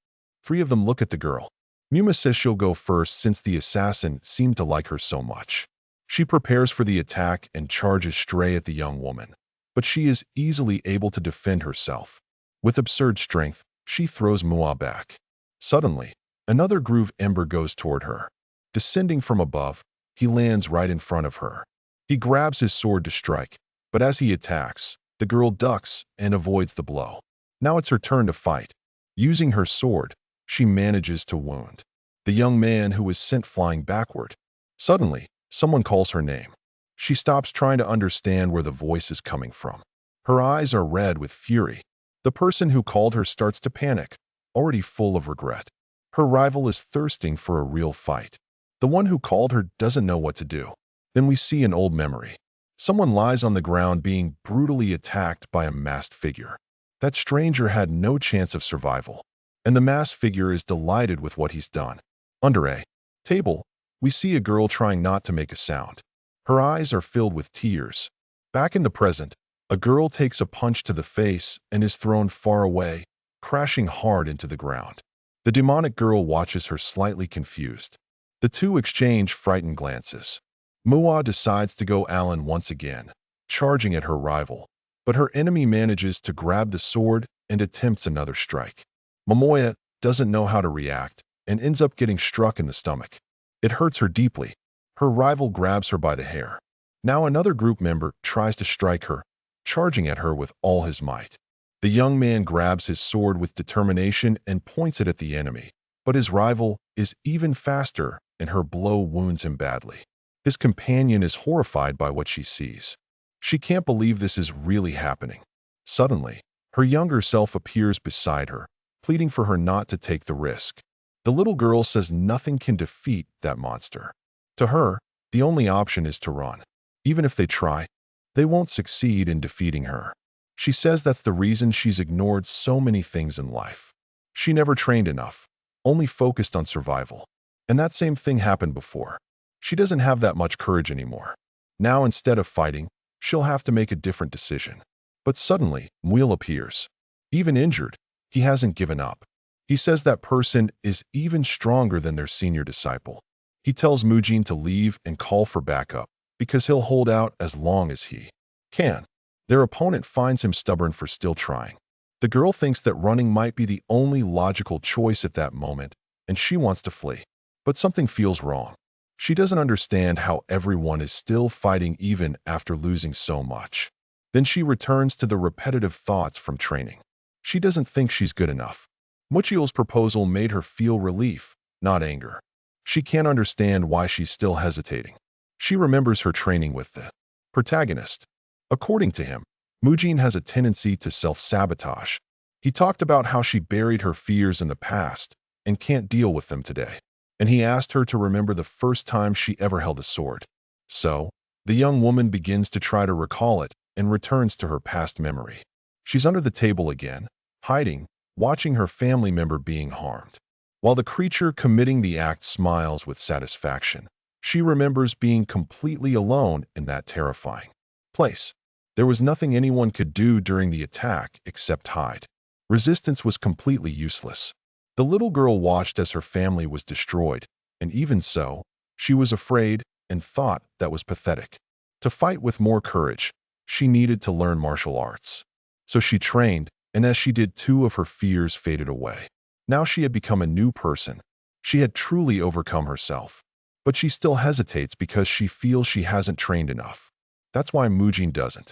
3 of them look at the girl. Muma says she'll go first since the assassin seemed to like her so much. She prepares for the attack and charges straight at the young woman, but she is easily able to defend herself. With absurd strength, she throws Mua back. Suddenly, another groove ember goes toward her. Descending from above, he lands right in front of her. He grabs his sword to strike, but as he attacks, the girl ducks and avoids the blow. Now it's her turn to fight. Using her sword, she manages to wound the young man who is sent flying backward. Suddenly, someone calls her name. She stops trying to understand where the voice is coming from. Her eyes are red with fury. The person who called her starts to panic, already full of regret. Her rival is thirsting for a real fight. The one who called her doesn't know what to do. Then we see an old memory. Someone lies on the ground being brutally attacked by a masked figure. That stranger had no chance of survival, and the masked figure is delighted with what he's done. Under a table, we see a girl trying not to make a sound. Her eyes are filled with tears. Back in the present, a girl takes a punch to the face and is thrown far away, crashing hard into the ground. The demonic girl watches her slightly confused. The 2 exchange frightened glances. Mua decides to go Alan once again, charging at her rival, but her enemy manages to grab the sword and attempts another strike. Momoya doesn't know how to react and ends up getting struck in the stomach. It hurts her deeply. Her rival grabs her by the hair. Now another group member tries to strike her, charging at her with all his might. The young man grabs his sword with determination and points it at the enemy, but his rival is even faster and her blow wounds him badly. His companion is horrified by what she sees. She can't believe this is really happening. Suddenly, her younger self appears beside her, pleading for her not to take the risk. The little girl says nothing can defeat that monster. To her, the only option is to run. Even if they try, they won't succeed in defeating her. She says that's the reason she's ignored so many things in life. She never trained enough, only focused on survival. And that same thing happened before. She doesn't have that much courage anymore. Now, instead of fighting, she'll have to make a different decision. But suddenly, Muil appears. Even injured, he hasn't given up. He says that person is even stronger than their senior disciple. He tells Mujin to leave and call for backup, because he'll hold out as long as he can. Their opponent finds him stubborn for still trying. The girl thinks that running might be the only logical choice at that moment, and she wants to flee. But something feels wrong. She doesn't understand how everyone is still fighting even after losing so much. Then she returns to the repetitive thoughts from training. She doesn't think she's good enough. Muchiel's proposal made her feel relief, not anger. She can't understand why she's still hesitating. She remembers her training with the protagonist. According to him, Mujin has a tendency to self-sabotage. He talked about how she buried her fears in the past and can't deal with them today. And he asked her to remember the first time she ever held a sword. So, the young woman begins to try to recall it and returns to her past memory. She's under the table again, hiding, watching her family member being harmed. While the creature committing the act smiles with satisfaction, she remembers being completely alone in that terrifying place. There was nothing anyone could do during the attack except hide. Resistance was completely useless. The little girl watched as her family was destroyed, and even so, she was afraid and thought that was pathetic. To fight with more courage, she needed to learn martial arts. So she trained, and as she did, 2 of her fears faded away. Now she had become a new person. She had truly overcome herself. But she still hesitates because she feels she hasn't trained enough. That's why Mujin doesn't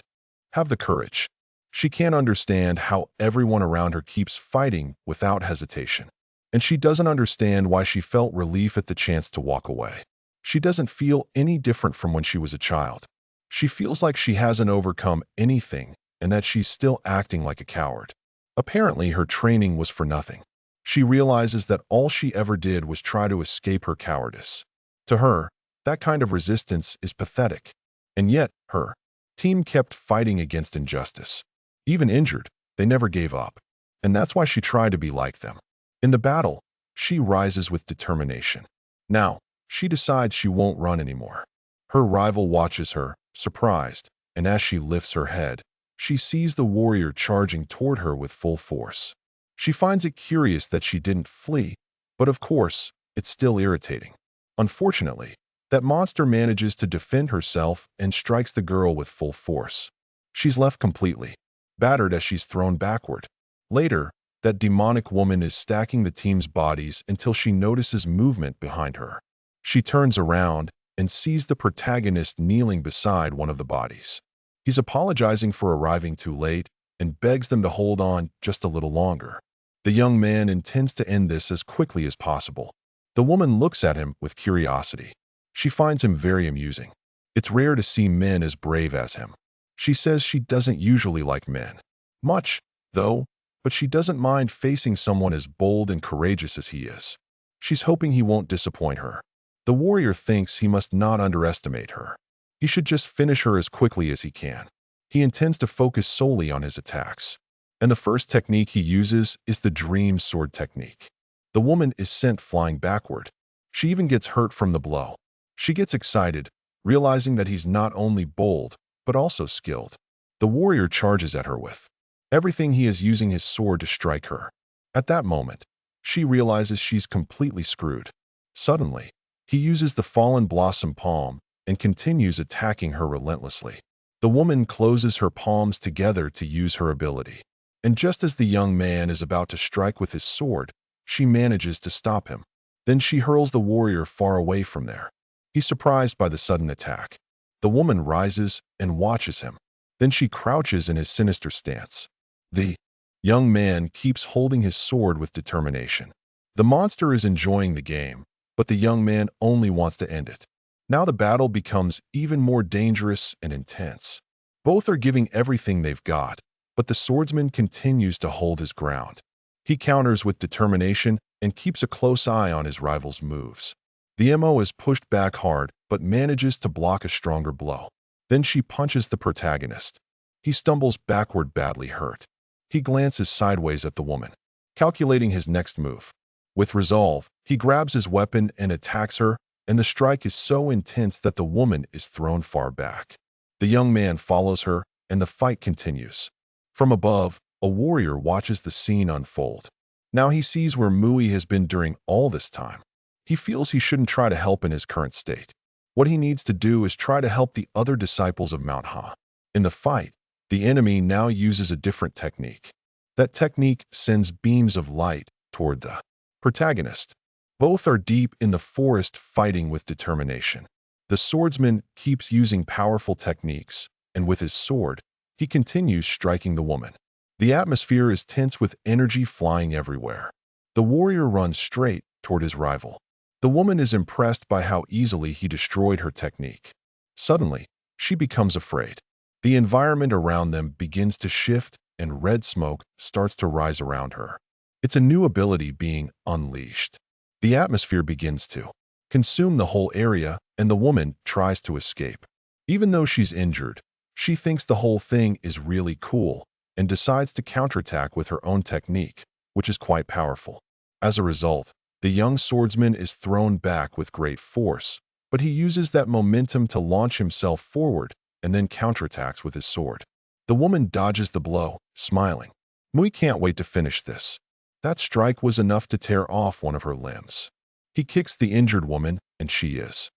have the courage. She can't understand how everyone around her keeps fighting without hesitation. And she doesn't understand why she felt relief at the chance to walk away. She doesn't feel any different from when she was a child. She feels like she hasn't overcome anything and that she's still acting like a coward. Apparently, her training was for nothing. She realizes that all she ever did was try to escape her cowardice. To her, that kind of resistance is pathetic. And yet, her team kept fighting against injustice. Even injured, they never gave up. And that's why she tried to be like them. In the battle, she rises with determination. Now, she decides she won't run anymore. Her rival watches her, surprised, and as she lifts her head, she sees the warrior charging toward her with full force. She finds it curious that she didn't flee, but of course, it's still irritating. Unfortunately, that monster manages to defend herself and strikes the girl with full force. She's left completely battered as she's thrown backward. Later, that demonic woman is stacking the team's bodies until she notices movement behind her. She turns around and sees the protagonist kneeling beside one of the bodies. He's apologizing for arriving too late and begs them to hold on just a little longer. The young man intends to end this as quickly as possible. The woman looks at him with curiosity. She finds him very amusing. It's rare to see men as brave as him. She says she doesn't usually like men much, though, but she doesn't mind facing someone as bold and courageous as he is. She's hoping he won't disappoint her. The warrior thinks he must not underestimate her. He should just finish her as quickly as he can. He intends to focus solely on his attacks. And the first technique he uses is the dream sword technique. The woman is sent flying backward. She even gets hurt from the blow. She gets excited, realizing that he's not only bold, but also skilled. The warrior charges at her with everything he is, using his sword to strike her. At that moment, she realizes she's completely screwed. Suddenly, he uses the fallen blossom palm and continues attacking her relentlessly. The woman closes her palms together to use her ability. And just as the young man is about to strike with his sword, she manages to stop him. Then she hurls the warrior far away from there. He's surprised by the sudden attack. The woman rises and watches him. Then she crouches in his sinister stance. The young man keeps holding his sword with determination. The monster is enjoying the game, but the young man only wants to end it. Now the battle becomes even more dangerous and intense. Both are giving everything they've got, but the swordsman continues to hold his ground. He counters with determination and keeps a close eye on his rival's moves. The MO is pushed back hard, but manages to block a stronger blow. Then she punches the protagonist. He stumbles backward, badly hurt. He glances sideways at the woman, calculating his next move. With resolve, he grabs his weapon and attacks her, and the strike is so intense that the woman is thrown far back. The young man follows her, and the fight continues. From above, a warrior watches the scene unfold. Now he sees where Mui has been during all this time. He feels he shouldn't try to help in his current state. What he needs to do is try to help the other disciples of Manhwa. In the fight, the enemy now uses a different technique. That technique sends beams of light toward the protagonist. Both are deep in the forest fighting with determination. The swordsman keeps using powerful techniques, and with his sword, he continues striking the woman. The atmosphere is tense with energy flying everywhere. The warrior runs straight toward his rival. The woman is impressed by how easily he destroyed her technique. Suddenly, she becomes afraid. The environment around them begins to shift, and red smoke starts to rise around her. It's a new ability being unleashed. The atmosphere begins to consume the whole area, and the woman tries to escape. Even though she's injured, she thinks the whole thing is really cool and decides to counterattack with her own technique, which is quite powerful. As a result, the young swordsman is thrown back with great force, but he uses that momentum to launch himself forward and then counterattacks with his sword. The woman dodges the blow, smiling. Mui can't wait to finish this. That strike was enough to tear off one of her limbs. He kicks the injured woman, and she is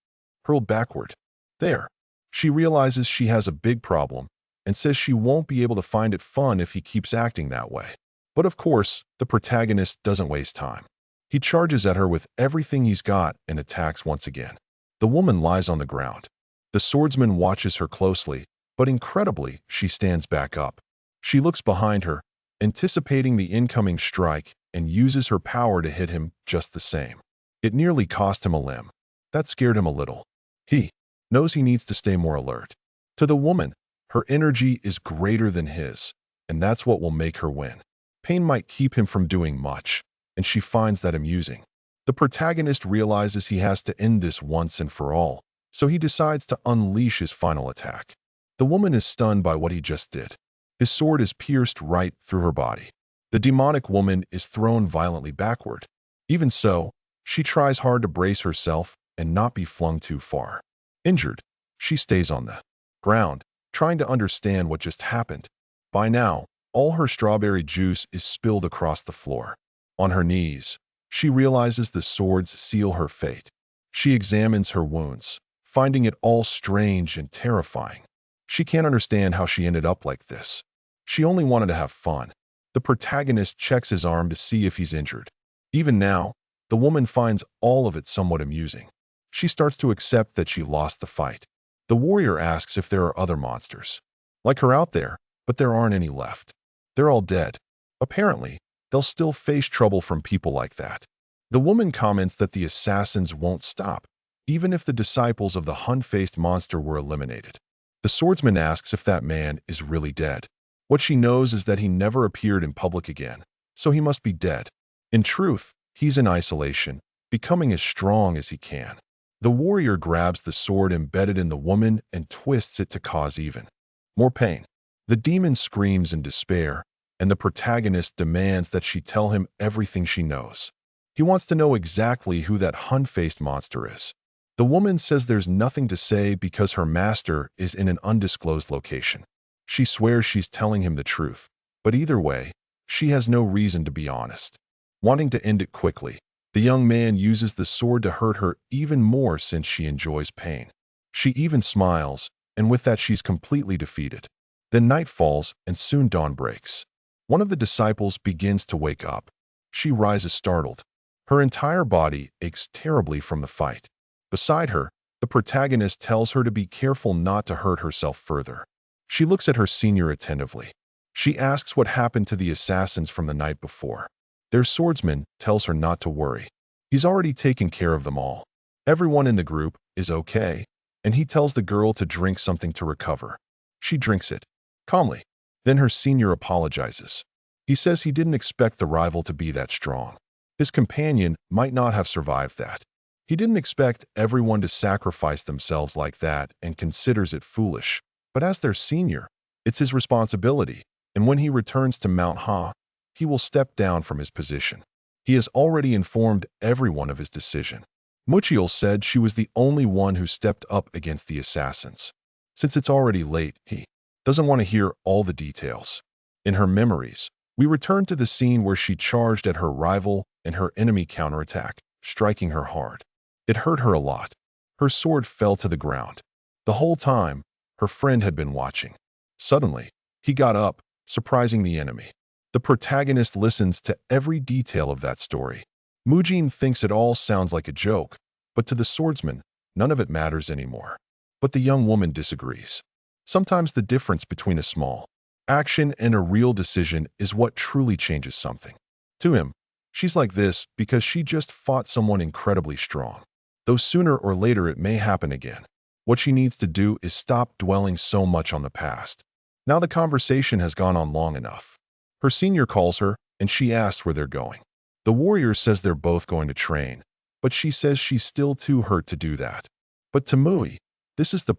hurled backward. There, she realizes she has a big problem and says she won't be able to find it fun if he keeps acting that way. But of course, the protagonist doesn't waste time. He charges at her with everything he's got and attacks once again. The woman lies on the ground. The swordsman watches her closely, but incredibly, she stands back up. She looks behind her, anticipating the incoming strike, and uses her power to hit him just the same. It nearly cost him a limb. That scared him a little. He knows he needs to stay more alert. To the woman, her energy is greater than his, and that's what will make her win. Pain might keep him from doing much, and she finds that amusing. The protagonist realizes he has to end this once and for all, so he decides to unleash his final attack. The woman is stunned by what he just did. His sword is pierced right through her body. The demonic woman is thrown violently backward. Even so, she tries hard to brace herself and not be flung too far. Injured, she stays on the ground, trying to understand what just happened. By now, all her strawberry juice is spilled across the floor. On her knees, she realizes the swords seal her fate. She examines her wounds, finding it all strange and terrifying. She can't understand how she ended up like this. She only wanted to have fun. The protagonist checks his arm to see if he's injured. Even now, the woman finds all of it somewhat amusing. She starts to accept that she lost the fight. The warrior asks if there are other monsters like her out there, but there aren't any left. They're all dead. Apparently, they'll still face trouble from people like that. The woman comments that the assassins won't stop, even if the disciples of the hun-faced monster were eliminated. The swordsman asks if that man is really dead. What she knows is that he never appeared in public again, so he must be dead. In truth, he's in isolation, becoming as strong as he can. The warrior grabs the sword embedded in the woman and twists it to cause even more pain. The demon screams in despair, and the protagonist demands that she tell him everything she knows. He wants to know exactly who that hun-faced monster is. The woman says there's nothing to say because her master is in an undisclosed location. She swears she's telling him the truth, but either way, she has no reason to be honest. Wanting to end it quickly, the young man uses the sword to hurt her even more since she enjoys pain. She even smiles, and with that she's completely defeated. Then night falls and soon dawn breaks. One of the disciples begins to wake up. She rises startled. Her entire body aches terribly from the fight. Beside her, the protagonist tells her to be careful not to hurt herself further. She looks at her senior attentively. She asks what happened to the assassins from the night before. Their swordsman tells her not to worry. He's already taken care of them all. Everyone in the group is okay, and he tells the girl to drink something to recover. She drinks it calmly. Then her senior apologizes. He says he didn't expect the rival to be that strong. His companion might not have survived that. He didn't expect everyone to sacrifice themselves like that and considers it foolish. But as their senior, it's his responsibility, and when he returns to Mount Ha, he will step down from his position. He has already informed everyone of his decision. Muchiel said she was the only one who stepped up against the assassins. Since it's already late, he doesn't want to hear all the details. In her memories, we return to the scene where she charged at her rival and her enemy counterattack, striking her hard. It hurt her a lot. Her sword fell to the ground. The whole time, her friend had been watching. Suddenly, he got up, surprising the enemy. The protagonist listens to every detail of that story. Mujin thinks it all sounds like a joke, but to the swordsman, none of it matters anymore. But the young woman disagrees. Sometimes the difference between a small action and a real decision is what truly changes something. To him, she's like this because she just fought someone incredibly strong. Though sooner or later it may happen again. What she needs to do is stop dwelling so much on the past. Now the conversation has gone on long enough. Her senior calls her, and she asks where they're going. The warrior says they're both going to train, but she says she's still too hurt to do that. But to Mui, this is the